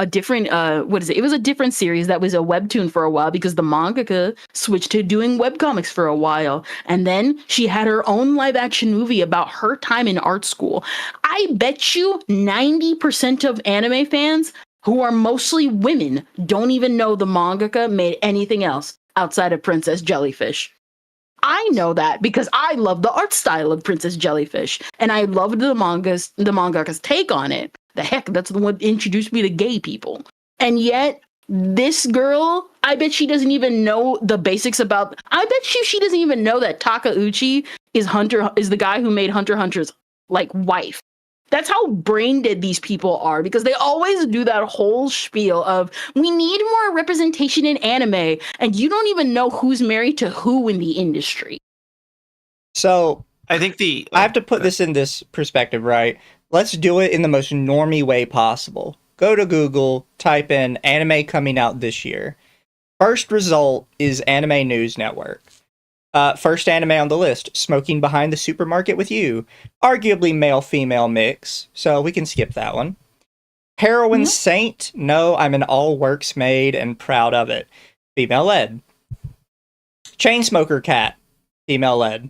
a different, it was a different series that was a webtoon for a while because the mangaka switched to doing webcomics for a while. And then she had her own live action movie about her time in art school. I bet you 90% of anime fans, who are mostly women, don't even know the mangaka made anything else outside of Princess Jellyfish. I know that because I love the art style of Princess Jellyfish, and I loved the mangaka's take on it. The heck, that's the one that introduced me to gay people. And yet, this girl, I bet she doesn't even know the basics about. I bet you she doesn't even know that Takeuchi is the guy who made Hunter x Hunter's like wife. That's how brain dead these people are, because they always do that whole spiel of, we need more representation in anime, and you don't even know who's married to who in the industry. So, I think I have to put this in this perspective, right? Let's do it in the most normie way possible. Go to Google, type in anime coming out this year. First result is Anime News Network. First anime on the list, Smoking Behind the Supermarket with You. Arguably male-female mix, so we can skip that one. Heroine Saint, no, I'm an all works made and proud of it. Female-led. Chainsmoker Cat, female-led.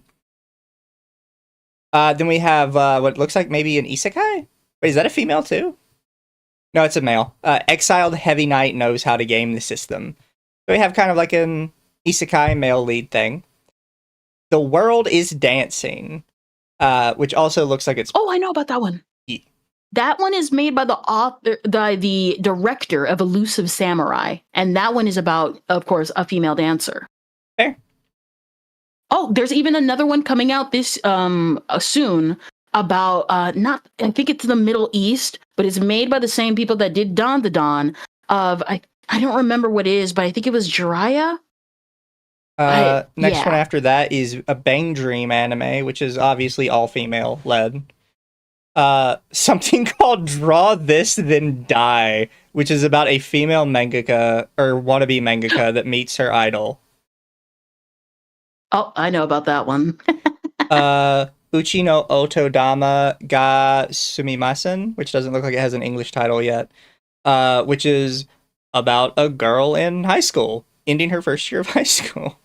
Then we have what looks like maybe an isekai? Wait, is that a female too? No, it's a male. Exiled Heavy Knight knows how to game the system. So we have kind of like an isekai male lead thing. The World is Dancing, which also looks like it's... Oh, I know about that one. Yeah. That one is made by the director of Elusive Samurai, and that one is about, of course, a female dancer. Fair. Oh, there's even another one coming out this soon about I think it's the Middle East, but it's made by the same people that did Dawn the Dawn of I don't remember what it is, but I think it was Jiraiya. Next one after that is a Bang Dream anime, which is obviously all female led. Something called Draw This Then Die, which is about a female mangaka or wannabe mangaka that meets her idol. Oh, I know about that one. Uchi no Otodama ga Sumimasen, which doesn't look like it has an English title yet, which is about a girl in high school ending her first year of high school.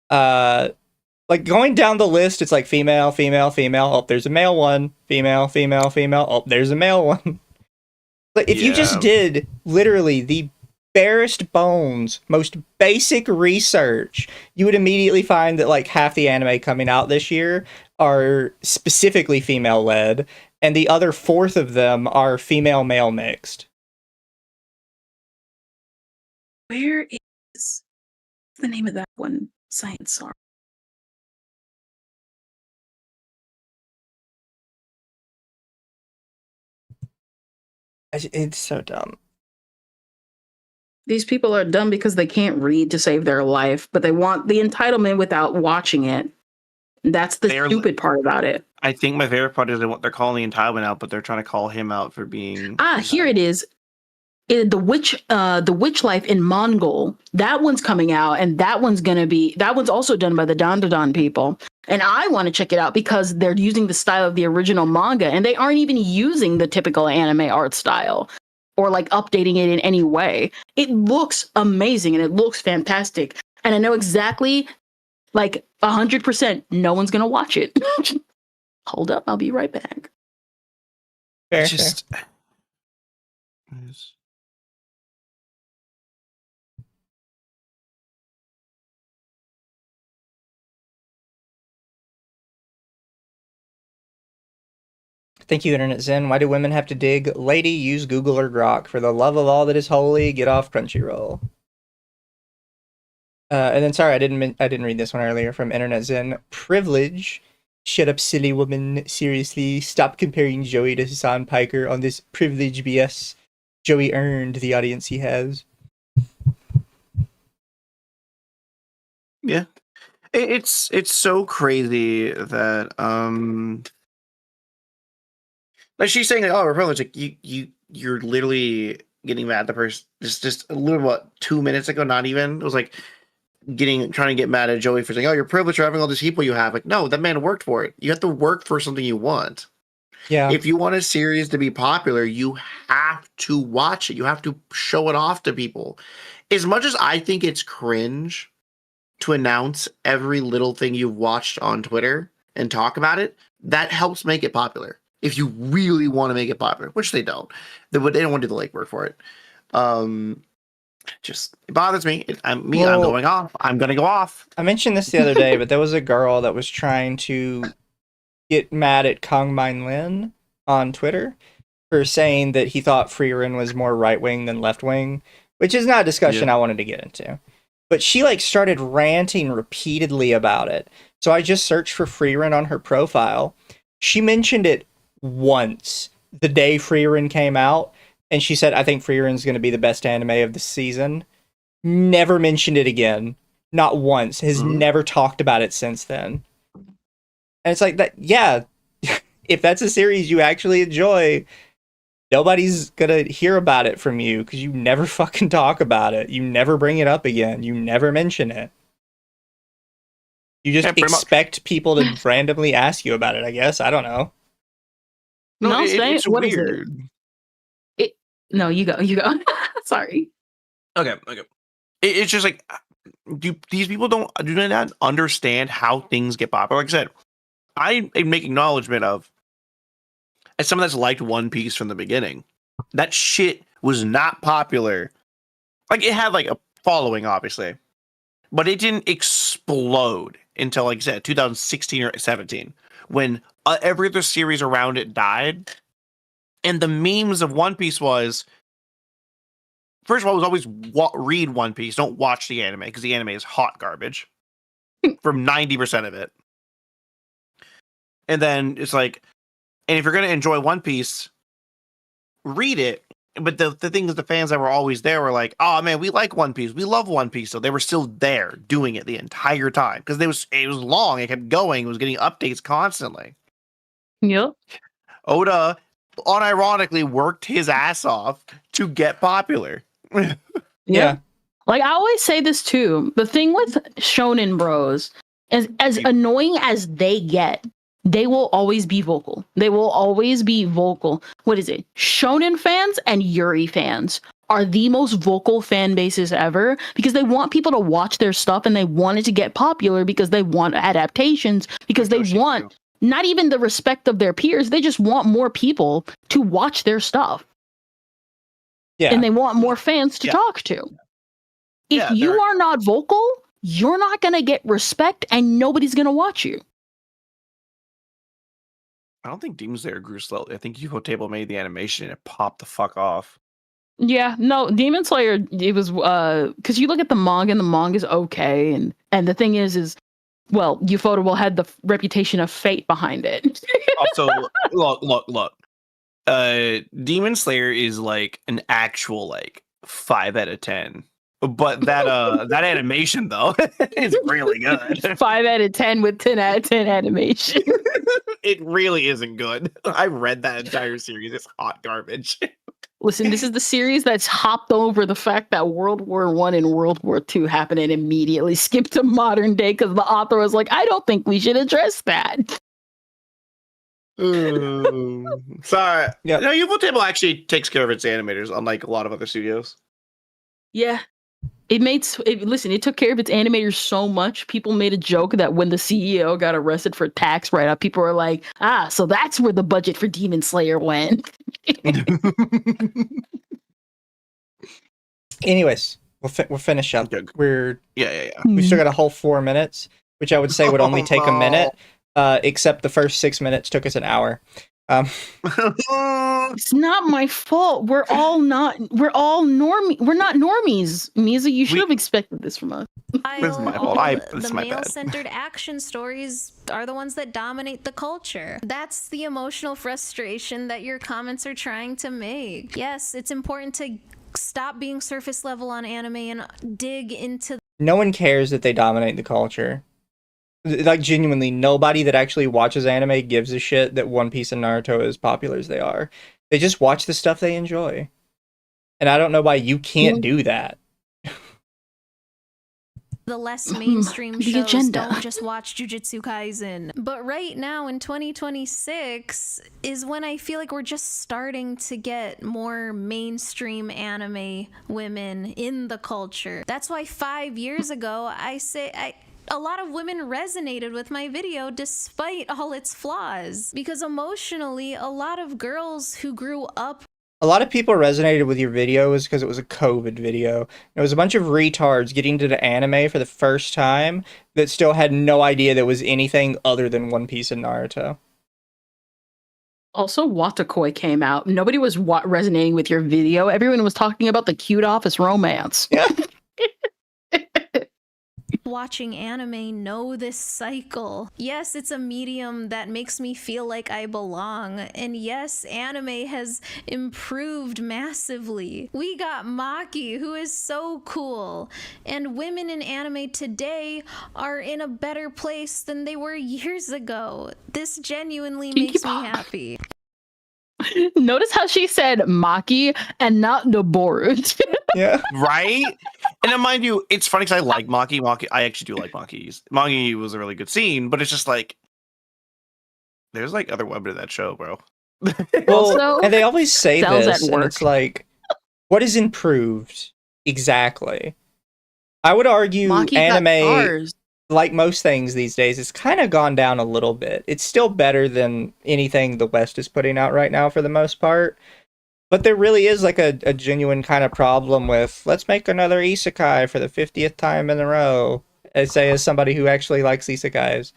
Like going down the list, it's like female, female, female. Oh, there's a male one. Female, female, female. Oh, there's a male one. Like if you just did literally the barest bones, most basic research, you would immediately find that like half the anime coming out this year are specifically female led, and the other fourth of them are female male mixed. Where is the name of that one? Science Star. It's so dumb. These people are dumb because they can't read to save their life, but they want the entitlement without watching it. That's the stupid part about it. I think my favorite part is what they're calling the entitlement out, but they're trying to call him out for being. Here it is. The witch life in Mongol. That one's coming out, and that one's also done by the Dandadan people. And I want to check it out because they're using the style of the original manga, and they aren't even using the typical anime art style or like updating it in any way. It looks amazing and it looks fantastic. And I know exactly, like 100%, no one's gonna watch it. Hold up, I'll be right back. Fair. Thank you, Internet Zen. Why do women have to dig? Lady, use Google or Grok. For the love of all that is holy, get off Crunchyroll. And then, sorry, I didn't read this one earlier from Internet Zen. Privilege. Shut up, silly woman. Seriously, stop comparing Joey to Hassan Piker on this privilege BS. Joey earned the audience he has. Yeah, it's so crazy that like she's saying like, oh, we're privileged. Like you're literally getting mad at the person just a little, what, 2 minutes ago, not even. It was like trying to get mad at Joey for saying, oh, you're privileged for having all these people you have. Like, no, that man worked for it. You have to work for something you want. Yeah. If you want a series to be popular, you have to watch it. You have to show it off to people. As much as I think it's cringe to announce every little thing you've watched on Twitter and talk about it, that helps make it popular. If you really want to make it popular, which they don't. They don't want to do the legwork for it. Just, it bothers me. I'm going off. I'm going to go off. I mentioned this the other day, but there was a girl that was trying to get mad at Kong Mein Lin on Twitter for saying that he thought Freerin was more right-wing than left-wing, which is not a discussion I wanted to get into. But she like started ranting repeatedly about it. So I just searched for Freerin on her profile. She mentioned it once the day Freerin came out, and she said, I think Freerin's going to be the best anime of the season. Never mentioned it again. Not once. Has never talked about it since then. And it's like that, yeah, if that's a series you actually enjoy, nobody's gonna hear about it from you because you never fucking talk about it. You never bring it up again. You never mention it. You just expect people to randomly ask you about it, I guess. I don't know. No, it's what weird. Is it? No, you go. Sorry. Okay. It's just like, these people do not understand how things get popular. Like I said, I make acknowledgement of, as someone that's liked One Piece from the beginning, that shit was not popular. Like, it had like a following, obviously, but it didn't explode until, like I said, 2016 or 17, when every other series around it died. And the memes of One Piece was, first of all, it was always read One Piece, don't watch the anime, because the anime is hot garbage from 90% of it. And then it's like, and if you're going to enjoy One Piece, read it. But the thing is, the fans that were always there were like, oh man, we like One Piece. We love One Piece. So they were still there doing it the entire time. Because it was long. It kept going. It was getting updates constantly. Yep. Oda unironically worked his ass off to get popular. Yeah. Like, I always say this too. The thing with Shonen Bros, as annoying as they get, they will always be vocal. They will always be vocal. What is it? Shonen fans and Yuri fans are the most vocal fan bases ever because they want people to watch their stuff and they want it to get popular because they want adaptations, because they want not even the respect of their peers. They just want more people to watch their stuff. Yeah. And they want more fans to talk to. If you are not vocal, you're not going to get respect and nobody's going to watch you. I don't think Demon Slayer grew slowly. I think UFO Table made the animation and it popped the fuck off. Yeah, no, Demon Slayer, it was, because you look at the manga and the manga's okay. And the thing is, well, Ufotable had the reputation of fate behind it. Also, look. Demon Slayer is like an actual like 5 out of 10. But that animation though is really good. 5 out of 10 with 10 out of 10 animation. It really isn't good. I read that entire series. It's hot garbage. Listen, this is the series that's hopped over the fact that World War One and World War II happened and immediately skipped to modern day because the author was like, I don't think we should address that. Sorry. Yeah. No, Ufotable actually takes care of its animators, unlike a lot of other studios. Yeah. Listen, it took care of its animators so much. People made a joke that when the CEO got arrested for tax write-off, people were like, so that's where the budget for Demon Slayer went. Anyways, we'll finish up. Yeah. We still got a whole 4 minutes, which I would say would only take a minute, except the first 6 minutes took us an hour. It's not my fault. We're not normies. Mizu, you should have expected this from us. This is my fault. The male-centered action stories are the ones that dominate the culture. That's the emotional frustration that your comments are trying to make. Yes, it's important to stop being surface level on anime and dig into. No one cares that they dominate the culture. Like, genuinely, nobody that actually watches anime gives a shit that One Piece and Naruto are as popular as they are. They just watch the stuff they enjoy. And I don't know why you can't do that. The less mainstream the shows agenda. don't just watch Jujutsu Kaisen. But right now in 2026 is when I feel like we're just starting to get more mainstream anime women in the culture. That's why 5 years ago a lot of women resonated with my video despite all its flaws. Because emotionally, a lot of girls who grew up. A lot of people resonated with your video is because it was a COVID video. It was a bunch of retards getting into the anime for the first time that still had no idea there was anything other than One Piece and Naruto. Also, Watakoi came out. Nobody was resonating with your video. Everyone was talking about the cute office romance. Yeah. Watching anime know this cycle. Yes, it's a medium that makes me feel like I belong. And yes, anime has improved massively. We got Maki, who is so cool. And women in anime today are in a better place than they were years ago. This genuinely makes me happy. Notice how she said Maki and not Noboru. Yeah. Right? And then, mind you, it's funny because I like Maki. I actually do like Maki. Maki was a really good scene, but it's just like, there's like other women in that show, bro. Well, and they always say this, and work. it's like, what is improved? Exactly. I would argue Maki anime, like most things these days, it's kind of gone down a little bit. It's still better than anything the West is putting out right now for the most part. But there really is like a genuine kind of problem with, let's make another isekai for the 50th time in a row. As somebody who actually likes isekais.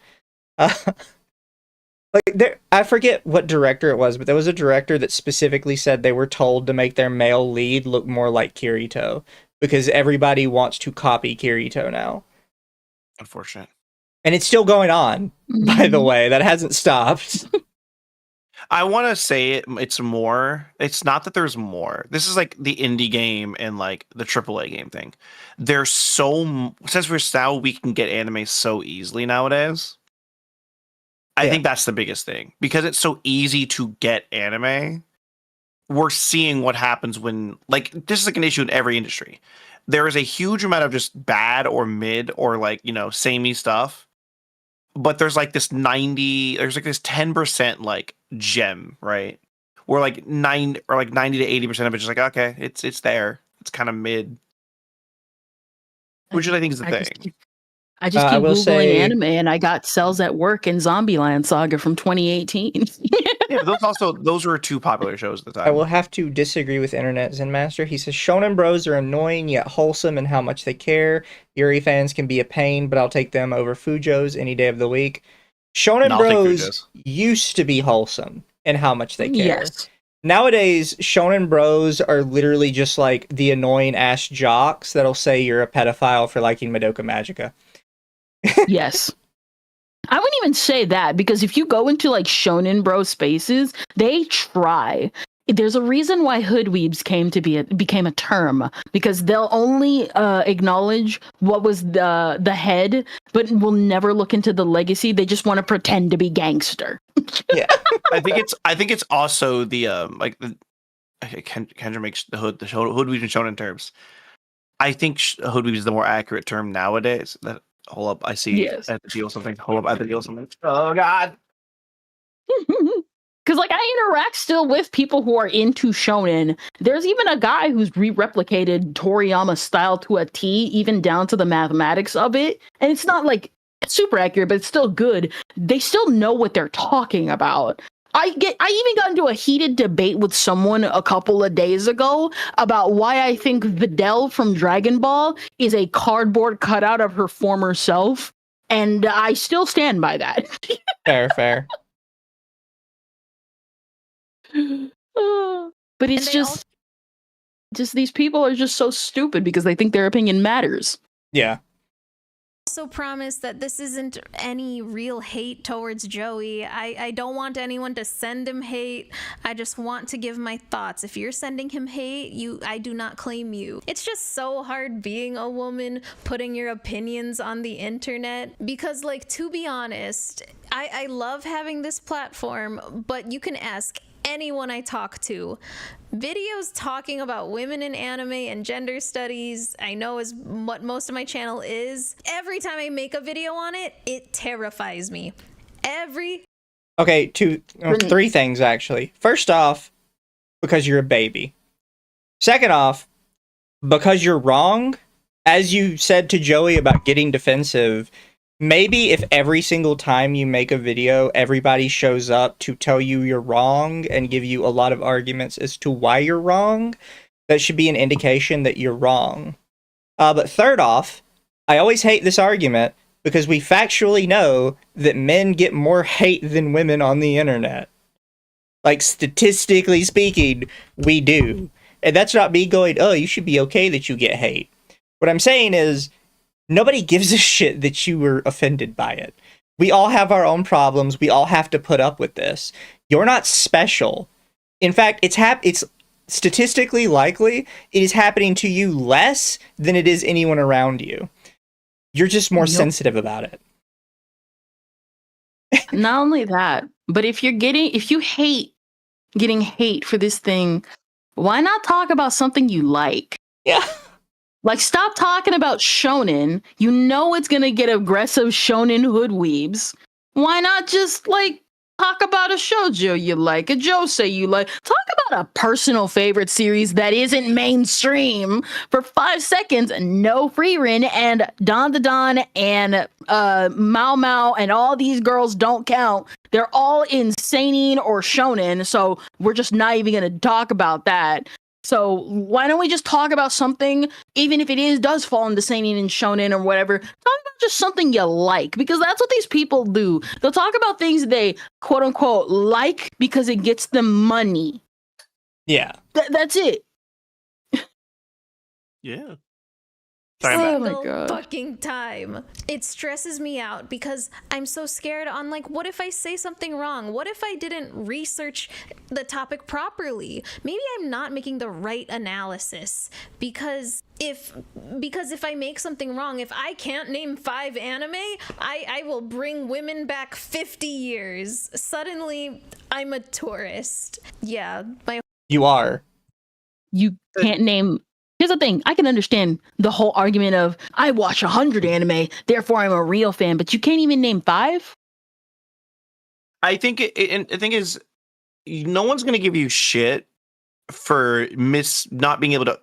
I forget what director it was, but there was a director that specifically said they were told to make their male lead look more like Kirito. Because everybody wants to copy Kirito now. Unfortunate. And it's still going on, by the way. That hasn't stopped. I want to say it's more. It's not that there's more. This is like the indie game and like the AAA game thing. There's since we can get anime so easily nowadays. I think that's the biggest thing because it's so easy to get anime. We're seeing what happens when this is like an issue in every industry. There is a huge amount of just bad or mid or samey stuff. But there's like this 10% like gem, right? Where like 90 to 80% of it's just like, okay, it's there. It's kind of mid. Which I think is the thing. I just keep Googling anime and I got Cells at Work and Zombieland Saga from 2018. Yeah, those were two popular shows at the time. I will have to disagree with Internet Zen Master. He says Shonen Bros are annoying yet wholesome in how much they care. Yuri fans can be a pain, but I'll take them over Fujos any day of the week. Shonen Bros used to be wholesome in how much they care. Yes. Nowadays, Shonen Bros are literally just like the annoying ass jocks that'll say you're a pedophile for liking Madoka Magica. Yes. I wouldn't even say that, because if you go into like shonen bro spaces, they try. There's a reason why hoodweebs became a term, because they'll only acknowledge what was the head, but will never look into the legacy. They just want to pretend to be gangster. Yeah, I think it's also the like the Kendra makes the hoodweebs and shonen terms. I think hoodweebs is the more accurate term nowadays. That hold up, I see. Yes. I have to deal with something. Hold up, I have to deal with something. Oh God. Because like I interact still with people who are into shonen. There's even a guy who's re-replicated Toriyama style to a T, even down to the mathematics of it. And it's not like super accurate, but it's still good. They still know what they're talking about. I even got into a heated debate with someone a couple of days ago about why I think Videl from Dragon Ball is a cardboard cutout of her former self. And I still stand by that. fair. But it's just these people are just so stupid because they think their opinion matters. Yeah. Also promise that this isn't any real hate towards Joey. I don't want anyone to send him hate. I just want to give my thoughts. If you're sending him hate, I do not claim you. It's just so hard being a woman, putting your opinions on the internet, because like, to be honest, I love having this platform, but you can ask anyone I talk to. Videos talking about women in anime and gender studies, I know is what most of my channel is. Every time I make a video on it, it terrifies me. Okay, three things actually. First off, because you're a baby. Second off, because you're wrong. As you said to Joey about getting defensive, maybe if every single time you make a video, everybody shows up to tell you you're wrong and give you a lot of arguments as to why you're wrong, that should be an indication that you're wrong. But third off, I always hate this argument because we factually know that men get more hate than women on the internet. Like, statistically speaking, we do. And that's not me going, oh, you should be okay that you get hate. What I'm saying is, nobody gives a shit that you were offended by it. We all have our own problems. We all have to put up with this. You're not special. In fact, it's statistically likely it is happening to you less than it is anyone around you. You're just more sensitive about it. Not only that, but if you hate getting hate for this thing, why not talk about something you like? Yeah. Like, stop talking about shonen. You know it's gonna get aggressive shonen hoodweebs. Why not just, like, talk about a shoujo you like, a josei you like. Talk about a personal favorite series that isn't mainstream for 5 seconds, no Frieren, and Don the Don and Mao Mao and all these girls don't count. They're all in seinen or shonen, so we're just not even gonna talk about that. So why don't we just talk about something, even if it does fall into seinen and shonen or whatever, talk about just something you like, because that's what these people do. They'll talk about things they quote unquote like because it gets them money. Yeah. That's it. Yeah. Oh my God. Fucking time. It stresses me out because I'm so scared on, like, what if I say something wrong? What if I didn't research the topic properly? Maybe I'm not making the right analysis, because if I make something wrong, if I can't name 5 anime, I will bring women back 50 years. Suddenly, I'm a tourist. Yeah. You are. You can't name... Here's the thing. I can understand the whole argument of, I watch 100 anime, therefore I'm a real fan, but you can't even name 5? I think and the thing is, no one's going to give you shit for not being able to,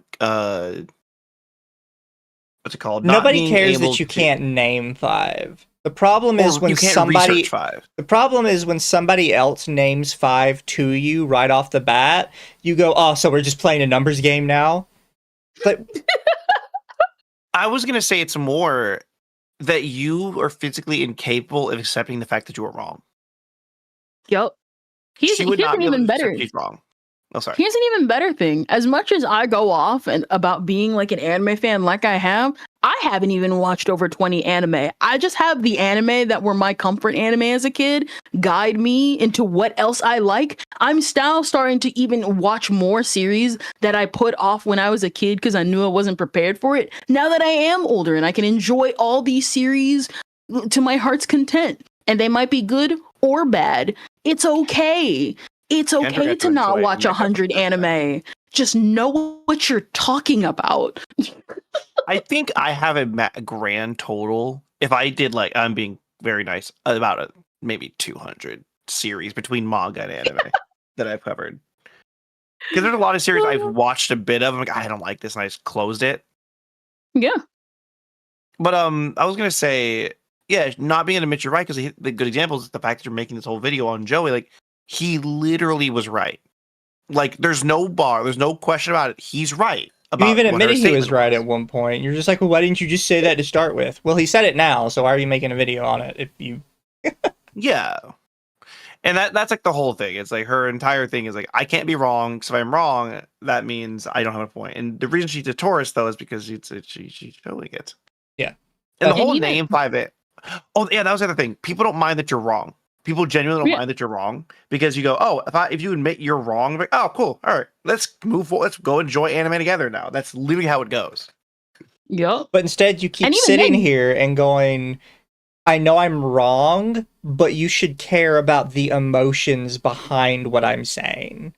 what's it called? Nobody cares that you can't name 5. The problem is when somebody... The problem is when somebody else names 5 to you right off the bat, you go, oh, so we're just playing a numbers game now? But I was going to say it's more that you are physically incapable of accepting the fact that you were wrong. Yep. He's even better. He's wrong. Oh, sorry. Here's an even better thing. As much as I go off and about being like an anime fan like I haven't even watched over 20 anime. I just have the anime that were my comfort anime as a kid guide me into what else I like. I'm now starting to even watch more series that I put off when I was a kid because I knew I wasn't prepared for it. Now that I am older and I can enjoy all these series to my heart's content, and they might be good or bad. It's okay. It's okay to not watch 100 anime. Just know what you're talking about. I think I have a grand total. If I did, like, I'm being very nice, about maybe 200 series between manga and anime that I've covered. Because there's a lot of series I've watched a bit of. I'm like, I don't like this, and I just closed it. Yeah. But I was gonna say, yeah, not being able to admit you're right, because the good example is the fact that you're making this whole video on Joey. Like, he literally was right. Like, there's no question about it. He's right. You even admitted he was right at one point. You're just like, well, why didn't you just say that to start with? Well, he said it now, so why are you making a video on it if you... Yeah. And that's like the whole thing. It's like her entire thing is like, I can't be wrong, because if I'm wrong, that means I don't have a point. And the reason she's a tourist, though, is because she's showing it. Yeah. And the whole name 5A. Oh, yeah, that was the other thing. People don't mind that you're wrong. People genuinely don't mind that you're wrong, because you go, oh, if you admit you're wrong, like, oh, cool, all right, let's move forward. Let's go enjoy anime together now. That's literally how it goes. Yep. But instead, you keep sitting here and going, I know I'm wrong, but you should care about the emotions behind what I'm saying.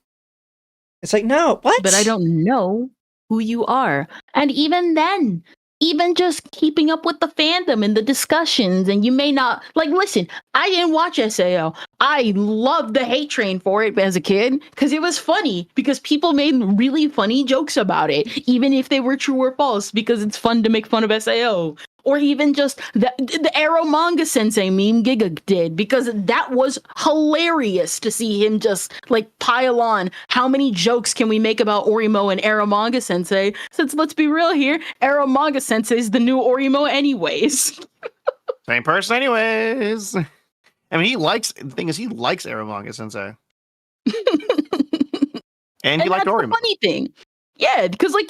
It's like, no, what? But I don't know who you are. And even then, even just keeping up with the fandom and the discussions, and you may not like, listen, I didn't watch SAO. I loved the hate train for it as a kid because it was funny, because people made really funny jokes about it, even if they were true or false, because it's fun to make fun of SAO. Or even just the Arrow Manga Sensei meme Giga did, because that was hilarious to see him just like pile on. How many jokes can we make about Orimo and Arrow Manga Sensei? Since let's be real here, Arrow Manga Sensei is the new Orimo anyways. Same person anyways. I mean, the thing is, he likes Arrow Manga Sensei. and he liked Orimo. The funny thing. Yeah, because like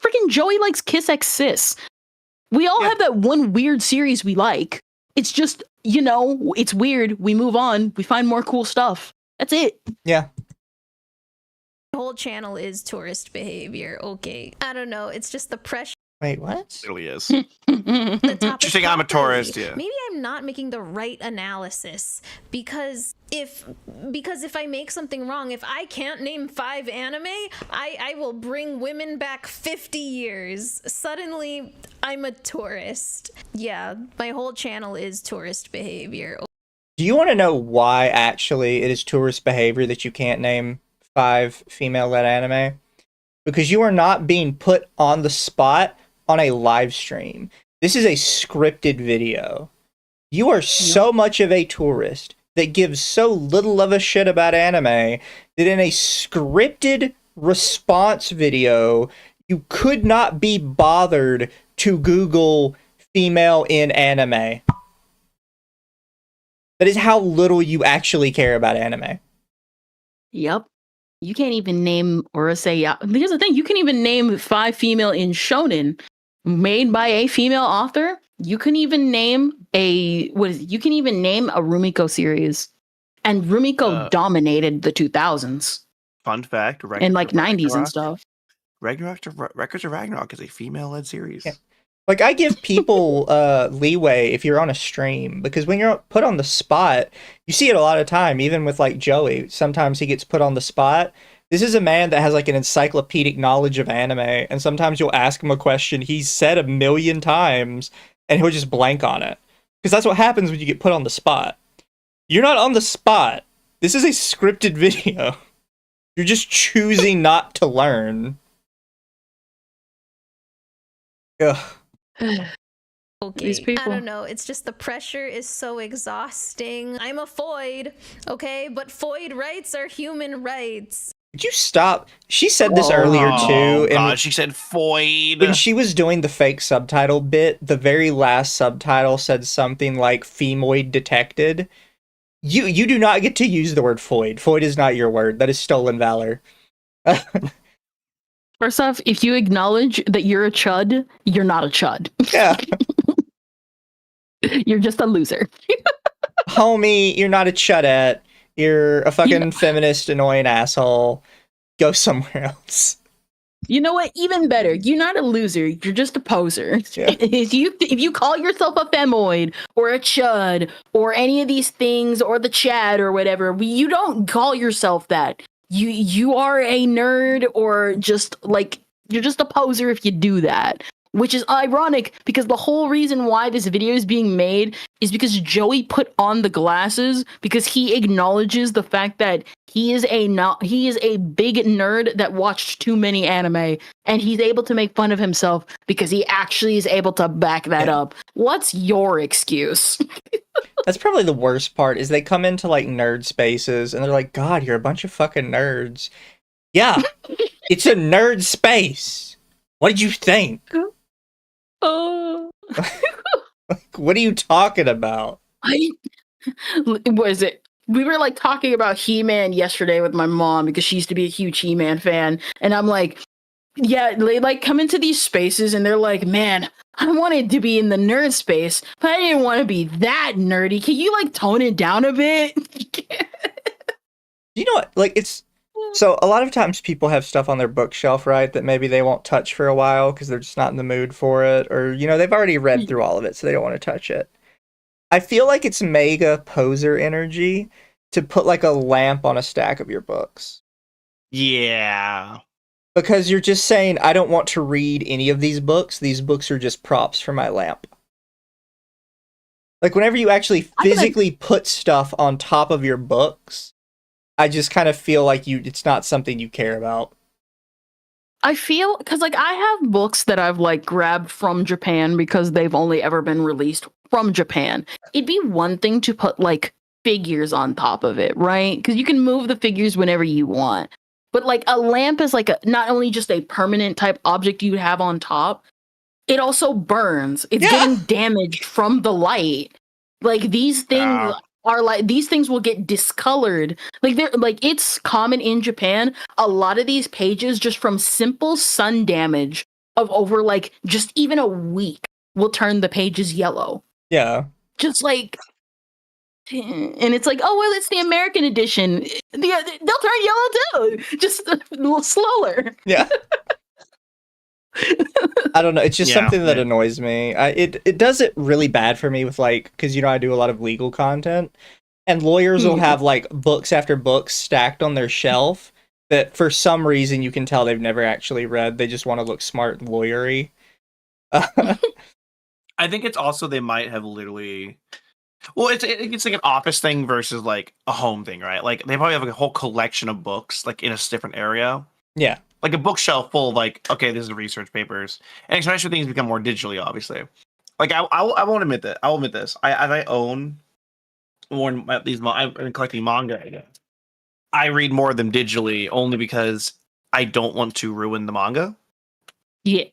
freaking Joey likes Kiss X Sis. We all have that one weird series we like. It's just, it's weird. We move on. We find more cool stuff. That's it. Yeah. The whole channel is tourist behavior. Okay. I don't know. It's just the pressure. Wait, what? It really is. You think I'm a tourist, yeah. Maybe I'm not making the right analysis, because if I make something wrong, if I can't name 5 anime, I will bring women back 50 years. Suddenly, I'm a tourist. Yeah, my whole channel is tourist behavior. Do you want to know why actually it is tourist behavior that you can't name 5 female-led anime? Because you are not being put on the spot on a live stream. This is a scripted video. You are so much of a tourist that gives so little of a shit about anime that in a scripted response video, you could not be bothered to Google female in anime. That is how little you actually care about anime. Yep. You can't even name Urusei. Here's the thing: you can even name 5 female in shonen made by a female author. You can even name you can even name a Rumiko series, and Rumiko dominated the 2000s. Fun fact: and like 90s and stuff. Records of Ragnarok is a female-led series. Yeah. Like, I give people leeway if you're on a stream, because when you're put on the spot, you see it a lot of time, even with like Joey. Sometimes he gets put on the spot. This is a man that has like an encyclopedic knowledge of anime, and sometimes you'll ask him a question he's said 1,000,000 times, and he'll just blank on it. Because that's what happens when you get put on the spot. You're not on the spot. This is a scripted video. You're just choosing not to learn. Ugh. Okay, I don't know. It's just the pressure is so exhausting. I'm a Foid, okay? But Foid rights are human rights. Could you stop? She said this earlier too. God, she said Foid. When she was doing the fake subtitle bit, the very last subtitle said something like "femoid detected." You do not get to use the word foid. Foid is not your word. That is stolen valor. First off, if you acknowledge that you're a chud, you're not a chud. Yeah. You're just a loser. Homie, you're not a chudette. You're a fucking feminist, annoying asshole. Go somewhere else. You know what? Even better. You're not a loser. You're just a poser. Yeah. If you call yourself a femoid or a chud or any of these things or the chad or whatever, you don't call yourself that. You are a nerd or just like you're just a poser if you do that. Which is ironic because the whole reason why this video is being made is because Joey put on the glasses because he acknowledges the fact that he is a big nerd that watched too many anime, and he's able to make fun of himself because he actually is able to back that up. What's your excuse? That's probably the worst part is they come into like nerd spaces and they're like, God, you're a bunch of fucking nerds. Yeah, it's a nerd space. What did you think? Like, what are you talking about? Was it? We were like talking about He-Man yesterday with my mom because she used to be a huge He-Man fan, and I'm like, yeah, they like come into these spaces and they're like, man, I wanted to be in the nerd space, but I didn't want to be that nerdy. Can you like tone it down a bit? You know what? Like so a lot of times people have stuff on their bookshelf, right, that maybe they won't touch for a while because they're just not in the mood for it, or, you know, they've already read through all of it, so they don't want to touch it. I feel like it's mega poser energy to put, like, a lamp on a stack of your books. Yeah. Because you're just saying, I don't want to read any of these books. These books are just props for my lamp. Like, whenever you actually physically put stuff on top of your books, I just kind of feel like it's not something you care about. I feel, because like I have books that I've like grabbed from Japan because they've only ever been released from Japan. It'd be one thing to put like figures on top of it, right? Because you can move the figures whenever you want. But like a lamp is like not only just a permanent type object you have on top, it also burns. It's getting damaged from the light. Like these things are like these things will get discolored. Like they're like it's common in Japan. A lot of these pages just from simple sun damage of over like just even a week will turn the pages yellow. Yeah. Just like and it's like, oh well, it's the American edition. They'll turn yellow too. Just a little slower. Yeah. I don't know. It's just something that annoys me. It does it really bad for me with like, because you know I do a lot of legal content, and lawyers will have like books after books stacked on their shelf that for some reason you can tell they've never actually read. They just want to look smart and lawyery. I think it's also they might have literally. Well, it's like an office thing versus like a home thing, right? Like they probably have like a whole collection of books like in a different area. Yeah. Like a bookshelf full of like, okay, this is research papers, and especially things become more digitally, obviously. Like I won't admit that. I will admit this. I own more these. I've been collecting manga again. I read more of them digitally only because I don't want to ruin the manga. Yeah.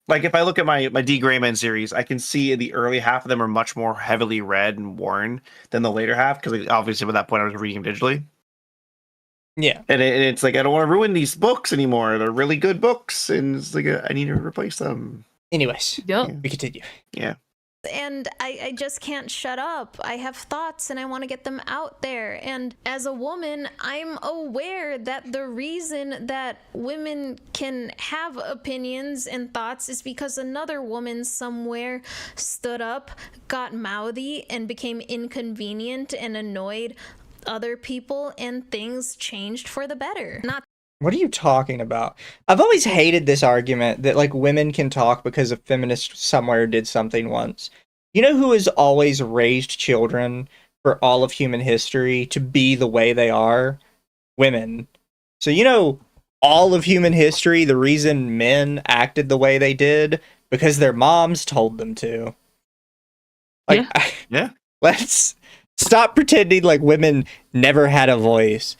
Like if I look at my D Grayman series, I can see the early half of them are much more heavily read and worn than the later half because obviously by that point I was reading them digitally. Yeah, and it's like I don't want to ruin these books anymore. They're really good books, and it's like I need to replace them. Anyways, we continue. Yeah, and I just can't shut up. I have thoughts, and I want to get them out there. And as a woman, I'm aware that the reason that women can have opinions and thoughts is because another woman somewhere stood up, got mouthy, and became inconvenient and annoyed other people, and things changed for the better. What are you talking about? I've always hated this argument that like women can talk because a feminist somewhere did something once. You know who has always raised children for all of human history to be the way they are? Women. So you know all of human history, the reason men acted the way they did because their moms told them to. Like let's stop pretending like women never had a voice.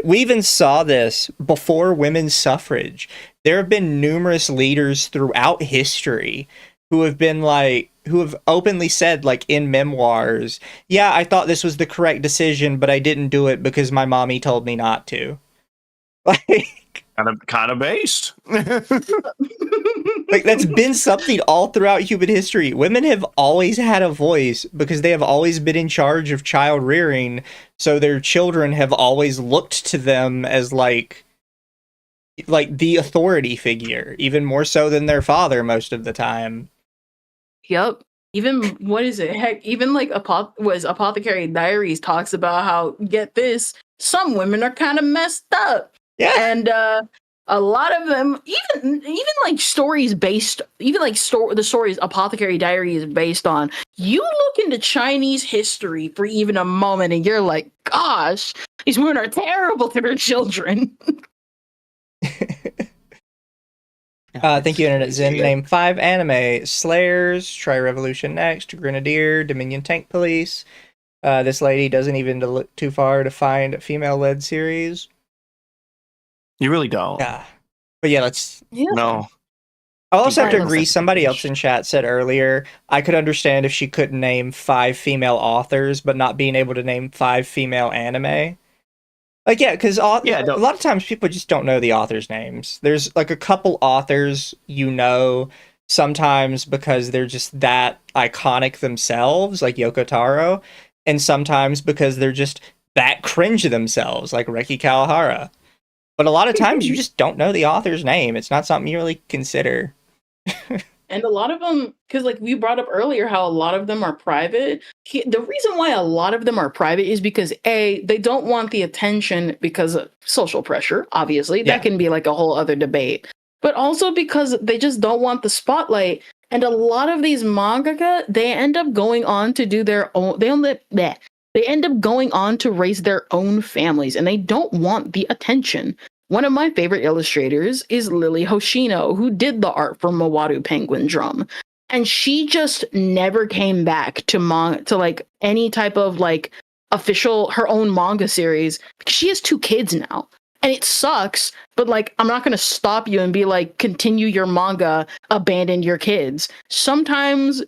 We even saw this before women's suffrage. There have been numerous leaders throughout history who have openly said, like, in memoirs, yeah, I thought this was the correct decision, but I didn't do it because my mommy told me not to. Like, kind of based. like, that's been something all throughout human history. Women have always had a voice because they have always been in charge of child rearing, so their children have always looked to them as like the authority figure, even more so than their father most of the time. Yep. Even what is it? Heck, even like Apothecary Diaries talks about how, get this, some women are kind of messed up. Yeah. And a lot of them, even like stories based, even like the stories Apothecary Diary is based on, you look into Chinese history for even a moment and you're like, gosh, these women are terrible to their children. Thank you, Internet Zen. Name 5 anime: Slayers, Try Revolution Next, Grenadier, Dominion Tank Police. This lady doesn't even look too far to find a female-led series. You really don't. Yeah. But yeah, let's... No. I'll also have to agree, somebody else in chat said earlier, I could understand if she couldn't name 5 female authors, but not being able to name 5 female anime. Like, yeah, because a lot of times people just don't know the authors' names. There's, like, a couple authors you know, sometimes because they're just that iconic themselves, like Yoko Taro, and sometimes because they're just that cringe themselves, like Reki Kawahara. But a lot of times you just don't know the author's name. It's not something you really consider. And a lot of them, because like we brought up earlier how a lot of them are private. The reason why a lot of them are private is because A, they don't want the attention because of social pressure, obviously. That can be like a whole other debate. But also because they just don't want the spotlight. And a lot of these mangaka, they end up going on to do their own, they end up going on to raise their own families, and they don't want the attention. One of my favorite illustrators is Lily Hoshino, who did the art for Mawaru Penguin Drum. And she just never came back to like any type of like official, her own manga series, because she has 2 kids now. And it sucks, but like, I'm not going to stop you and be like, continue your manga, abandon your kids. Sometimes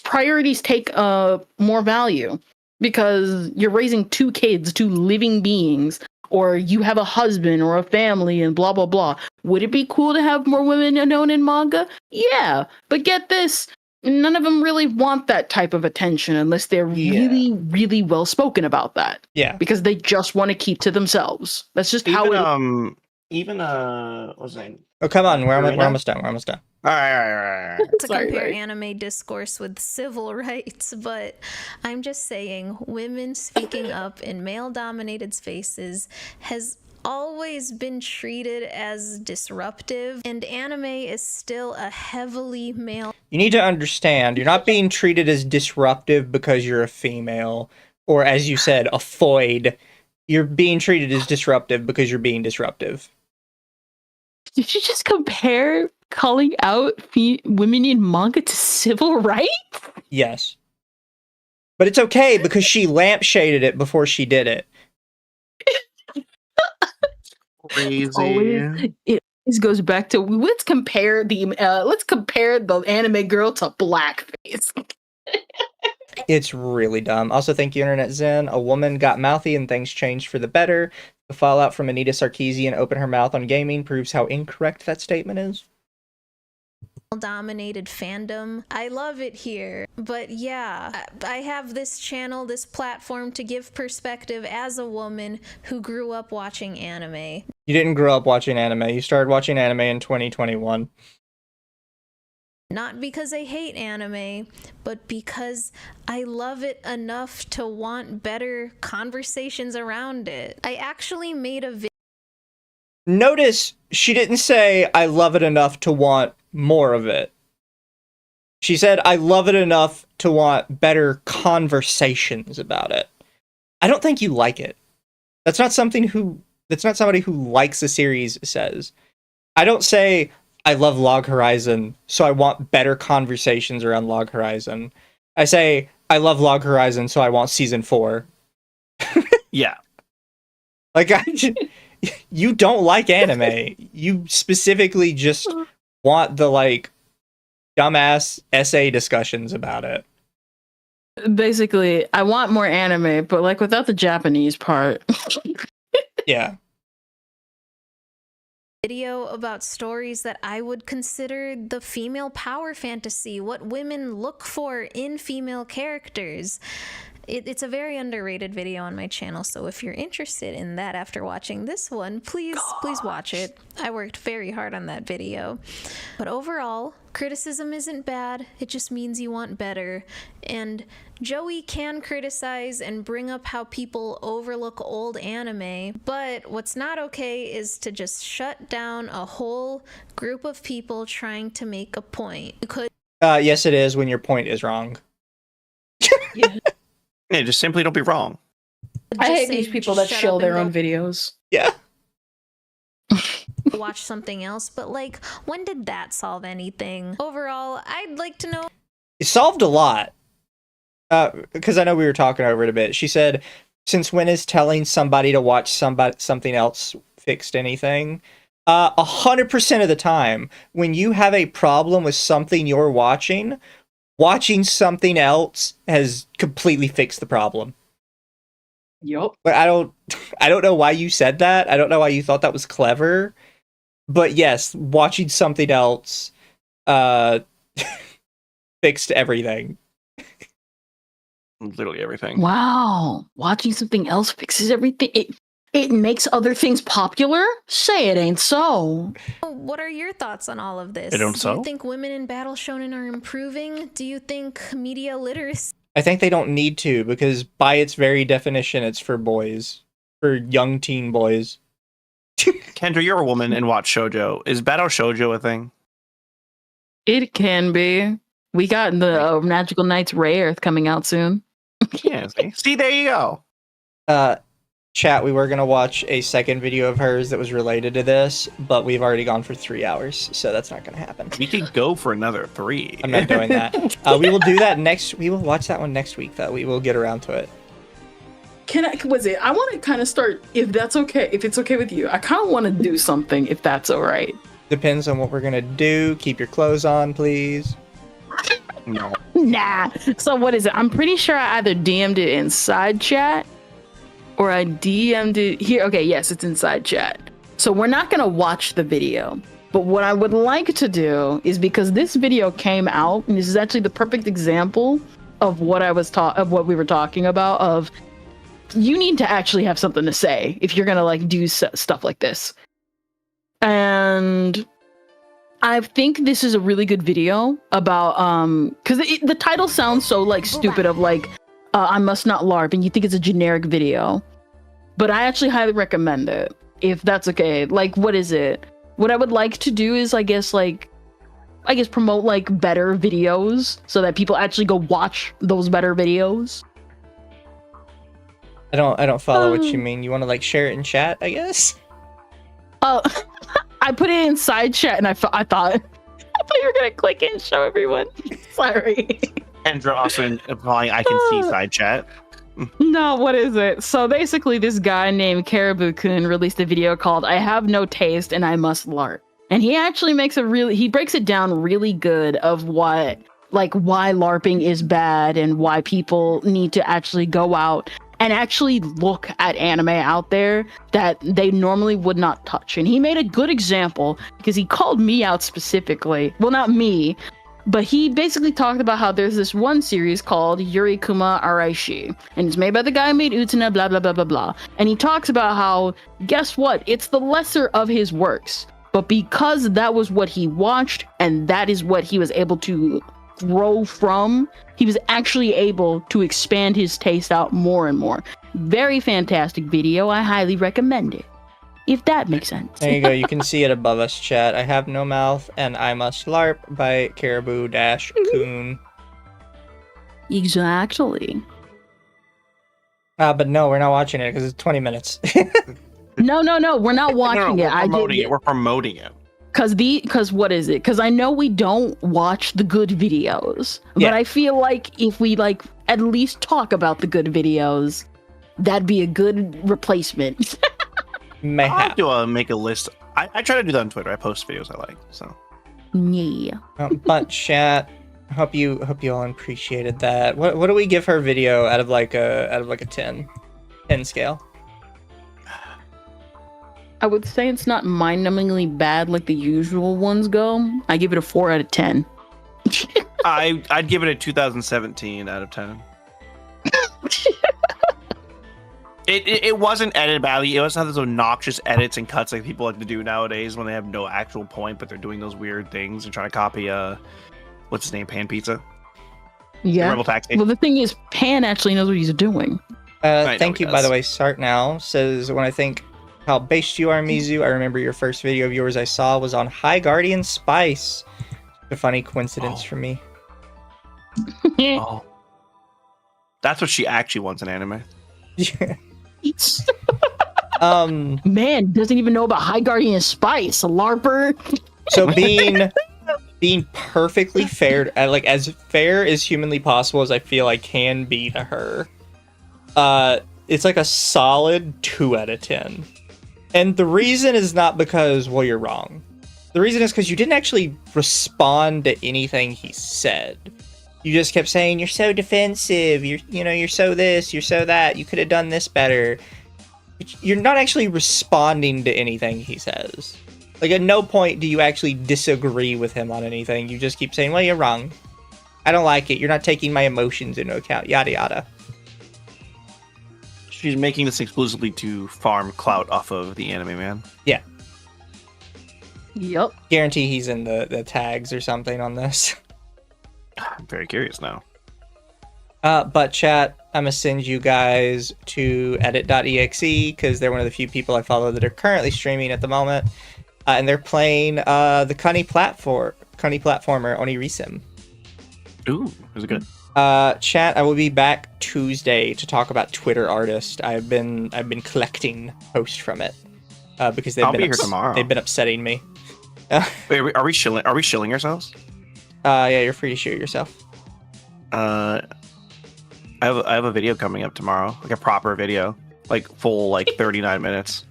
priorities take more value because you're raising 2 kids, 2 living beings, or you have a husband or a family and blah, blah, blah. Would it be cool to have more women known in manga? Yeah, but get this. None of them really want that type of attention unless they're really, really well spoken about that. Yeah. Because they just want to keep to themselves. That's just how it what's his name? Oh, come on. We're almost done. We're almost done. All right. To compare anime discourse with civil rights, but I'm just saying, women speaking up in male-dominated spaces has always been treated as disruptive, and anime is still a heavily male. You need to understand, you're not being treated as disruptive because you're a female, or as you said, a foid. You're being treated as disruptive because you're being disruptive. Did you just compare calling out women in manga to civil rights? Yes. But it's okay because she lampshaded it before she did it. Crazy. It always goes back to let's compare the anime girl to blackface. It's really dumb. Also, thank you, Internet Zen. A woman got mouthy and things changed for the better. The fallout from Anita Sarkeesian open her mouth on gaming proves how incorrect that statement is. Dominated fandom. I love it here. But yeah, I have this channel, this platform to give perspective as a woman who grew up watching anime. You didn't grow up watching anime. You started watching anime in 2021. Not because I hate anime, but because I love it enough to want better conversations around it. I actually made a video. Notice she didn't say, I love it enough to want more of it. She said, I love it enough to want better conversations about it. I don't think you like it. That's not somebody who likes a series says. I don't say, I love Log Horizon, so I want better conversations around Log Horizon. I say, I love Log Horizon, so I want Season 4. Yeah. Like, you don't like anime. You specifically just want the, like, dumbass essay discussions about it. Basically, I want more anime, but like without the Japanese part. Yeah. Video about stories that I would consider the female power fantasy, what women look for in female characters. It's a very underrated video on my channel, so if you're interested in that after watching this one, please watch it. I worked very hard on that video. But overall, criticism isn't bad, it just means you want better. And Joey can criticize and bring up how people overlook old anime, but what's not okay is to just shut down a whole group of people trying to make a point. You could Yes, it is when your point is wrong. Yeah, just simply don't be wrong. I just hate say, these people that "Shut shill up their and own videos. Yeah. watch something else," but like, when did that solve anything? Overall, I'd like to know. It solved a lot. Because I know we were talking over it a bit. She said, since when is telling somebody to watch something else fixed anything? 100% of the time, when you have a problem with something you're watching something else has completely fixed the problem. Yup. But I don't know why you said that. I don't know why you thought that was clever. But yes, watching something else fixed everything. Literally everything. Wow. Watching something else fixes everything. It makes other things popular? Say it ain't so. What are your thoughts on all of this? It don't Do so? you think women in battle shonen are improving? Do you think media literacy? I think they don't need to, because by its very definition, it's for boys. For young teen boys. Kendra, you're a woman and watch shoujo. Is battle shoujo a thing? It can be. We got the Magical Knights Ray Earth coming out soon. Yeah, see, there you go. Chat, we were going to watch a second video of hers that was related to this, but we've already gone for 3 hours, so that's not going to happen. We could go for another 3. I'm not doing that. We will do that we will watch that one next week, though. We will get around to it. I want to kind of start, if that's okay, if it's okay with you, I kind of want to do something, if that's all right. Depends on what we're going to do. Keep your clothes on, please. No. Nah. So what is it? I'm pretty sure I either DM'd it inside chat or I DM'd it here. Okay, yes, it's inside chat. So we're not going to watch the video. But what I would like to do is, because this video came out, and this is actually the perfect example of what we were talking about, of you need to actually have something to say if you're going to like do stuff like this. And I think this is a really good video about because the title sounds so like stupid, of like I must not LARP, and you think it's a generic video, but I actually highly recommend it, if that's okay. Like, what is it? What I would like to do is I guess promote like better videos so that people actually go watch those better videos. I don't follow what you mean. You want to like share it in chat, I guess? Oh, I put it inside chat, and I thought you were gonna click it and show everyone. Sorry. Kendra also implying I can see side chat. No, what is it? So basically, this guy named Caribou-kun released a video called "I Have No Taste and I Must LARP," and he actually he breaks it down really good of why LARPing is bad and why people need to actually go out and actually look at anime out there that they normally would not touch. And he made a good example because he called me out specifically. Well, not me, but he basically talked about how there's this one series called Yurikuma Araishi, and it's made by the guy who made Utena, blah, blah, blah, blah, blah. And he talks about how, guess what? It's the lesser of his works. But because that was what he watched, and that is what he was able to grow from, he was actually able to expand his taste out more and more. Very fantastic video. I highly recommend it, if that makes sense. There you go. You can see it above us, chat. I Have No Mouth and I Must LARP by Caribou-kun. Exactly. But no, we're not watching it because it's 20 minutes. No, we're not watching it. We're promoting it. Because what is it? Because I know we don't watch the good videos, but I feel like if we like at least talk about the good videos, that'd be a good replacement. I'll do make a list. I try to do that on Twitter. I post videos I like. So Yeah. But chat, hope you all appreciated that. What do we give her video out of like a 10 scale? I would say it's not mind-numbingly bad like the usual ones go. I give it a 4 out of 10. I'd give it a 2017 out of 10. It wasn't edited badly. It doesn't have those obnoxious edits and cuts like people like to do nowadays when they have no actual point, but they're doing those weird things and trying to copy what's his name, Pan Pizza. Yeah. Rebel Taxi. Well, the thing is, Pan actually knows what he's doing. Thank you, by the way. Sart now says, when I think how based you are, Mizu, I remember your first video of yours I saw was on High Guardian Spice. A funny coincidence for me. Oh. That's what she actually wants in anime. Man doesn't even know about High Guardian Spice, a LARPer. So being perfectly fair, like as fair as humanly possible as I feel I can be to her, it's like a solid 2 out of 10. And the reason is not because, well, you're wrong. The reason is because you didn't actually respond to anything he said. You just kept saying, you're so defensive, you're so this, you're so that, you could have done this better. But you're not actually responding to anything he says. Like, at no point do you actually disagree with him on anything. You just keep saying, well, you're wrong. I don't like it. You're not taking my emotions into account, yada yada. She's making this exclusively to farm clout off of the anime man. Yeah. Yep. Guarantee he's in the tags or something on this. I'm very curious now. But chat, I'm gonna send you guys to edit.exe because they're one of the few people I follow that are currently streaming at the moment. And they're playing the Cunny platformer Onirisim. Ooh, is it good? Chat, I will be back Tuesday to talk about Twitter Artist. I've been collecting posts from it because they've been upsetting me. Wait, are we shilling ourselves? Yeah, you're free to shoot yourself. I have a video coming up tomorrow, like a proper video, like full 39 minutes.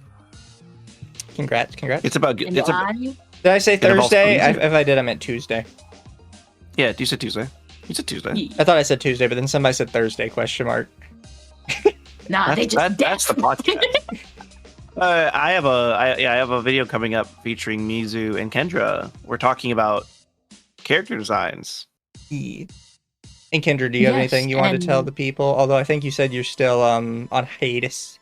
Congrats. It's about. Did I say Thursday? If I did, I meant Tuesday. Yeah, you said Tuesday. You said Tuesday. I thought I said Tuesday, but then somebody said Thursday? ? Nah, that's the podcast. I have a video coming up featuring Mizu and Kendra. We're talking about character designs. And Kendra, do you have anything you want to tell the people? Although I think you said you're still on hiatus.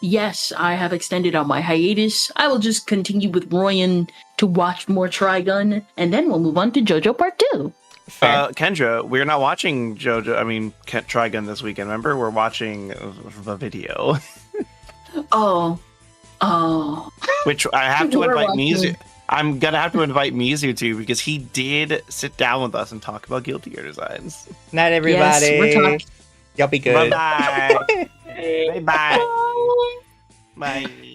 Yes, I have extended on my hiatus. I will just continue with Royan to watch more Trigun, and then we'll move on to JoJo Part 2. Kendra, we're not watching Trigun this weekend. Remember, we're watching the video. Oh. Which I have to invite Mizu. I'm gonna have to invite Mizu to because he did sit down with us and talk about Guilty Gear designs. Night, everybody. Yes, Y'all be good. Bye-bye. Bye-bye. Bye.